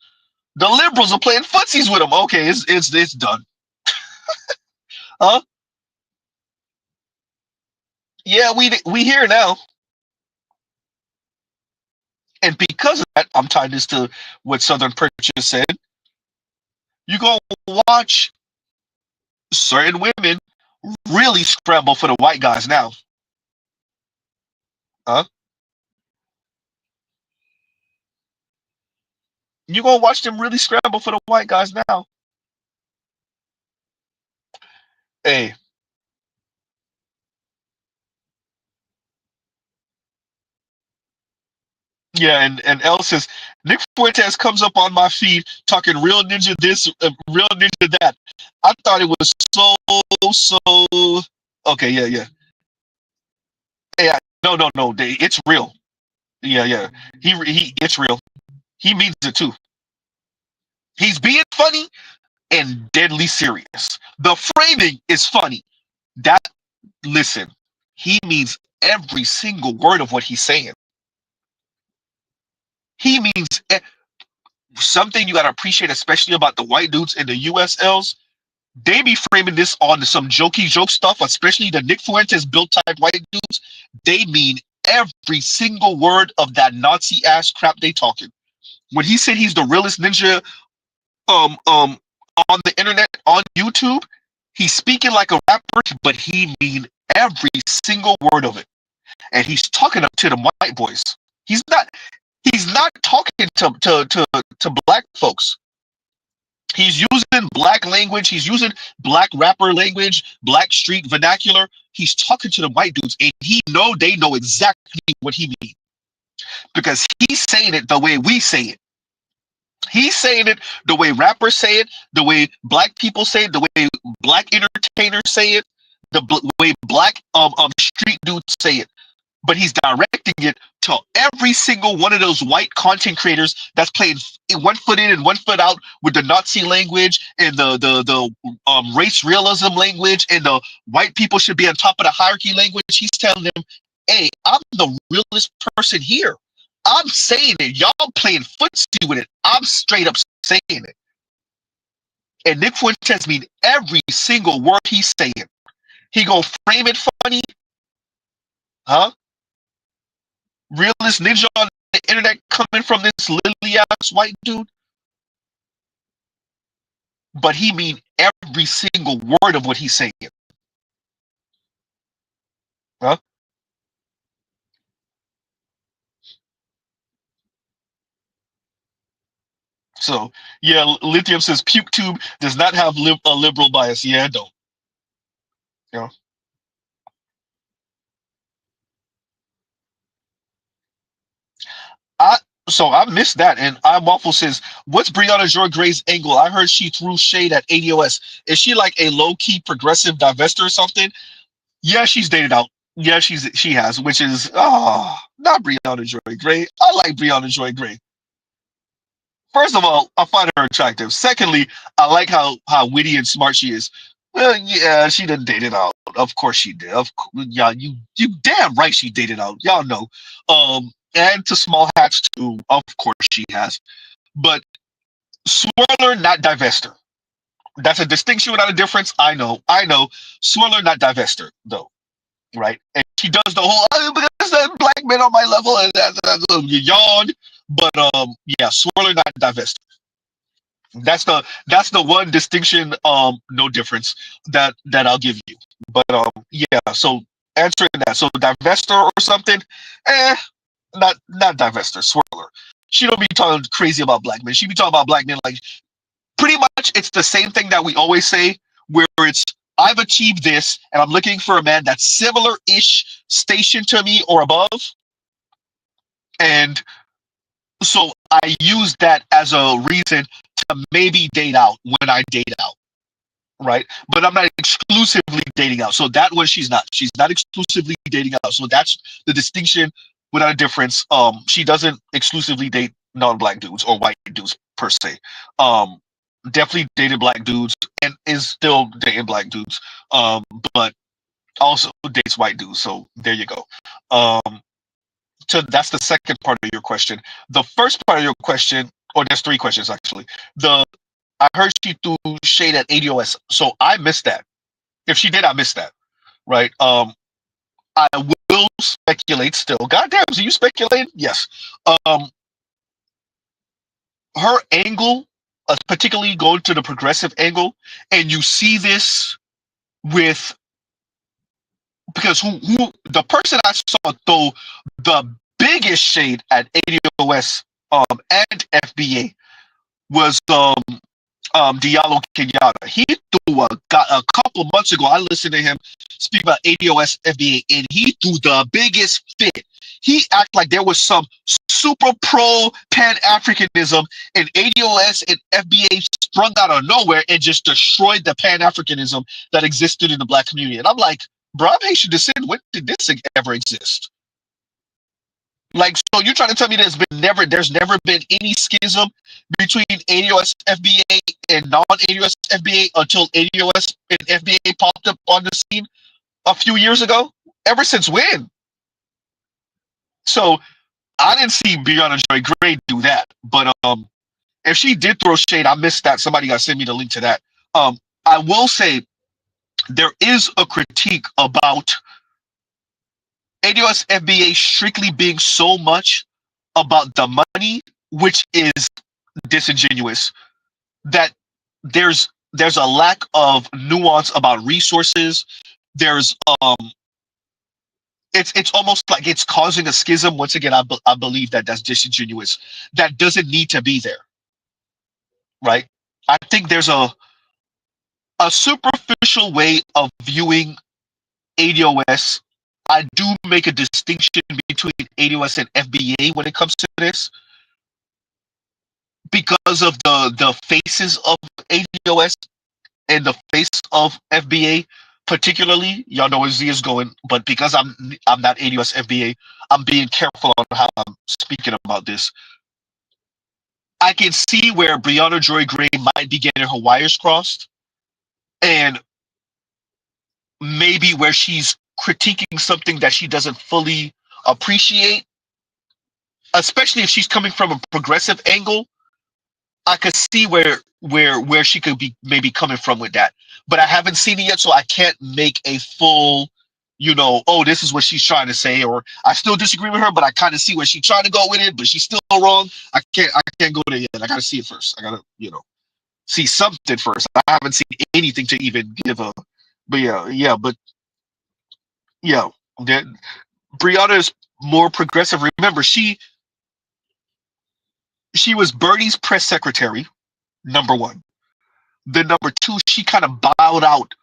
The liberals are playing footsies with him. Okay, it's done. Huh? Yeah, we here now. And because of that, I'm tying this to what Southern Purchase said. You gonna watch certain women really scramble for the white guys now. Huh? You gonna watch them really scramble for the white guys now. Hey, yeah, and Elle says Nick Fuentes comes up on my feed talking real ninja this, real ninja that. I thought it was so. Okay, yeah. Yeah, no. It's real. Yeah. It's real. He means it too. He's being funny and deadly serious. The framing is funny. That listen, he means every single word of what he's saying. He means something you gotta appreciate, especially about the white dudes in the USLs. They be framing this on some jokey joke stuff, especially the Nick Fuentes built type white dudes. They mean every single word of that Nazi ass crap they talking. When he said he's the realest ninja um um on the internet on YouTube, he's speaking like a rapper, but he mean every single word of it. And he's talking up to the white boys. He's not talking to black folks. He's using black language, he's using black rapper language, black street vernacular. He's talking to the white dudes, and they know exactly what he means. Because he's saying it the way we say it. He's saying it the way rappers say it, the way black people say it, the way black entertainers say it, way black street dudes say it. But he's directing it to every single one of those white content creators that's playing one foot in and one foot out with the Nazi language and the race realism language and the white people should be on top of the hierarchy language. He's telling them, hey, I'm the realest person here. I'm saying it. Y'all playing footsie with it. I'm straight up saying it. And Nick Fuentes mean every single word he's saying. He gonna frame it funny, huh? Realist ninja on the internet coming from this lily ass white dude, but he mean every single word of what he's saying, huh? So yeah, Lithium says PukeTube does not have a liberal bias. Yeah, it don't. You know? I so I missed that, and I Waffle says, "What's Brianna Joy Gray's angle? I heard she threw shade at ADOS. Is she like a low key progressive divester or something?" Yeah, she's dated out. Yeah, she has, which is not Brianna Joy Gray. I like Brianna Joy Gray. First of all, I find her attractive. Secondly, I like how witty and smart she is. Well, yeah, she done dated out. Of course she did. Yeah, you damn right she dated out. Y'all know. And to small hats too. Of course she has. But swirler, not divester. That's a distinction without a difference. I know. I know. Swirler, not divester, though. Right? And she does the whole because that black men on my level and you yawn. But yeah, swirler, not divester. That's the one distinction, no difference that I'll give you. But yeah, so answering that, so divester or something, eh, not divester, swirler. She don't be talking crazy about black men. She be talking about black men like pretty much it's the same thing that we always say, where it's I've achieved this and I'm looking for a man that's similar-ish station to me or above. And so I use that as a reason to maybe date out when I date out, right? But I'm not exclusively dating out. So that one she's not. She's not exclusively dating out. So that's the distinction without a difference. She doesn't exclusively date non-black dudes or white dudes per se. Um, Definitely dated black dudes and is still dating black dudes. But also dates white dudes. So there you go. So that's the second part of your question. The first part of your question, or there's three questions actually. I heard she threw shade at ADOS, so I missed that. If she did, I missed that. Right. I will speculate still. Goddamn, so you speculating? Yes. Um, her angle, particularly going to the progressive angle, and you see this with because who the person I saw throw the biggest shade at ADOS and FBA was Diallo Kenyatta. He threw got a couple months ago. I listened to him speak about ADOS FBA, and he threw the biggest fit. He acted like there was some super pro Pan Africanism, and ADOS and FBA sprung out of nowhere and just destroyed the Pan Africanism that existed in the black community. And I'm like, bro, I'm Haitian descent. When did this ever exist? Like, so you're trying to tell me there's never been any schism between ADOS FBA and non-ADOS FBA until ADOS and FBA popped up on the scene a few years ago? Ever since when? So I didn't see Brianna Joy Gray do that, but if she did throw shade, I missed that. Somebody got to send me the link to that. I will say there is a critique about ADOS FBA strictly being so much about the money, which is disingenuous. That there's a lack of nuance about resources. There's it's almost like it's causing a schism. Once again, I believe that that's disingenuous. That doesn't need to be there, right? I think there's a superficial way of viewing ADOS. I do make a distinction between ADOS and FBA when it comes to this because of the faces of ADOS and the face of FBA, particularly. Y'all know where Z is going, but because I'm not ADOS FBA, I'm being careful on how I'm speaking about this. I can see where Brianna Joy Gray might be getting her wires crossed, and maybe where she's critiquing something that she doesn't fully appreciate, especially if she's coming from a progressive angle. I could see where she could be maybe coming from with that, but I haven't seen it yet, so I can't make a full, oh, this is what she's trying to say, or I still disagree with her, but I kind of see where she's trying to go with it, but she's still wrong. I can't go there yet. I gotta see it first. I gotta see something first. I haven't seen anything to even give a, but yeah, that Brianna is more progressive. Remember, she was Bernie's press secretary, number one. Then number two, she kind of bowed out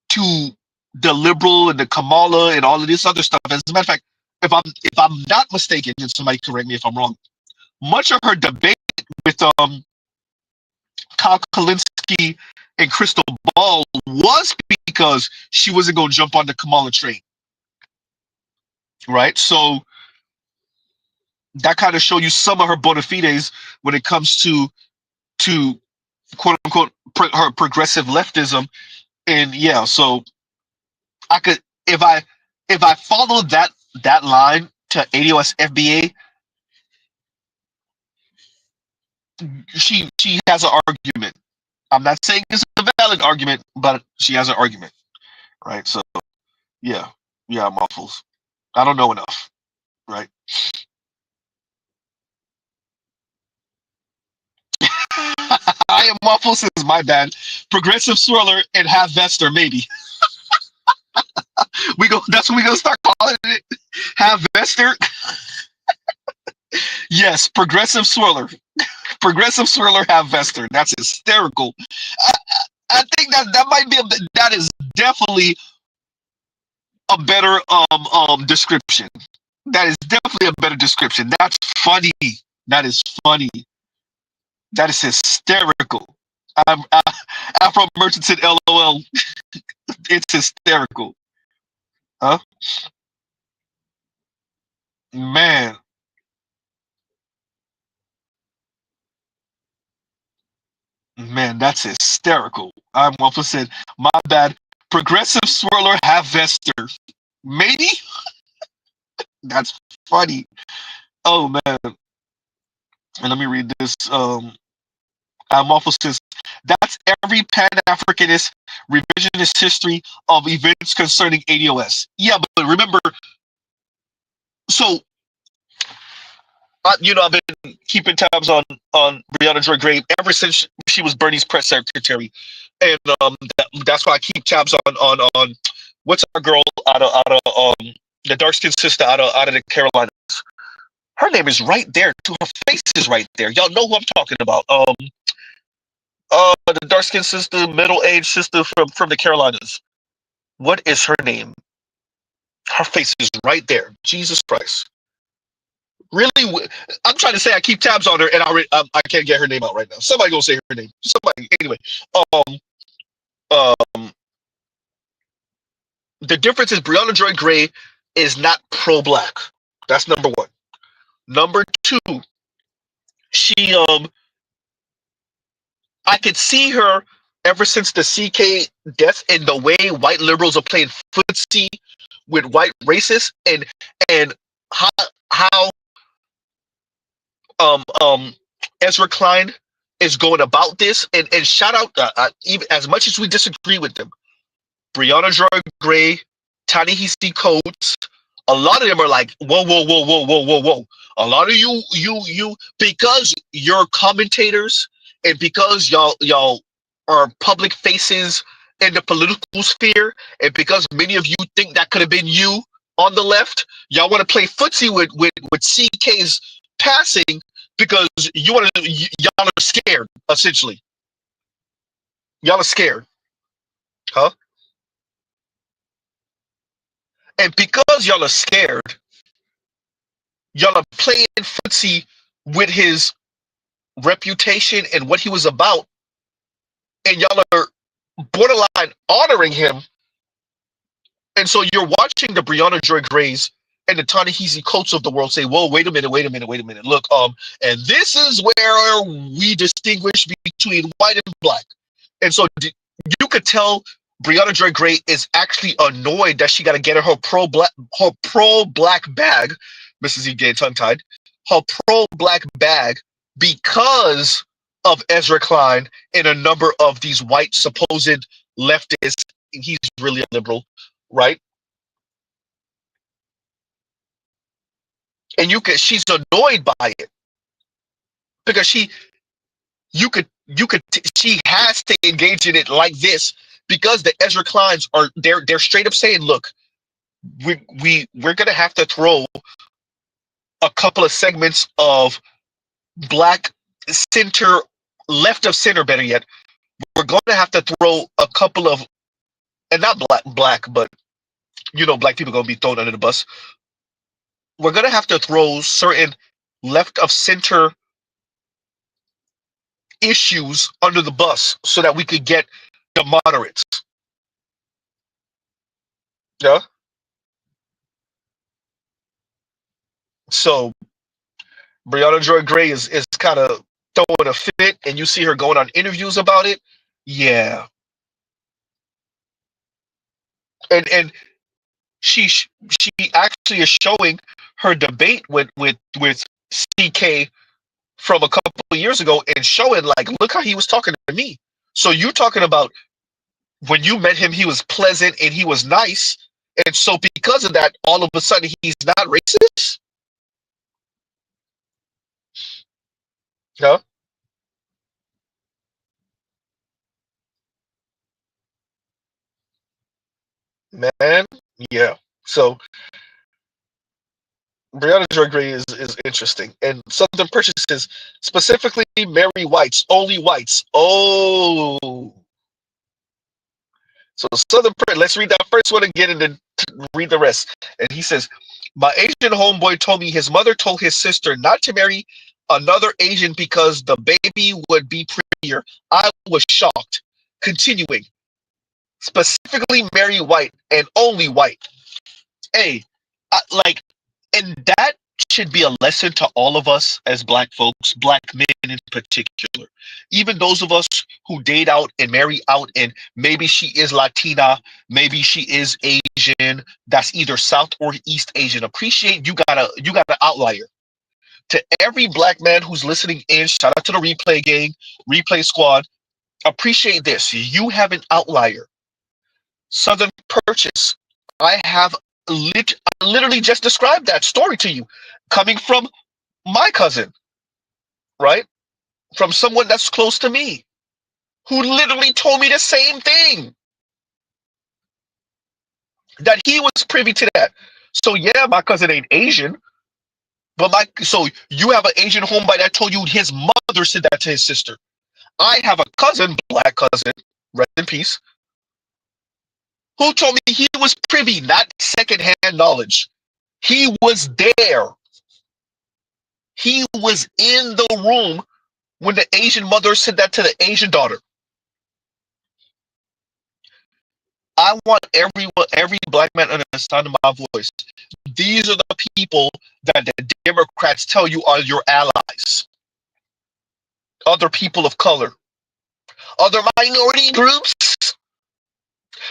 to the liberal and the Kamala and all of this other stuff. As a matter of fact, if I'm not mistaken, and somebody correct me if I'm wrong, much of her debate with Kyle Kalinske in Crystal Ball was because she wasn't going to jump on the Kamala train, right? So that kind of show you some of her bona fides when it comes to quote unquote her progressive leftism. And yeah, so I could if I followed that line to ADOS FBA, she has an argument. I'm not saying it's a valid argument, but she has an argument, right? So yeah, yeah, Muffles. I don't know enough, right? I am Muffles is my bad. Progressive swirler and half vester, maybe. We go. That's what we gonna start calling it. Half vester. Yes, progressive swirler. Progressive swirler half vester. That's hysterical. I, I think that might be that is definitely a better description. That is definitely a better description. That's funny. That is funny. That is hysterical. I'm Afro Merchant said LOL. It's hysterical. Huh? Man. Man, that's hysterical. I'm also said, my bad. Progressive swirler half vester. Maybe? That's funny. Oh man. And let me read this. I'm also says that's every Pan-Africanist revisionist history of events concerning ADOS. Yeah, but remember, so I've been keeping tabs on Breonna Joy Gray ever since she was Bernie's press secretary, and that's why I keep tabs on what's our girl out of the dark skinned sister out of the Carolinas. Her name is right there too. Her face is right there. Y'all know who I'm talking about. The dark skinned sister, middle aged sister from the Carolinas. What is her name? Her face is right there. Jesus Christ. Really, I'm trying to say I keep tabs on her, and I can't get her name out right now. Somebody gonna say her name. Somebody. Anyway, um, um, the difference is Breonna Joy Gray is not pro-black. That's number one. Number two, she I could see her ever since the CK death and the way white liberals are playing footsie with white racists and how how Ezra Klein is going about this, and shout out even as much as we disagree with them, Breonna Joy Gray, Ta-Nehisi Coates, a lot of them are like, whoa, whoa, whoa, whoa, whoa, whoa, whoa. A lot of you, because you're commentators and because y'all are public faces in the political sphere, and because many of you think that could have been you on the left, y'all want to play footsie with CK's passing because y'all are scared, essentially. Y'all are scared, huh? And because y'all are scared, y'all are playing footsie with his reputation and what he was about, and y'all are borderline honoring him. And so you're watching the Breonna Joy Grays and the Ta-Nehisi Coates of the world say, "Whoa, wait a minute, wait a minute, wait a minute. Look, and this is where we distinguish between white and black." And so you could tell Breonna Joy Gray is actually annoyed that she got to get her pro-black bag, Mrs. E. Gay tongue-tied, her pro-black bag because of Ezra Klein and a number of these white supposed leftists. He's really a liberal, right? And she's annoyed by it because she has to engage in it like this because the Ezra Kleins they're straight up saying, look, we're gonna have to throw a couple of segments of black center, left of center, better yet, we're going to have to throw a couple of, and not black, but black people gonna be thrown under the bus. We're gonna have to throw certain left of center issues under the bus so that we could get the moderates. Yeah. So Brianna Joy Gray is kind of throwing a fit, and you see her going on interviews about it. Yeah, and she actually is showing her debate with CK from a couple of years ago and showing like, look how he was talking to me. So you talking about when you met him, he was pleasant and he was nice, and so because of that, all of a sudden he's not racist. No, man, yeah. So Brianna Joy Gray is interesting. And Southern purchases, specifically Mary White's, only whites. Oh. So Southern Print, let's read that first one again and then read the rest. And he says, my Asian homeboy told me his mother told his sister not to marry another Asian because the baby would be prettier. I was shocked. Continuing, specifically Mary White and only white. Hey, like, and that should be a lesson to all of us as black folks, black men in particular. Even those of us who date out and marry out, and maybe she is Latina, maybe she is Asian, that's either South or East Asian. Appreciate you got an outlier. To every black man who's listening in, shout out to the replay gang, replay squad. Appreciate this. You have an outlier. Southern Purchase. I have literally just described that story to you, coming from my cousin, right? From someone that's close to me, who literally told me the same thing, that he was privy to that. So yeah, my cousin ain't Asian, but so you have an Asian homeboy that told you his mother said that to his sister. I have a cousin, black cousin, rest in peace, who told me he was privy, not secondhand knowledge. He was there. He was in the room when the Asian mother said that to the Asian daughter. I want every black man to understand my voice. These are the people that the Democrats tell you are your allies. Other people of color, other minority groups,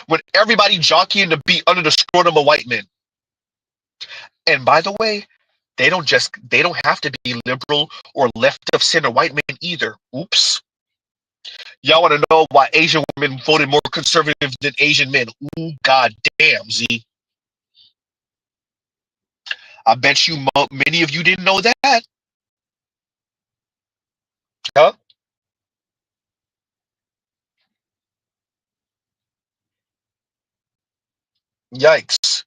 when everybody jockeying to be under the scrotum of white men. And by the way, they don't have to be liberal or left of center white men either. Oops. Y'all want to know why Asian women voted more conservative than Asian men? Ooh, god damn, Z. I bet you many of you didn't know that. Huh? Yikes.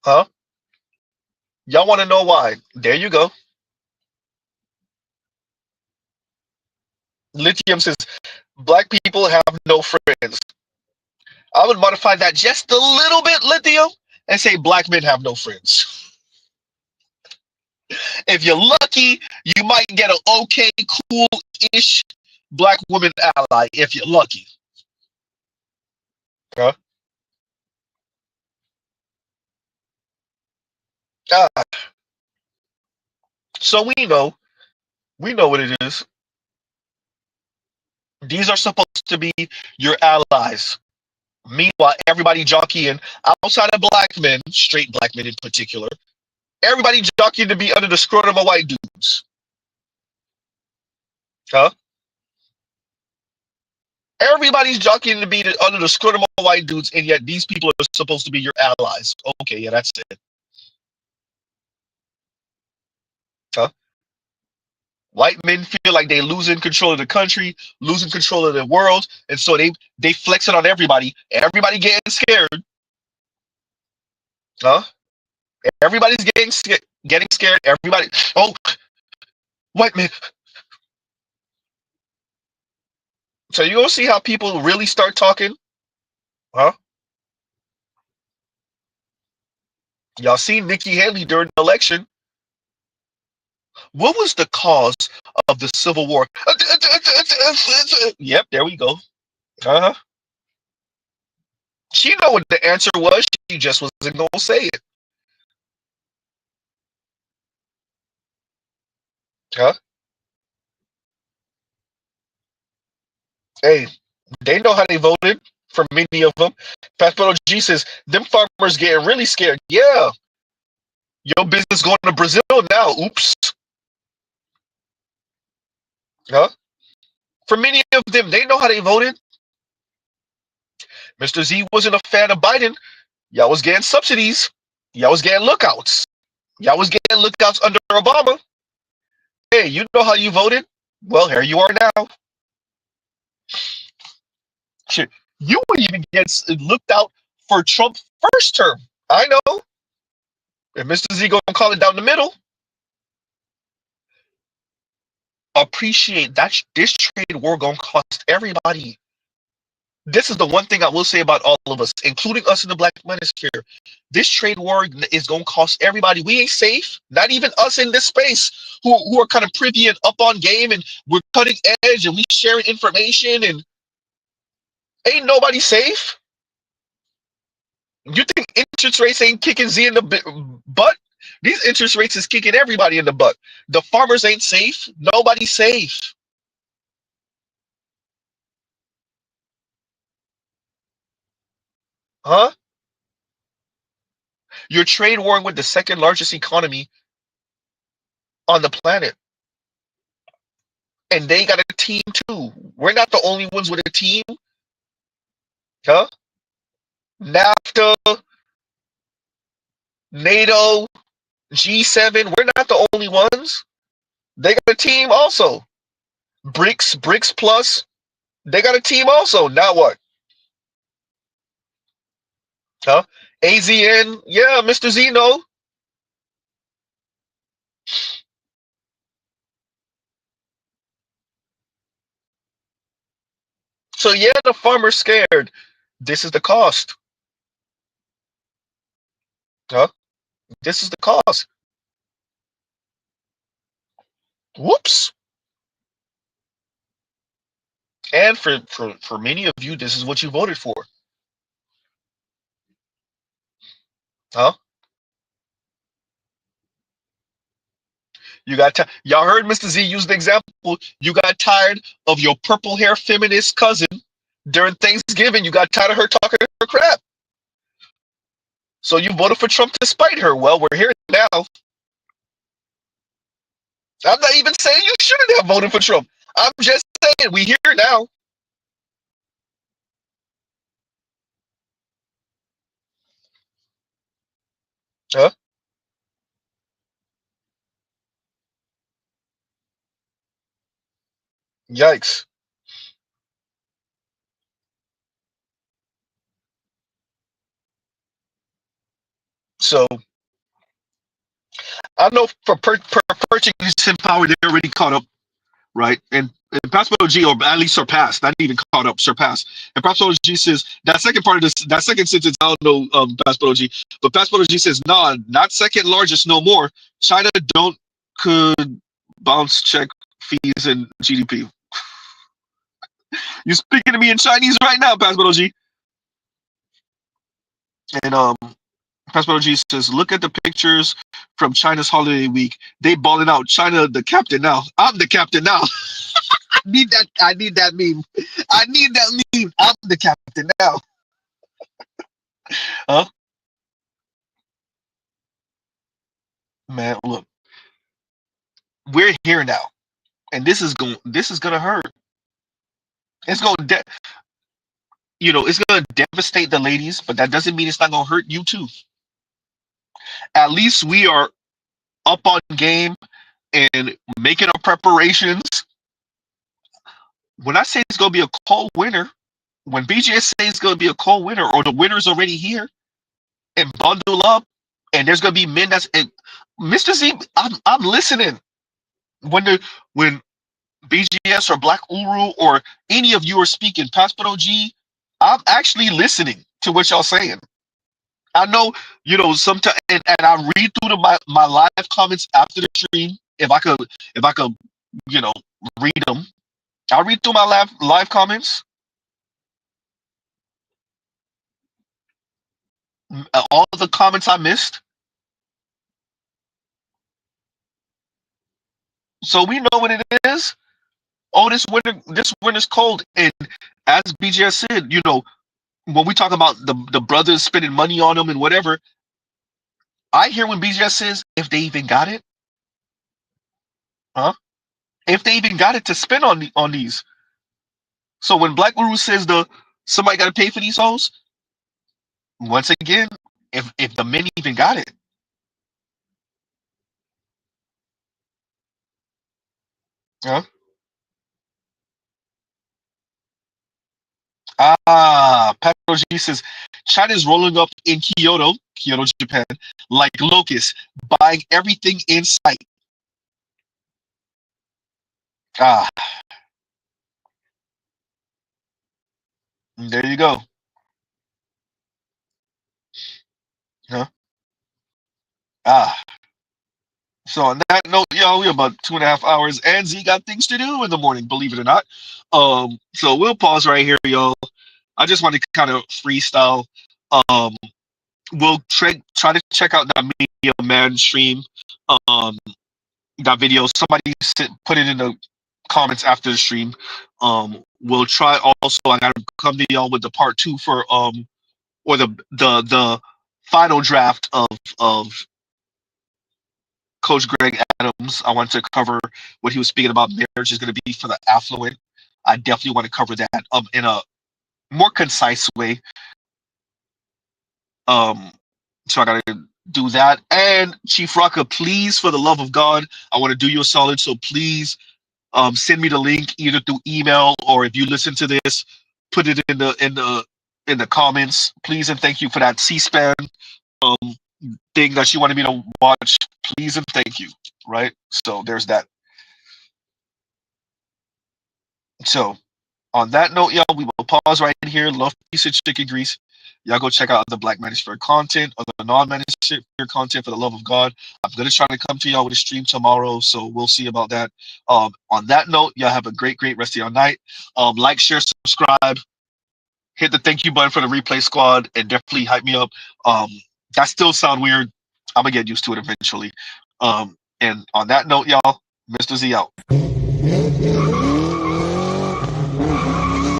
Huh? Y'all want to know why? There you go. Lithium says black people have no friends. I would modify that just a little bit, Lithium, and say black men have no friends. If you're lucky, you might get an okay, cool-ish black woman ally if you're lucky. Huh? Ah, so we know what it is. These are supposed to be your allies. Meanwhile, everybody jockeying outside of black men, straight black men in particular, everybody jockeying to be under the scrotum of white dudes. Huh? Everybody's jockeying to be under the scrotum of white dudes, and yet these people are supposed to be your allies. Okay, yeah, that's it. Huh? White men feel like they losing control of the country, losing control of the world, and so they flex it on everybody. Everybody getting scared. Huh? Everybody's getting scared. Everybody. Oh, white men. So you gonna see how people really start talking? Huh? Y'all seen Nikki Haley during the election. What was the cause of the Civil War? Yep, there we go. Uh-huh. She know what the answer was. She just wasn't gonna say it. Huh? Hey, they know how they voted for many of them. Pastor G says, them farmers getting really scared. Yeah, your business going to Brazil now. Oops. Huh? For many of them, they know how they voted. Mr. Z wasn't a fan of Biden. Y'all was getting subsidies. Y'all was getting lookouts. Y'all was getting lookouts under Obama. Hey, you know how you voted? Well, here you are now. Shit, you would even get looked out for Trump's first term. I know. If Mr. Z gonna call it down the middle, appreciate that this trade war gonna cost everybody. This is the one thing I will say about all of us, including us in the Black Manosphere. This trade war is gonna cost everybody. We ain't safe. Not even us in this space who are kind of privy and up on game, and we're cutting edge and we sharing information, and ain't nobody safe. You think interest rates ain't kicking Z in the butt? These interest rates is kicking everybody in the butt. The farmers ain't safe. Nobody's safe. Huh? You're trade warring with the second largest economy on the planet. And they got a team too. We're not the only ones with a team. Huh? NAFTA, NATO, G7, we're not the only ones. They got a team also. BRICS Plus, they got a team also. Now what? Huh? AZN, yeah, Mr. Zeno. So yeah, the farmer's scared. This is the cost. Huh? This is the cost. Whoops. And for many of you, this is what you voted for. Huh? You got y'all heard Mr. Z use the example. You got tired of your purple hair feminist cousin during Thanksgiving. You got tired of her talking her crap. So you voted for Trump to spite her. Well, we're here now. I'm not even saying you shouldn't have voted for Trump. I'm just saying we here now. Huh? Yikes. So I know for purchasing power, they're already caught up, right? And Pastor G, or at least surpassed, not even caught up, surpassed. And Pastor G says that second part of this, that second sentence, I don't know, Pastor G, but Pastor G says, nah, not second largest no more. China don't could bounce check fees and GDP. You speaking to me in Chinese right now, Pastor G? And Pastor G says, look at the pictures from China's holiday week. They balling out. China, the captain now. I'm the captain now. I need that. I need that meme. I need that meme. I'm the captain now. Huh? Man, look, we're here now, and this is going. This is gonna hurt. It's going. It's gonna devastate the ladies, but that doesn't mean it's not gonna hurt you too. At least we are up on game and making our preparations. When I say it's gonna be a cold winter, when BGS says it's gonna be a cold winter, or the winter's already here, and bundle up, and there's gonna be men that's and Mr. Z, I'm listening. When BGS or Black Uru or any of you are speaking, Pastor OG, I'm actually listening to what y'all saying. I know, sometimes, and I read through my live comments after the stream. If I could, you know, read them. I read through my live comments. All of the comments I missed. So we know what it is. Oh, this winter's cold. And as BGS said, when we talk about the brothers spending money on them and whatever, I hear when BGS says if they even got it, huh? If they even got it to spend on these. So when Black Guru says somebody got to pay for these hoes, once again, if the men even got it, huh? Pedro G says China's rolling up in Kyoto, Japan, like locusts, buying everything in sight. Ah, there you go. Huh? Ah. So on that note, y'all, we're about 2.5 hours, and Z got things to do in the morning, believe it or not. So we'll pause right here, y'all. I just want to kind of freestyle. Um, we'll try to check out that Media Man stream. Um, that video. Somebody put it in the comments after the stream. We'll try also. I gotta come to y'all with the part two for or the final draft of Coach Greg Adams. I wanted to cover what he was speaking about. Marriage is going to be for the affluent. I definitely want to cover that in a more concise way. Um, so I got to do that. And Chief Rocka, please, for the love of God, I want to do you a solid. So please send me the link either through email, or if you listen to this, put it in the comments. Please and thank you for that C-SPAN um, thing that you wanted me to watch. Please and thank you. Right. So there's that. So on that note, y'all, we will pause right here. Love, peace, and chicken grease. Y'all go check out the Black Manosphere content or the non-Manosphere content for the love of God. I'm going to try to come to y'all with a stream tomorrow, so we'll see about that. On that note, y'all have a great, great rest of your night. Like, share, subscribe, hit the thank you button for the replay squad, and definitely hype me up. That still sound weird. I'm going to get used to it eventually. And on that note, y'all, Mr. Z out.